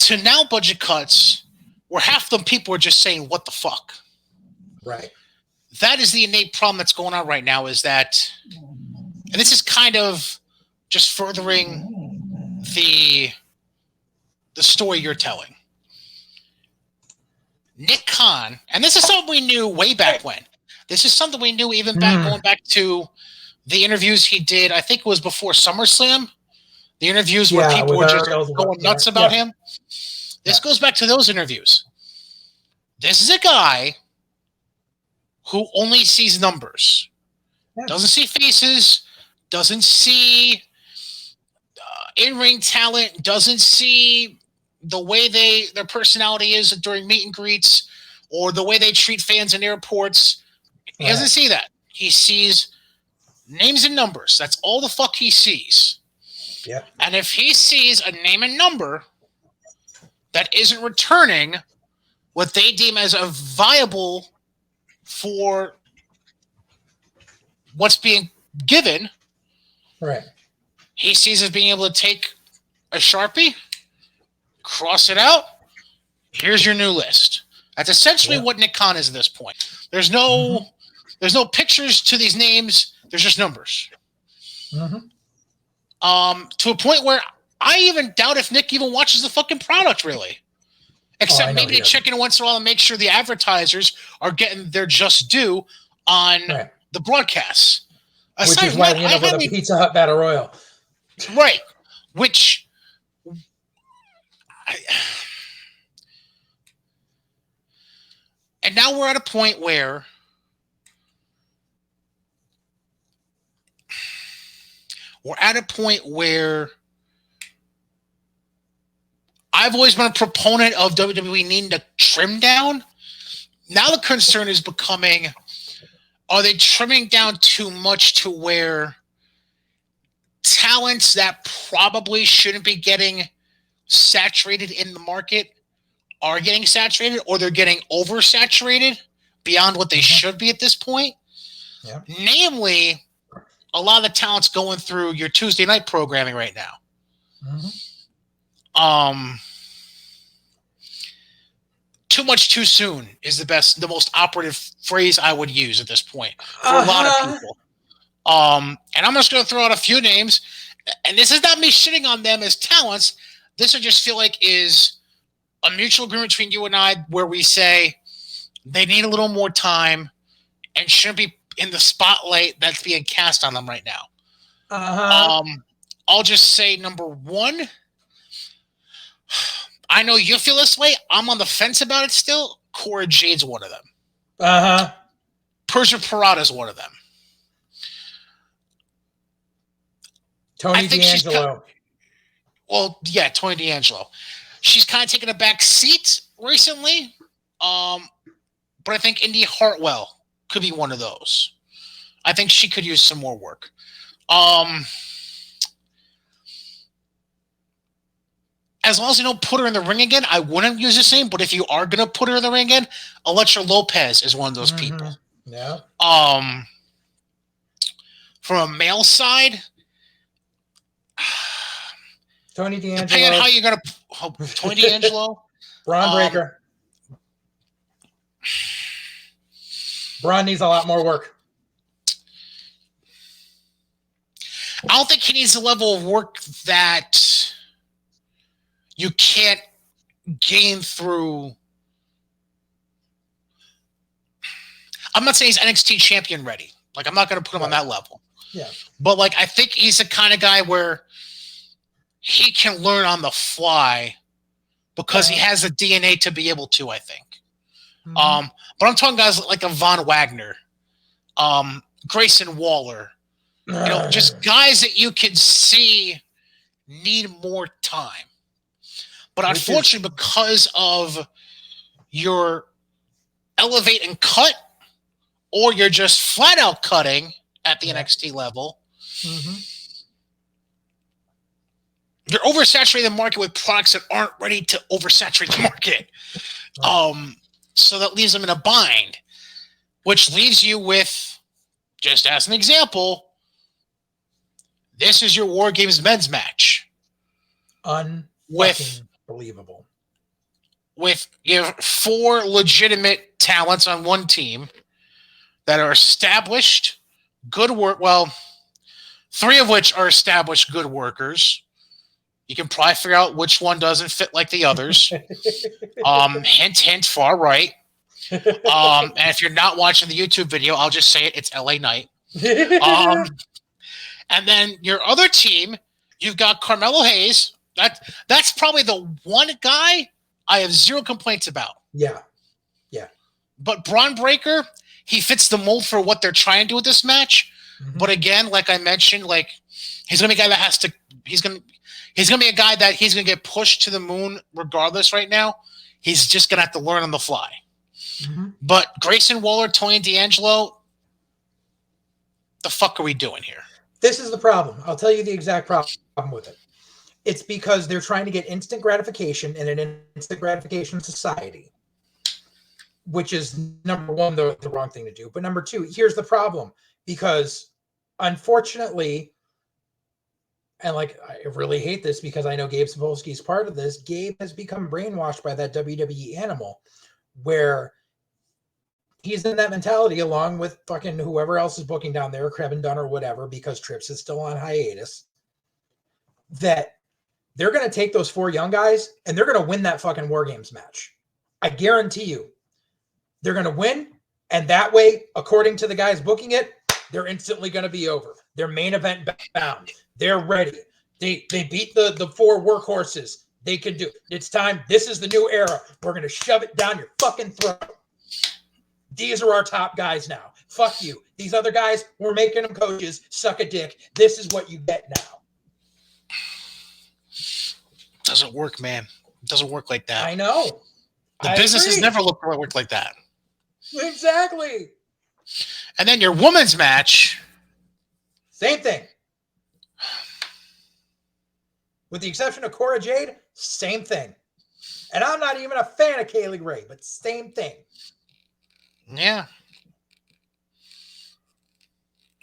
to now budget cuts where half the people are just saying, what the fuck? Right. That is the innate problem that's going on right now, is that, and this is kind of just furthering the story you're telling. Nick Khan, and this is something we knew way back when. This is something we knew even going back to the interviews he did. I think it was before SummerSlam. The interviews where people were just going nuts about him. This goes back to those interviews. This is a guy who only sees numbers. Yeah. Doesn't see faces, doesn't see in-ring talent, doesn't see the way their personality is during meet and greets or the way they treat fans in airports. He doesn't see that. He sees names and numbers. That's all the fuck he sees. Yeah. And if he sees a name and number that isn't returning what they deem as a viable for what's being given, Right. he sees as being able to take a Sharpie, cross it out. Here's your new list. That's essentially what Nick Khan is at this point. There's no pictures to these names. There's just numbers. To a point where I even doubt if Nick even watches the fucking product, really. Except maybe they check in once in a while and make sure the advertisers are getting their just due on the broadcasts. Which is why we end up with a Pizza Hut Battle Royal. Right. Which... And now we're at a point where I've always been a proponent of WWE needing to trim down. Now the concern is becoming, are they trimming down too much to where talents that probably shouldn't be getting saturated in the market are getting saturated, or they're getting oversaturated beyond what they should be at this point? Yeah. Namely, a lot of the talent's going through your Tuesday night programming right now. Too much too soon is the most operative phrase I would use at this point for a lot of people. And I'm just going to throw out a few names, and this is not me shitting on them as talents. This I just feel like is a mutual agreement between you and I, where we say they need a little more time and shouldn't be in the spotlight that's being cast on them right now. I'll just say number one. I know you feel this way. I'm on the fence about it still. Cora Jade's one of them. Persia Parada's one of them. Tony D'Angelo. Tony D'Angelo. She's kind of taken a back seat recently. But I think Indy Hartwell could be one of those. I think she could use some more work. As long as you don't put her in the ring again, I wouldn't use the same. But if you are going to put her in the ring again, Elektra Lopez is one of those people. Yeah. From a male side, Tony D'Angelo. depending on how you're going to... Tony D'Angelo. Braun Breaker. Braun needs a lot more work. I don't think he needs the level of work that you can't gain through. I'm not saying he's NXT champion ready. Like, I'm not going to put him on that level. Yeah. But, like, I think he's the kind of guy where he can learn on the fly because he has the DNA to be able to, I think. But I'm talking guys like a Von Wagner, Grayson Waller, just guys that you can see need more time. But unfortunately, because of your elevate and cut, or you're just flat out cutting at the NXT level, you're oversaturating the market with products that aren't ready to oversaturate the market. So that leaves them in a bind, which leaves you with, just as an example, this is your War Games men's match. Unbelievable. With you have 4 legitimate talents on one team that are established, good work. Well, 3 of which are established good workers. You can probably figure out which one doesn't fit like the others. Hint, hint, far right. And if you're not watching the YouTube video, I'll just say it. It's LA Knight. And then your other team, you've got Carmelo Hayes. That's probably the one guy I have 0 complaints about. Yeah. But Braun Breaker, he fits the mold for what they're trying to do with this match. Mm-hmm. But again, like I mentioned, like he's gonna be a guy that has to. He's gonna be a guy that he's gonna get pushed to the moon regardless. Right now, he's just gonna have to learn on the fly. Mm-hmm. But Grayson Waller, Tony D'Angelo, the fuck are we doing here? This is the problem. I'll tell you the exact problem with it. It's because they're trying to get instant gratification in an instant gratification society, which is number one, the wrong thing to do. But number two, here's the problem. Because unfortunately, and like I really hate this because I know Gabe Sapolsky is part of this, Gabe has become brainwashed by that WWE animal where he's in that mentality along with fucking whoever else is booking down there, Kevin Dunn or whatever, because Trips is still on hiatus, that they're going to take those 4 young guys and they're going to win that fucking War Games match. I guarantee you they're going to win. And that way, according to the guys booking it, they're instantly going to be over. They're main event bound. They're ready. They beat the 4 workhorses. They can do it. It's time. This is the new era. We're going to shove it down your fucking throat. These are our top guys now. Fuck you. These other guys, we're making them coaches. Suck a dick. This is what you get now. Doesn't work, man. It doesn't work like that. I know. The business has never worked like that. Exactly. And then your women's match. Same thing. With the exception of Cora Jade, same thing. And I'm not even a fan of Kaylee Ray, but same thing. Yeah.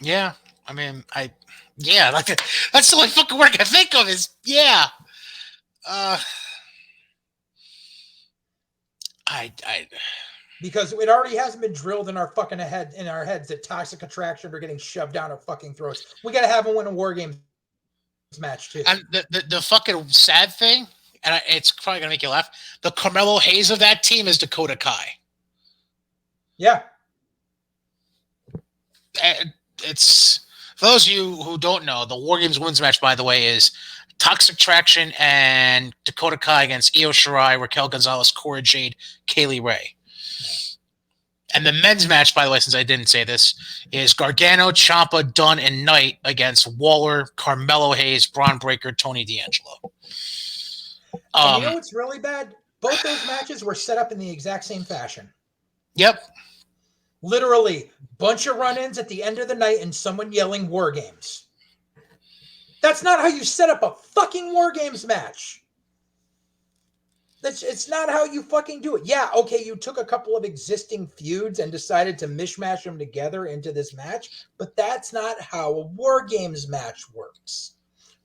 Yeah. I mean, like that's the only fucking word I can think of is yeah. Because it already hasn't been drilled in our fucking heads that toxic attraction are getting shoved down our fucking throats. We gotta have them win a War Games match too. And the fucking sad thing, and it's probably gonna make you laugh. The Carmelo Hayes of that team is Dakota Kai. Yeah. It's for those of you who don't know, the War Games women's match, by the way, is Toxic Traction and Dakota Kai against Io Shirai, Raquel Gonzalez, Cora Jade, Kaylee Ray. And the men's match, by the way, since I didn't say this, is Gargano, Ciampa, Dunn, and Knight against Waller, Carmelo Hayes, Braun Breaker, Tony D'Angelo. And you know what's really bad? Both those matches were set up in the exact same fashion. Yep. Literally, bunch of run-ins at the end of the night and someone yelling War Games. That's not how you set up a fucking War Games match. It's not how you fucking do it. Yeah, okay, you took a couple of existing feuds and decided to mishmash them together into this match, but that's not how a War Games match works.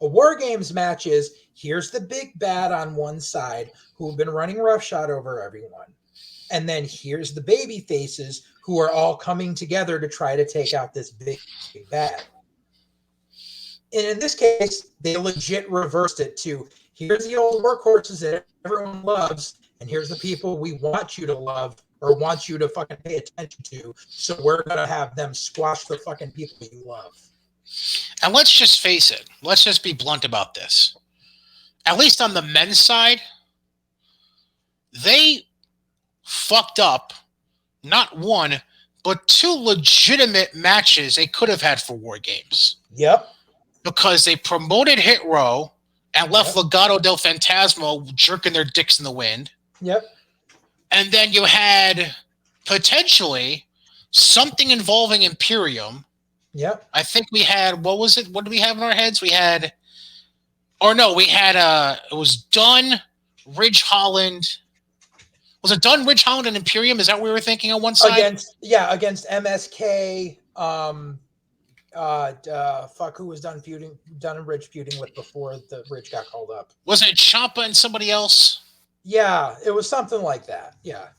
A War Games match is, here's the big bad on one side who've been running roughshod over everyone. And then here's the baby faces who are all coming together to try to take out this big bad. And in this case, they legit reversed it to, here's the old workhorses that everyone loves, and here's the people we want you to love or want you to fucking pay attention to. So we're going to have them squash the fucking people you love. And let's just face it. Let's just be blunt about this. At least on the men's side, they fucked up not one, but 2 legitimate matches they could have had for War Games. Yep. Because they promoted Hit Row and left Legado del Fantasma jerking their dicks in the wind. Yep. And then you had potentially something involving Imperium. Yep. I think we had, what was it? What did we have in our heads? We had, or no, we had, it was Dunn, Ridge Holland. Was it Dunn, Ridge Holland, and Imperium? Is that what we were thinking on one side? Against MSK. Who was Dunn and Ridge feuding with before the Ridge got called up? Was it Ciampa and somebody else? Yeah, it was something like that. Yeah.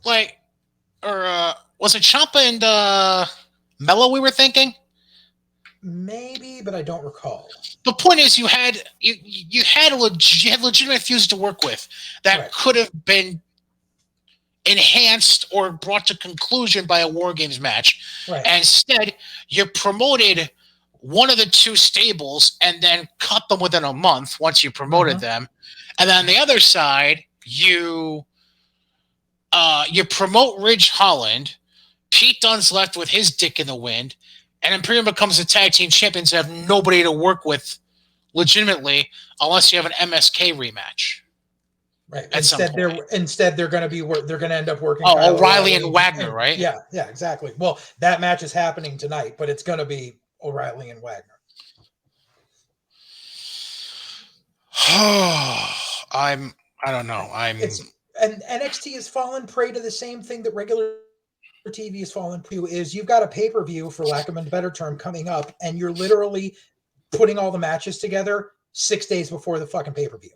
Like, or was it Ciampa and Mello we were thinking? Maybe, but I don't recall. The point is, you had legitimate feuds to work with that could have been enhanced or brought to conclusion by a War Games match. Right. And instead, you promoted one of the 2 stables and then cut them within a month once you promoted them. And then on the other side, you promote Ridge Holland. Pete Dunne's left with his dick in the wind. And Imperium becomes the tag team champions and have nobody to work with legitimately unless you have an MSK rematch. Right. Instead, they're going to end up working. Oh, O'Reilly and Wagner, right? Yeah, exactly. Well, that match is happening tonight, but it's going to be O'Reilly and Wagner. I don't know. And NXT has fallen prey to the same thing that regular TV has fallen prey to. Is you've got a pay-per-view, for lack of a better term, coming up, and you're literally putting all the matches together 6 days before the fucking pay-per-view.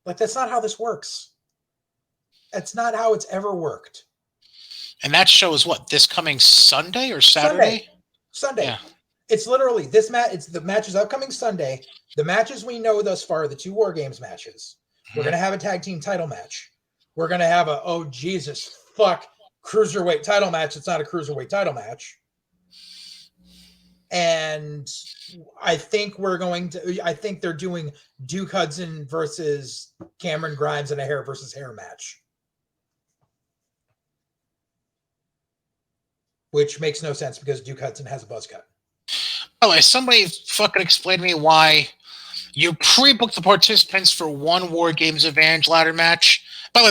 Like, that's not how this works. That's not how it's ever worked. And that show is what, this coming Sunday or Saturday? Sunday. Yeah. It's literally this match. It's the matches upcoming Sunday. The matches we know thus far, the 2 War Games matches. We're going to have a tag team title match. We're going to have a, oh, Jesus, fuck, cruiserweight title match. It's not a cruiserweight title match. And I think they're doing Duke Hudson versus Cameron Grimes in a hair versus hair match. Which makes no sense because Duke Hudson has a buzz cut. By the way, somebody fucking explain to me why you pre-booked the participants for 1 War Games Advantage ladder match. By the way,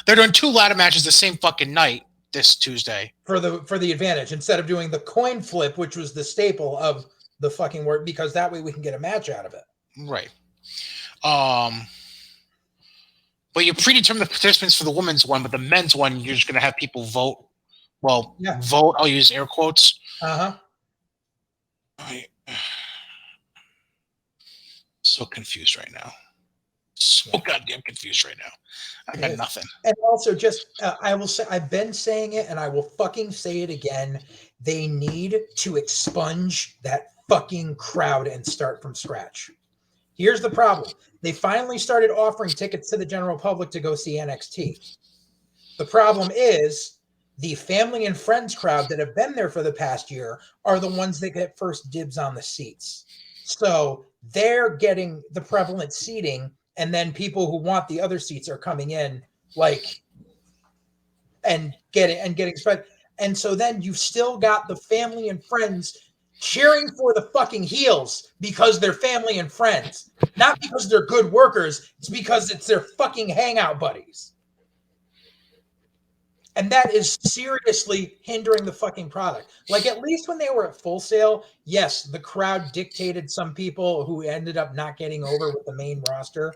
they're doing 2 ladder matches the same fucking night this Tuesday. For the advantage, instead of doing the coin flip, which was the staple of the fucking work, because that way we can get a match out of it. Right. But you predetermined the participants for the women's one, but the men's one, you're just going to have people vote. Well, yeah. Vote, I'll use air quotes. Uh-huh. So confused right now. So goddamn confused right now. I got nothing. And also, just I will say, I've been saying it, and I will fucking say it again. They need to expunge that fucking crowd and start from scratch. Here's the problem: they finally started offering tickets to the general public to go see NXT. The problem is the family and friends crowd that have been there for the past year are the ones that get first dibs on the seats. So they're getting the prevalent seating, and then people who want the other seats are coming in, and getting spread. And so then you've still got the family and friends cheering for the fucking heels because they're family and friends, not because they're good workers. It's because it's their fucking hangout buddies. And that is seriously hindering the fucking product. Like, at least when they were at Full Sail, yes, the crowd dictated some people who ended up not getting over with the main roster.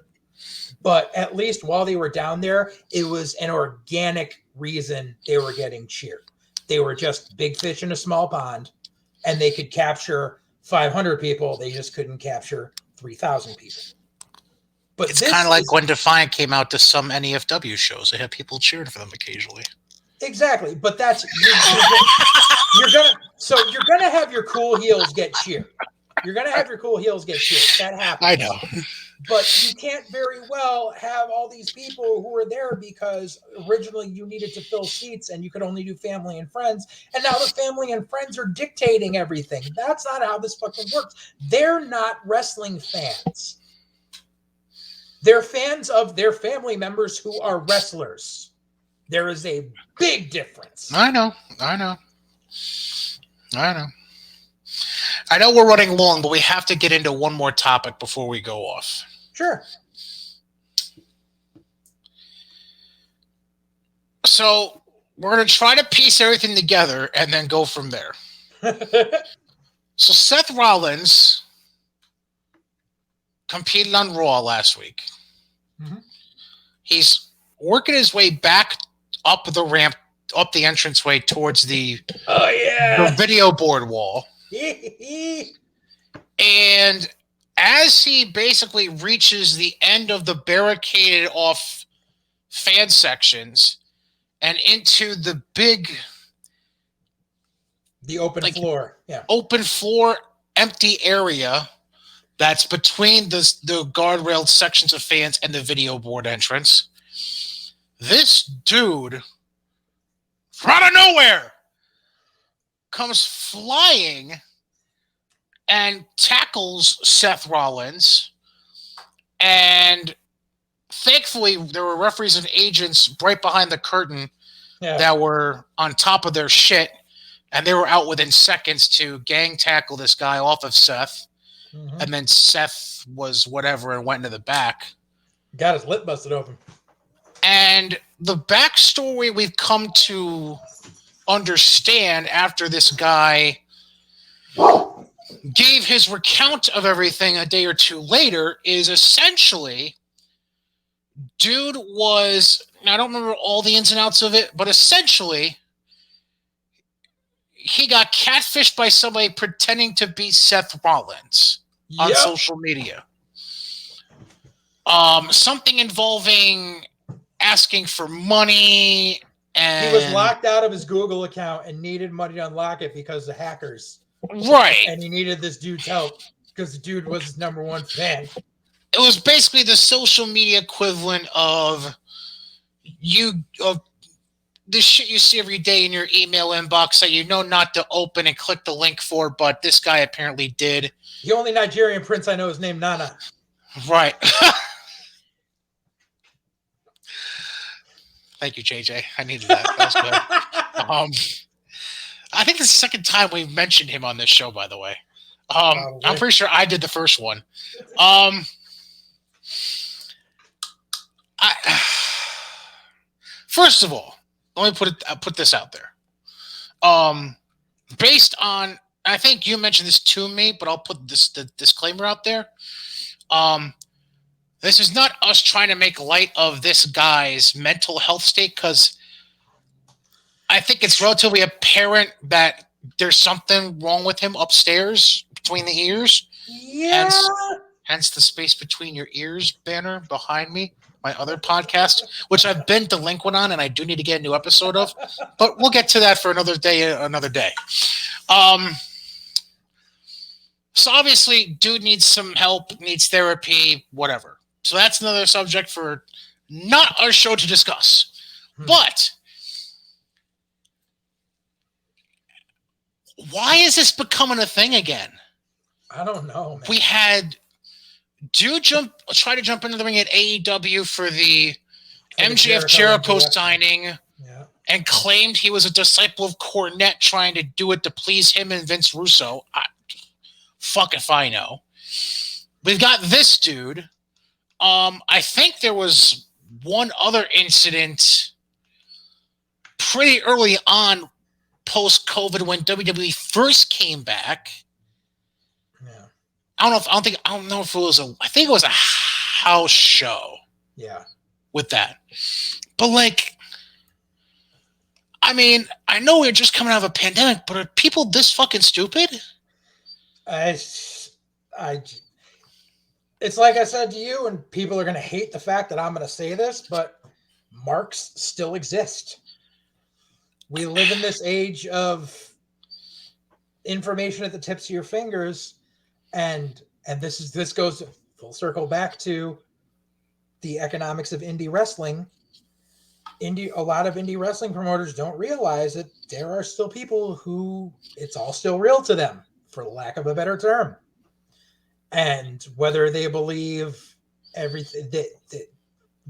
But at least while they were down there, it was an organic reason they were getting cheered. They were just big fish in a small pond, and they could capture 500 people. They just couldn't capture 3,000 people. But it's kind of like when Defiant came out to some NEFW shows. They had people cheering for them occasionally. Exactly, but that's you're gonna have your cool heels get cheered. You're gonna have your cool heels get cheered. That happens. I know, but you can't very well have all these people who are there because originally you needed to fill seats and you could only do family and friends, and now the family and friends are dictating everything. That's not how this fucking works. They're not wrestling fans. They're fans of their family members who are wrestlers. There is a big difference. I know we're running long, but we have to get into one more topic before we go off. Sure. So we're going to try to piece everything together and then go from there. So Seth Rollins competed on Raw last week. Mm-hmm. He's working his way back up the ramp, up the entranceway towards the video board wall. And as he basically reaches the end of the barricaded off fan sections and into the open floor. Yeah. Open floor, empty area that's between the guardrailed sections of fans and the video board entrance. This dude, from out of nowhere, comes flying and tackles Seth Rollins. And thankfully, there were referees and agents right behind the curtain that were on top of their shit and they were out within seconds to gang tackle this guy off of Seth. Mm-hmm. And then Seth was whatever and went into the back. Got his lip busted open. And the backstory we've come to understand after this guy gave his recount of everything a day or two later is essentially, dude was, I don't remember all the ins and outs of it, but essentially he got catfished by somebody pretending to be Seth Rollins on social media. Something involving asking for money, and he was locked out of his Google account and needed money to unlock it because of hackers. Right. And he needed this dude's help because the dude was his #1 fan. It was basically the social media equivalent of this shit you see every day in your email inbox that you know not to open and click the link for, but this guy apparently did. The only Nigerian prince I know is named Nana. Right. Thank you, JJ. I needed that. That was good. I think it's the second time we've mentioned him on this show, by the way. I'm pretty sure I did the first one. First of all, let me put this out there. Based on, I think you mentioned this to me, but I'll put the disclaimer out there. This is not us trying to make light of this guy's mental health state, because I think it's relatively apparent that there's something wrong with him upstairs between the ears. Yeah. Hence the space between your ears banner behind me, my other podcast, which I've been delinquent on and I do need to get a new episode of. But we'll get to that for another day. So obviously, dude needs some help, needs therapy, whatever. So that's another subject for not our show to discuss. But why is this becoming a thing again? I don't know, man. We had dude try to jump into the ring at AEW for the MJF Jericho signing, and claimed he was a disciple of Cornette trying to do it to please him and Vince Russo. Fuck if I know. We've got this dude. I think there was one other incident pretty early on post-COVID when WWE first came back. Yeah. I don't know if it was I think it was a house show. Yeah. With that. But I mean, I know we're just coming out of a pandemic, but are people this fucking stupid? It's like I said to you, and people are going to hate the fact that I'm going to say this, but marks still exist. We live in this age of information at the tips of your fingers, and this goes full circle back to the economics of indie wrestling. A lot of indie wrestling promoters don't realize that there are still people who it's all still real to them, for lack of a better term. And whether they believe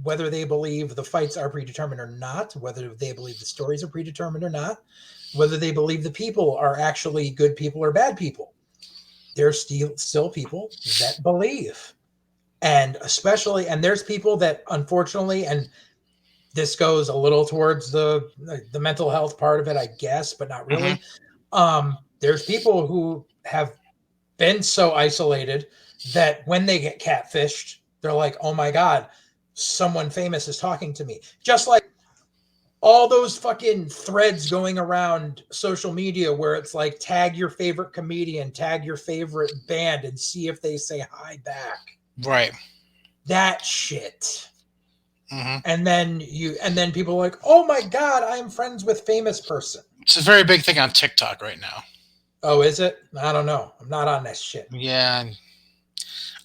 whether they believe the fights are predetermined or not, whether they believe the stories are predetermined or not, whether they believe the people are actually good people or bad people, there's still people that believe. And there's people that unfortunately, and this goes a little towards the mental health part of it, I guess, but not really. Mm-hmm. There's people who have been so isolated that when they get catfished, they're like, oh my God, someone famous is talking to me. Just like all those fucking threads going around social media where it's like, tag your favorite comedian, tag your favorite band, and see if they say hi back. Right. That shit. Mm-hmm. And then people are like, oh my God, I'm friends with famous person. It's a very big thing on TikTok right now. Oh, is it? I don't know. I'm not on that shit. Yeah.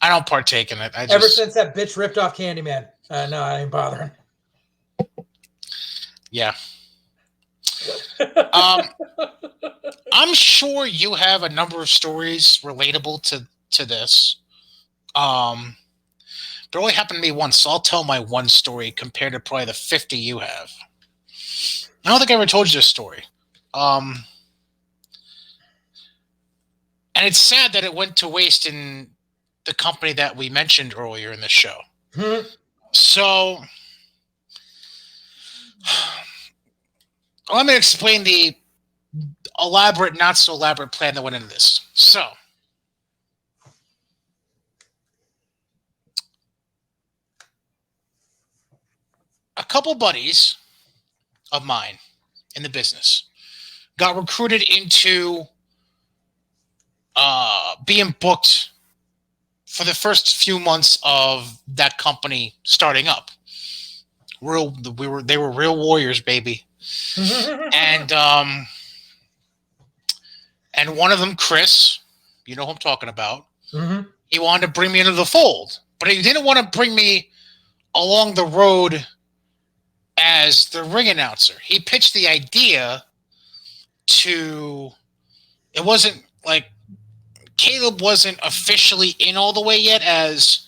I don't partake in it. Ever since that bitch ripped off Candyman. No, I ain't bothering. Yeah. I'm sure you have a number of stories relatable to this. There only happened to me once, so I'll tell my one story compared to probably the 50 you have. I don't think I ever told you this story. And it's sad that it went to waste in the company that we mentioned earlier in the show. So let me explain the elaborate, not so elaborate plan that went into this. So a couple buddies of mine in the business got recruited into being booked for the first few months of that company starting up. They were real warriors, baby. and one of them, Chris, you know who I'm talking about. Mm-hmm. He wanted to bring me into the fold, but he didn't want to bring me along the road as the ring announcer. He pitched the idea to. It wasn't like Caleb wasn't officially in all the way yet as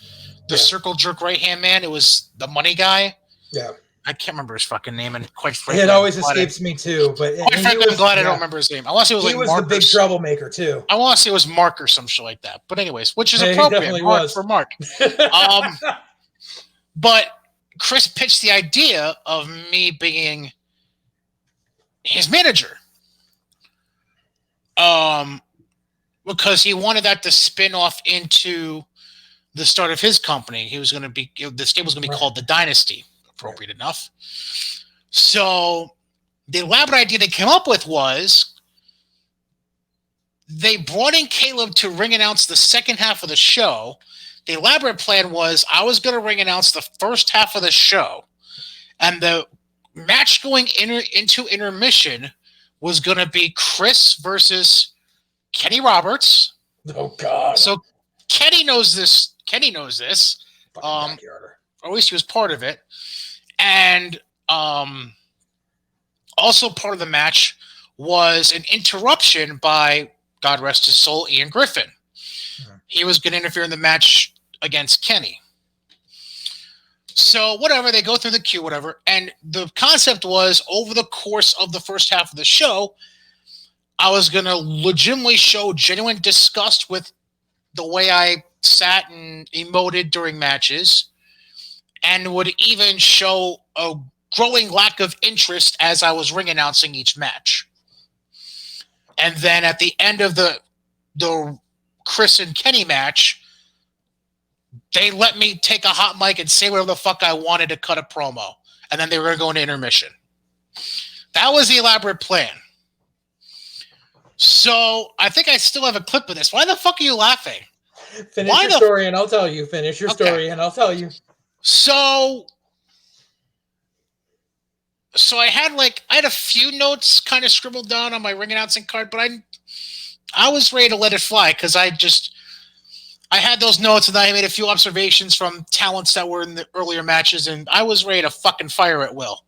the circle jerk right hand man. It was the money guy. Yeah. I can't remember his fucking name, and quite frankly, it always escapes me too. But quite frankly, I'm glad I don't remember his name. I want to say it was he was Mark the big troublemaker too. I want to say it was Mark or some shit like that. But anyways, which is He appropriate. definitely Mark was. for Mark. But Chris pitched the idea of me being his manager. Because he wanted that to spin off into the start of his company. He was going to be, the stable was going to be called the Dynasty. Appropriate enough. So the elaborate idea they came up with was they brought in Caleb to ring announce the second half of the show. The elaborate plan was I was going to ring announce the first half of the show, and the match going into intermission was going to be Chris versus Kenny Roberts. Oh God! So Kenny knows this. Or at least he was part of it. And also part of the match was an interruption by, God rest his soul, Ian Griffin. He was going to interfere in the match against Kenny. So whatever, they go through the queue, whatever. And the concept was, over the course of the first half of the show, I was going to legitimately show genuine disgust with the way I sat and emoted during matches, and would even show a growing lack of interest as I was ring announcing each match. And then at the end of the Chris and Kenny match, they let me take a hot mic and say whatever the fuck I wanted to cut a promo. And then they were going to go into intermission. That was the elaborate plan. So I think I still have a clip of this. Why the fuck are you laughing? Finish your story and I'll tell you. Finish your story and I'll tell you. So I had a few notes kind of scribbled down on my ring announcing card, but I was ready to let it fly because I had those notes and I made a few observations from talents that were in the earlier matches, and I was ready to fucking fire at will.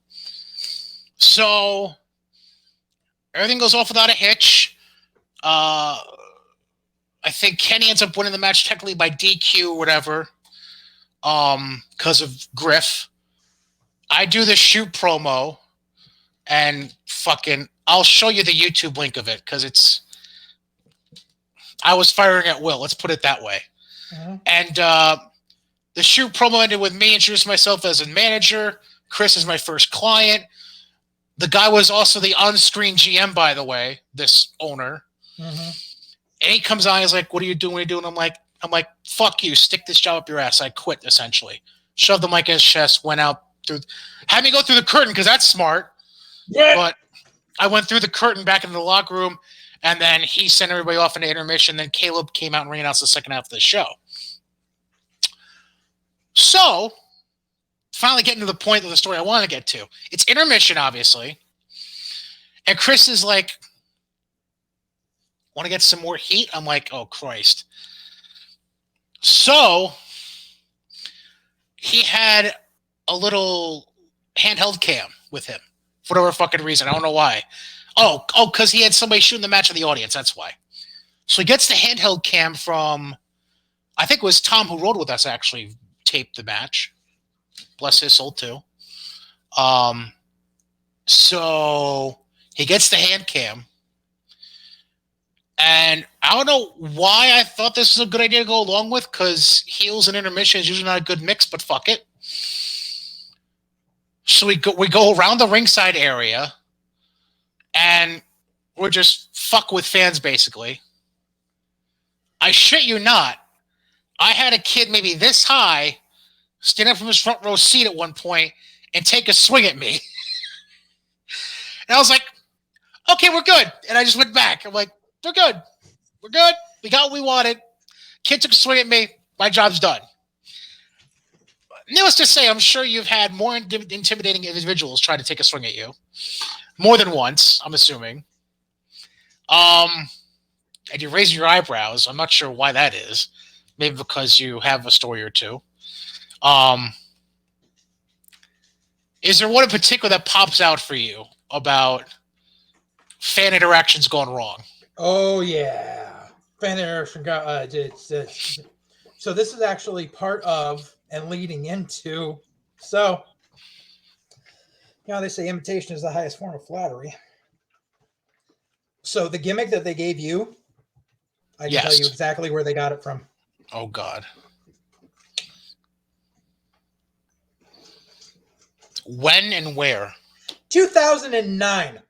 So everything goes off without a hitch. I think Kenny ends up winning the match technically by DQ or whatever, because of Griff. I do the shoot promo, and fucking, I'll show you the YouTube link of it because I was firing at will. Let's put it that way. Mm-hmm. And the shoot promo ended with me introducing myself as a manager. Chris is my first client. The guy was also the on-screen GM, by the way, this owner. Mm-hmm. And he comes on, he's like, what are you doing? What are you doing? I'm like, fuck you, stick this job up your ass. I quit, essentially. Shoved the mic in his chest, went out through, had me go through the curtain because that's smart. Yeah. But I went through the curtain back into the locker room, and then he sent everybody off into intermission. Then Caleb came out and ring announced the second half of the show. So, finally getting to the point of the story I want to get to. It's intermission, obviously. And Chris is like, want to get some more heat? I'm like, oh, Christ. So, he had a little handheld cam with him for whatever fucking reason. I don't know why. Oh, because he had somebody shooting the match in the audience. That's why. So he gets the handheld cam from, I think it was Tom who rode with us, actually taped the match. Bless his soul, too. So he gets the hand cam. And I don't know why I thought this was a good idea to go along with, because heels and intermission is usually not a good mix, but fuck it. So we go around the ringside area, and we're just fuck with fans, basically. I shit you not. I had a kid maybe this high stand up from his front row seat at one point and take a swing at me. And I was like, okay, we're good. And I just went back. I'm like, we're good. We're good. We got what we wanted. Kid took a swing at me. My job's done. Needless to say, I'm sure you've had more intimidating individuals try to take a swing at you. More than once, I'm assuming. And you raise your eyebrows. I'm not sure why that is. Maybe because you have a story or two. Is there one in particular that pops out for you about fan interactions going wrong? Oh, yeah. Fan interaction got... so this is actually part of and leading into... So, they say imitation is the highest form of flattery. So the gimmick that they gave you, I can tell you exactly where they got it from. Oh, God. When and where? 2009.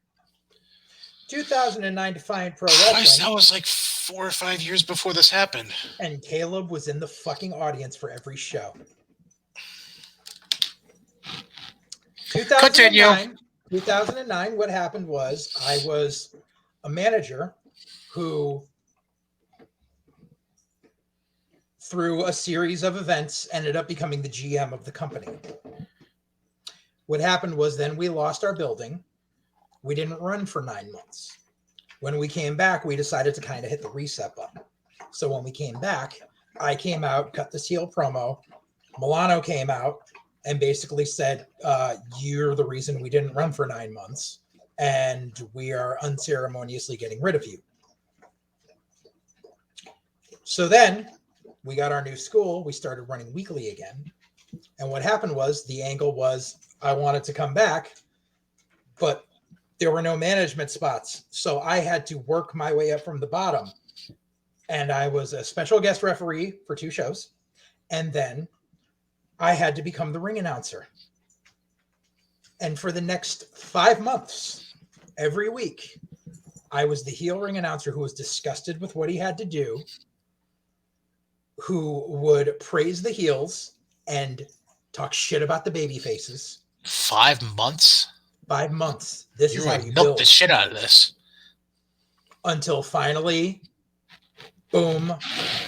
2009 Defiant Pro Wrestling. That was like 4 or 5 years before this happened. And Caleb was in the fucking audience for every show. 2009, what happened was I was a manager who, through a series of events, ended up becoming the GM of the company. What happened was then we lost our building. We didn't run for 9 months. When we came back, we decided to kind of hit the reset button. So when we came back, I came out, cut this heel promo. Milano came out and basically said, you're the reason we didn't run for 9 months, and we are unceremoniously getting rid of you. So then we got our new school. We started running weekly again. And what happened was the angle was I wanted to come back, but there were no management spots. So I had to work my way up from the bottom. And I was a special guest referee for 2 shows. And then I had to become the ring announcer. And for the next 5 months, every week, I was the heel ring announcer who was disgusted with what he had to do, who would praise the heels and talk shit about the baby faces. 5 months? 5 months. This is how you milk build the shit out of this. Until finally, boom,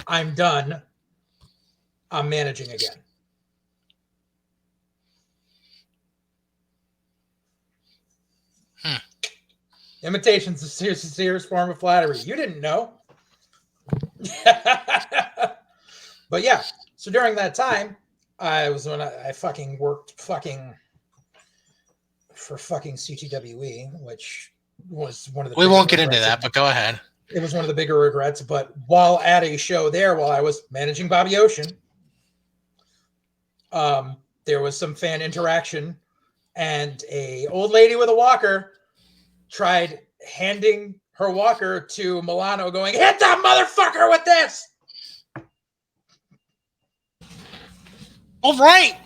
I'm done. I'm managing again. Imitation's a serious form of flattery. You didn't know. But yeah, so during that time, I fucking worked for CTWE, which was one of the... We won't get into that, but go ahead. It was one of the bigger regrets, but while at a show there, while I was managing Bobby Ocean, there was some fan interaction, and a old lady with a walker tried handing her walker to Milano, going, "Hit that motherfucker with this!" All right.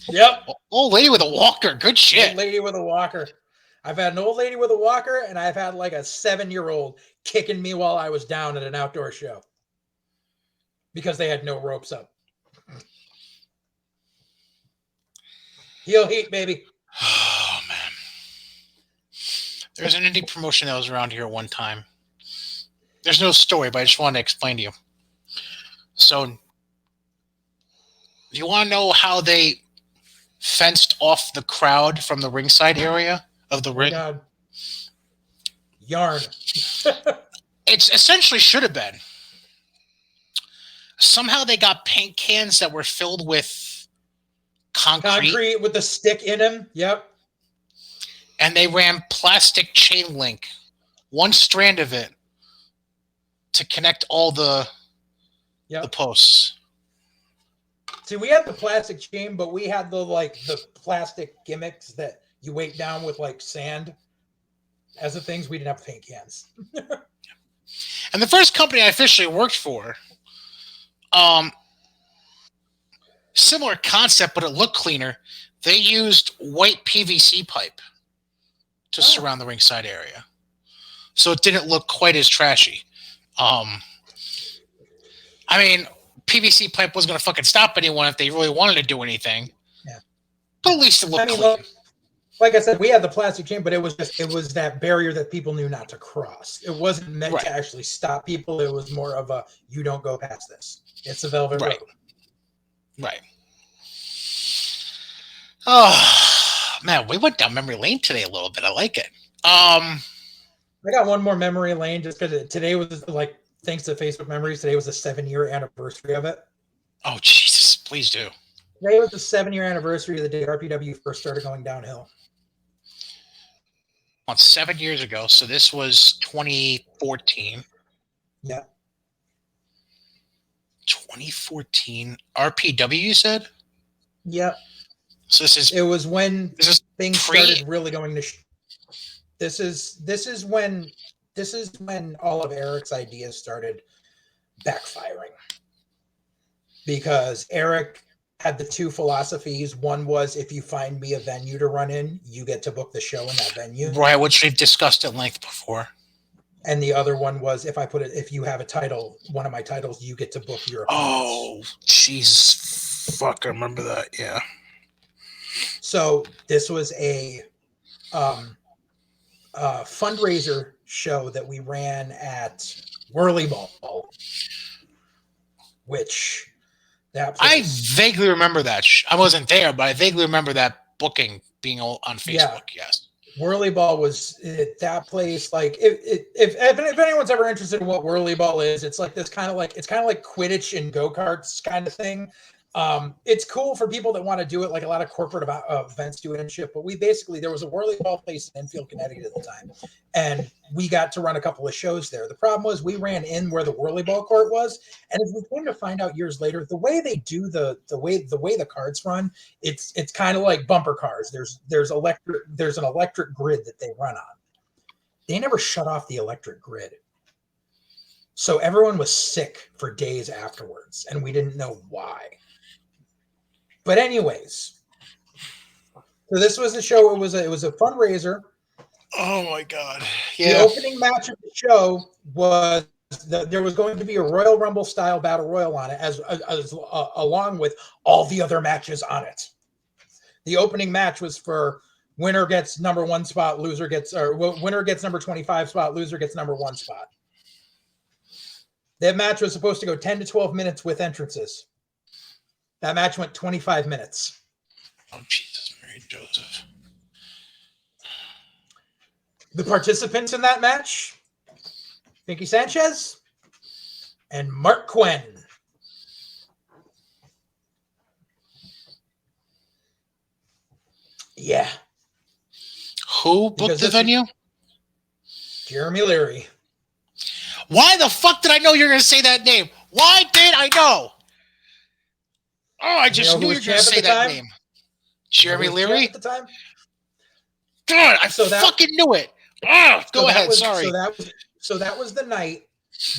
Yep. Old lady with a walker. Good shit. Old lady with a walker. I've had an old lady with a walker, and I've had like a 7-year-old kicking me while I was down at an outdoor show because they had no ropes up. Heel heat, baby. Oh, man. There's an indie promotion that was around here at one time. There's no story, but I just wanted to explain to you. So, you want to know how they fenced off the crowd from the ringside area of the ring? God. Yarn. It's essentially should have been. Somehow they got paint cans that were filled with concrete with the stick in them. Yep. And they ran plastic chain link, one strand of it, to connect all the posts. See, we had the plastic chain, but we had the plastic gimmicks that you weight down with like sand as the things. We didn't have paint cans. And the first company I officially worked for, um, similar concept, but it looked cleaner. They used white PVC pipe to surround the ringside area, so it didn't look quite as trashy. Um, I mean, PVC pipe wasn't going to fucking stop anyone if they really wanted to do anything. Yeah. But at least it looked clean. Like I said, we had the plastic chain, but it was that barrier that people knew not to cross. It wasn't meant to actually stop people. It was more of a, you don't go past this. It's a velvet road. Right. Oh, man, we went down memory lane today a little bit. I like it. I got one more memory lane just because today was like, thanks to Facebook Memories, today was the 7-year anniversary of it. Oh, Jesus, please do. Today was the 7-year anniversary of the day RPW first started going downhill. On 7 years ago, so this was 2014. Yeah. 2014 RPW, you said? Yeah. So it was when things started really going to this is when all of Eric's ideas started backfiring, because Eric had the two philosophies. One was, if you find me a venue to run in, you get to book the show in that venue, right, which we've discussed at length before. And the other one was, if you have a title, one of my titles, you get to book your opponents. Oh, jeez, fuck, I remember that. Yeah. So this was a fundraiser show that we ran at Whirly Ball, which I vaguely remember that. I wasn't there, but I vaguely remember that booking being on Facebook. Yeah. Yes. Whirly Ball was that place. Like, if anyone's ever interested in what Whirly Ball is, it's like this kind of like Quidditch and go-karts kind of thing. It's cool for people that want to do it, like a lot of corporate events do it and shit. But there was a Whirly Ball place in Enfield, Connecticut at the time, and we got to run a couple of shows there. The problem was we ran in where the Whirly Ball court was, and as we came to find out years later, the way they do the way the carts run, it's kind of like bumper cars. There's an electric grid that they run on. They never shut off the electric grid, so everyone was sick for days afterwards, and we didn't know why. But anyways, so this was the show. It was a fundraiser. Oh my God! Yeah. The opening match of the show was there was going to be a Royal Rumble style battle royal on it, as along with all the other matches on it. The opening match was for winner gets number 1 spot, winner gets number 25 spot, loser gets number 1 spot. That match was supposed to go 10 to 12 minutes with entrances. That match went 25 minutes. Oh, Jesus, Mary Joseph. The participants in that match, Pinky Sanchez and Mark Quinn. Yeah. Who booked the venue? Jeremy Leary. Why the fuck did I know you were going to say that name? Why did I know? Oh, I just knew you were going to say that name. Jeremy Leary? At the time? God, I fucking knew it. Oh, go ahead. Sorry. So that was the night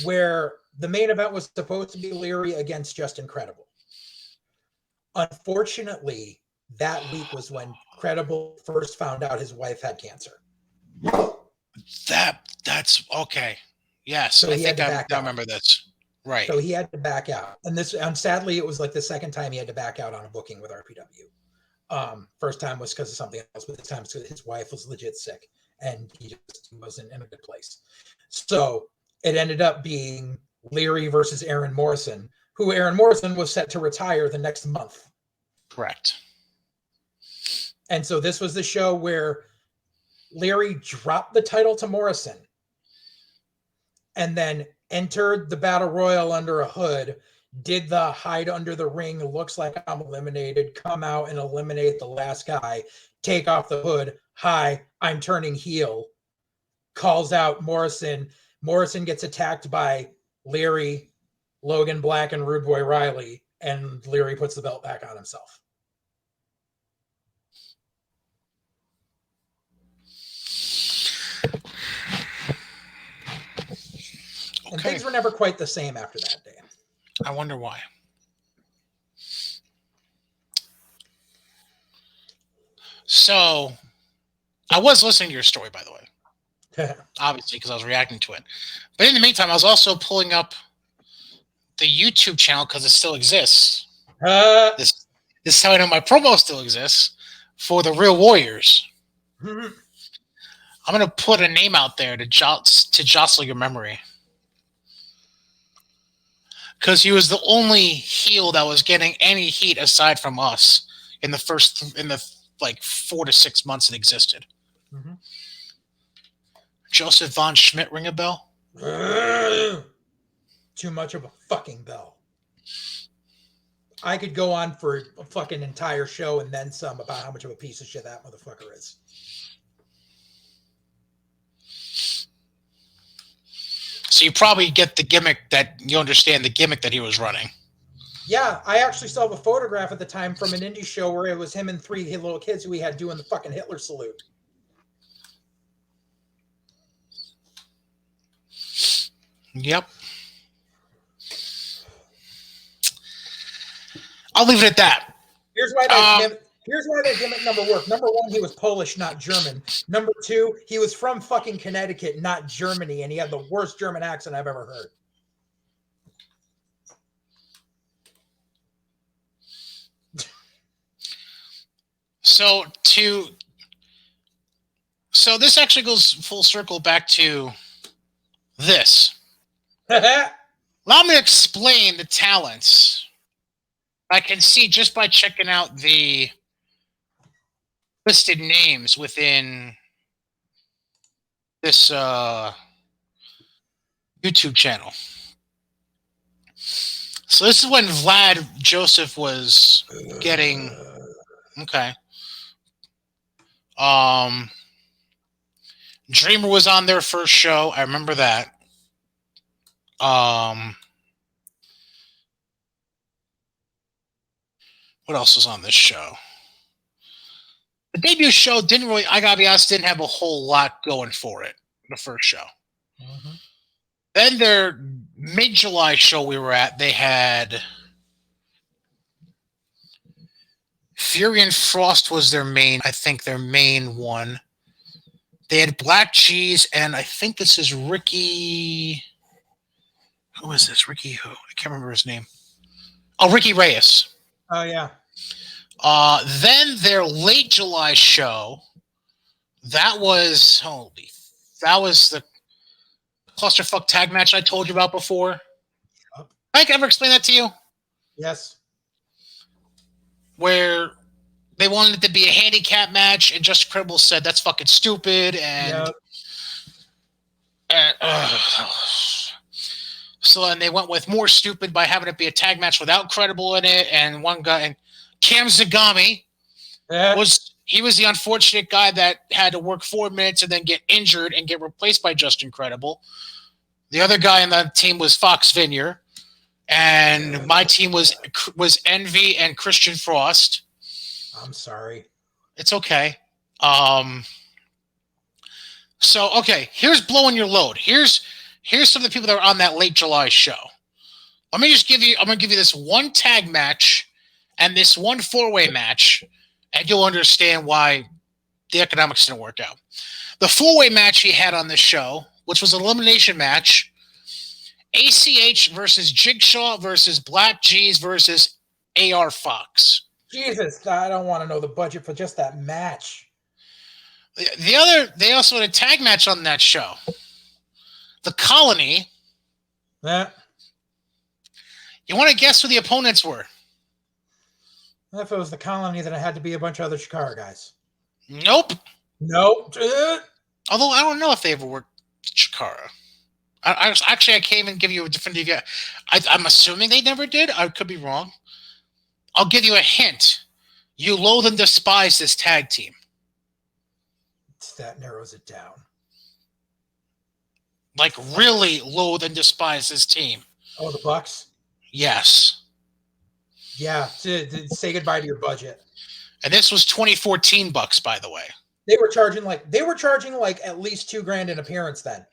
where the main event was supposed to be Leary against Just Incredible. Unfortunately, that week was when Credible first found out his wife had cancer. That's okay. Yes, so I think I remember this. Right. So he had to back out. And sadly, it was like the second time he had to back out on a booking with RPW. First time was because of something else, but this time it's because his wife was legit sick and he just wasn't in a good place. So it ended up being Leary versus Aaron Morrison, who Aaron Morrison was set to retire the next month. Correct. And so this was the show where Leary dropped the title to Morrison and then entered the battle royal under a hood, did the hide under the ring, looks like I'm eliminated, come out and eliminate the last guy, take off the hood, hi, I'm turning heel, calls out Morrison. Morrison gets attacked by Leary, Logan Black, and Rude Boy Riley, and Leary puts the belt back on himself. And things were never quite the same after that day. I wonder why. So, I was listening to your story, by the way. Obviously, because I was reacting to it. But in the meantime, I was also pulling up the YouTube channel because it still exists. This is how I know my promo still exists for the Real Warriors. I'm going to put a name out there to jostle your memory. Because he was the only heel that was getting any heat aside from us in the like 4 to 6 months it existed. Mm-hmm. Joseph Von Schmidt, ring a bell? Too much of a fucking bell. I could go on for a fucking entire show and then some about how much of a piece of shit that motherfucker is. So you probably get the gimmick that you understand the gimmick that he was running. Yeah, I actually saw a photograph at the time from an indie show where it was him and 3 little kids who he had doing the fucking Hitler salute. Yep. I'll leave it at that. Here's why that gimmick number worked. Number 1, he was Polish, not German. Number 2, he was from fucking Connecticut, not Germany, and he had the worst German accent I've ever heard. So this actually goes full circle back to this. Allow me to explain the talents I can see just by checking out the listed names within this YouTube channel. So this is when Vlad Joseph was getting okay. Dreamer was on their first show. I remember that. What else was on this show? The debut show I gotta be honest, didn't have a whole lot going for it, the first show. Mm-hmm. Then their mid-July show we were at, they had Fury and Frost was their main one. They had Black Cheese, and I think this is Ricky. Who is this? Ricky who? I can't remember his name. Oh, Ricky Reyes. Oh, yeah. Then their late July show, that was the clusterfuck tag match I told you about before. Yep. Mike, ever explain that to you? Yes. Where they wanted it to be a handicap match, and Just Credible said that's fucking stupid, and so they went with more stupid by having it be a tag match without Credible in it, and one guy, and Cam Zagami was the unfortunate guy that had to work 4 minutes and then get injured and get replaced by Justin Credible. The other guy on the team was Fox Vineyard, and my team was Envy and Christian Frost. I'm sorry. It's okay. So okay, here's blowing your load. Here's some of the people that are on that late July show. I'm gonna give you this one tag match and this one 4-way match, and you'll understand why the economics didn't work out. The 4-way match he had on this show, which was an elimination match, ACH versus Jigsaw versus Black G's versus AR Fox. Jesus, I don't want to know the budget for just that match. They also had a tag match on that show. The Colony. Yeah. You want to guess who the opponents were? If it was the Colony, then it had to be a bunch of other Chikara guys. Nope. Although I don't know if they ever worked Chikara. I can't even give you a definitive yet. I'm assuming they never did. I could be wrong. I'll give you a hint. You loathe and despise this tag team. That narrows it down. Like, really loathe and despise this team. Oh, the Bucks? Yes. Yeah, to say goodbye to your budget. And this was 2014 bucks, by the way. They were charging like at least $2,000 an appearance then.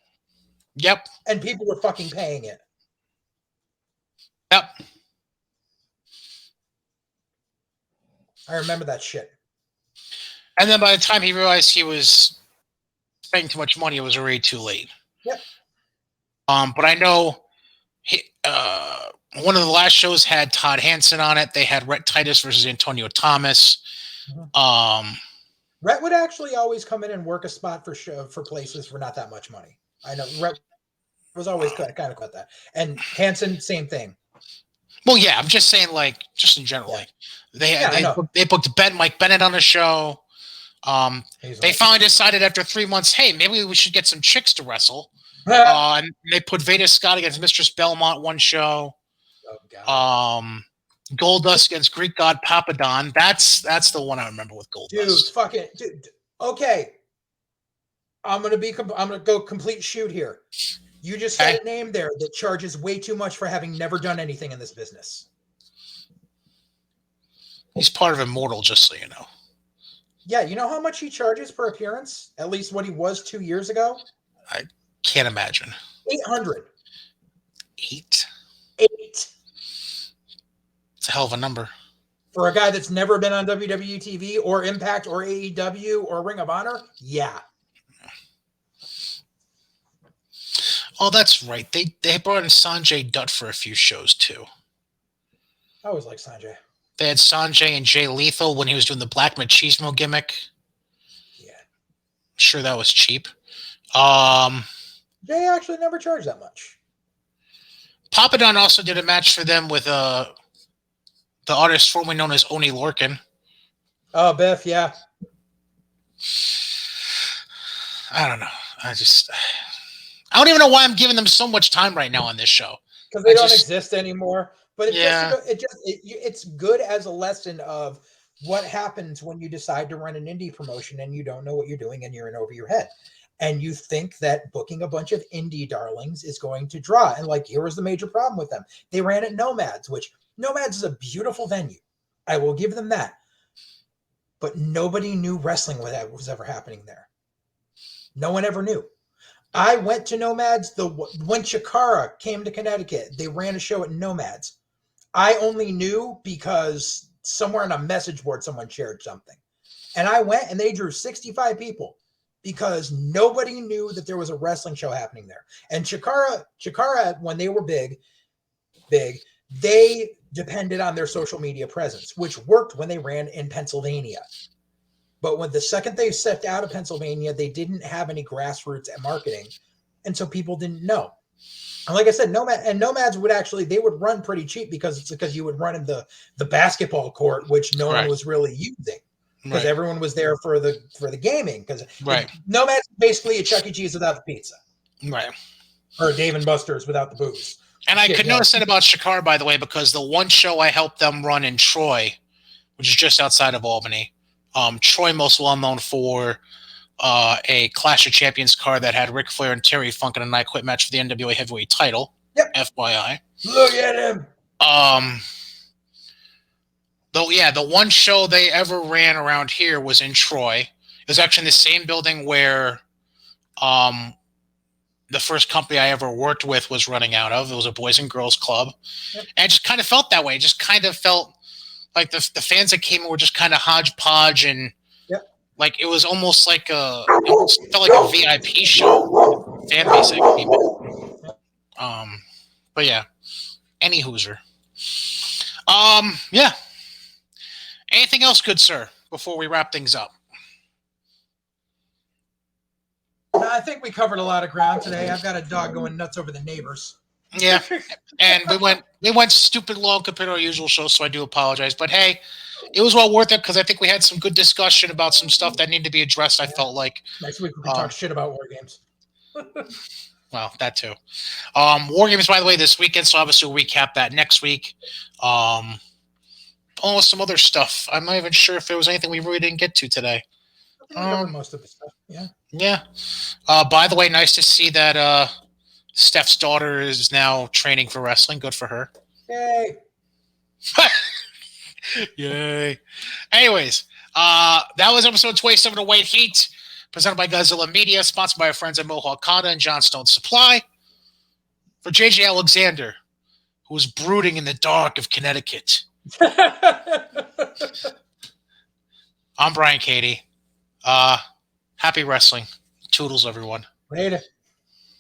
Yep. And people were fucking paying it. Yep. I remember that shit. And then by the time he realized he was spending too much money, it was already too late. Yep. But I know one of the last shows had Todd Hansen on it. They had Rhett Titus versus Antonio Thomas. Mm-hmm. Rhett would actually always come in and work a spot for places for not that much money. I know Rhett was always kind of about that. And Hansen, same thing. Well, yeah, I'm just saying, like, just in general, like they booked Mike Bennett on the show. They finally decided after 3 months, hey, maybe we should get some chicks to wrestle. And they put Veda Scott against Mistress Belmont one show. Oh, God. Goldust against Greek God Papadon. That's the one I remember with Goldust. Dude, fucking dude. Okay, I'm gonna go complete shoot here. You just said a name there that charges way too much for having never done anything in this business. He's part of Immortal, just so you know. Yeah, you know how much he charges per appearance? At least what he was 2 years ago? I can't imagine. 800. 8? 8. It's a hell of a number. For a guy that's never been on WWE TV or Impact or AEW or Ring of Honor? Yeah. Oh, that's right. They brought in Sanjay Dutt for a few shows, too. I always like Sanjay. They had Sanjay and Jay Lethal when he was doing the Black Machismo gimmick. Yeah. Sure, that was cheap. Jay actually never charged that much. Papadon also did a match for them with the artist formerly known as Oni Lorcan. Oh, Biff, yeah. I don't know. I don't even know why I'm giving them so much time right now on this show. Because they don't exist anymore. But it's good as a lesson of what happens when you decide to run an indie promotion and you don't know what you're doing and you're in over your head. And you think that booking a bunch of indie darlings is going to draw. And like, here was the major problem with them. They ran at Nomads, which Nomads is a beautiful venue. I will give them that. But nobody knew wrestling was ever happening there. No one ever knew. I went to Nomads when Chikara came to Connecticut. They ran a show at Nomads. I only knew because somewhere on a message board someone shared something. And I went and they drew 65 people because nobody knew that there was a wrestling show happening there. And Chikara, when they were big, they depended on their social media presence, which worked when they ran in Pennsylvania. But when the second they stepped out of Pennsylvania, they didn't have any grassroots marketing. And so people didn't know. And like I said, Nomads would run pretty cheap because you would run in the basketball court, which no one was really using because everyone was there for the gaming. Because Nomads is basically a Chuck E. Cheese without the pizza. Right. Or Dave & Buster's without the booze. And I could notice that about Shikar, by the way, because the one show I helped them run in Troy, which is just outside of Albany, Troy most well known for a Clash of Champions card that had Ric Flair and Terry Funk in a night quit match for the NWA Heavyweight title. Yep. FYI. Look at him. The one show they ever ran around here was in Troy. It was actually in the same building where the first company I ever worked with was running out of. It was a Boys and Girls Club. Yep. And it just kind of felt that way. It just kind of felt like the fans that came in were just kind of hodgepodge and like it was almost like it almost felt like a VIP show. Fan base that came in. But yeah, any Hoosier. Yeah. Anything else, good sir, before we wrap things up? I think we covered a lot of ground today. I've got a dog going nuts over the neighbors. Yeah, and we went stupid long compared to our usual show, so I do apologize. But hey, it was well worth it because I think we had some good discussion about some stuff that needed to be addressed. I felt like next week we can talk shit about War Games. Well, that too. War Games, by the way, this weekend, so obviously we'll recap that next week. Some other stuff. I'm not even sure if there was anything we really didn't get to today. Most of the stuff, yeah. Yeah. By the way, nice to see that Steph's daughter is now training for wrestling. Good for her. Yay. Yay. Anyways, that was episode 27 of White Heat, presented by Godzilla Media, sponsored by our friends at Mohawk Honda and Johnstone Supply. For JJ Alexander, who was brooding in the dark of Connecticut, I'm Brian Cady. Happy wrestling. Toodles, everyone. Later.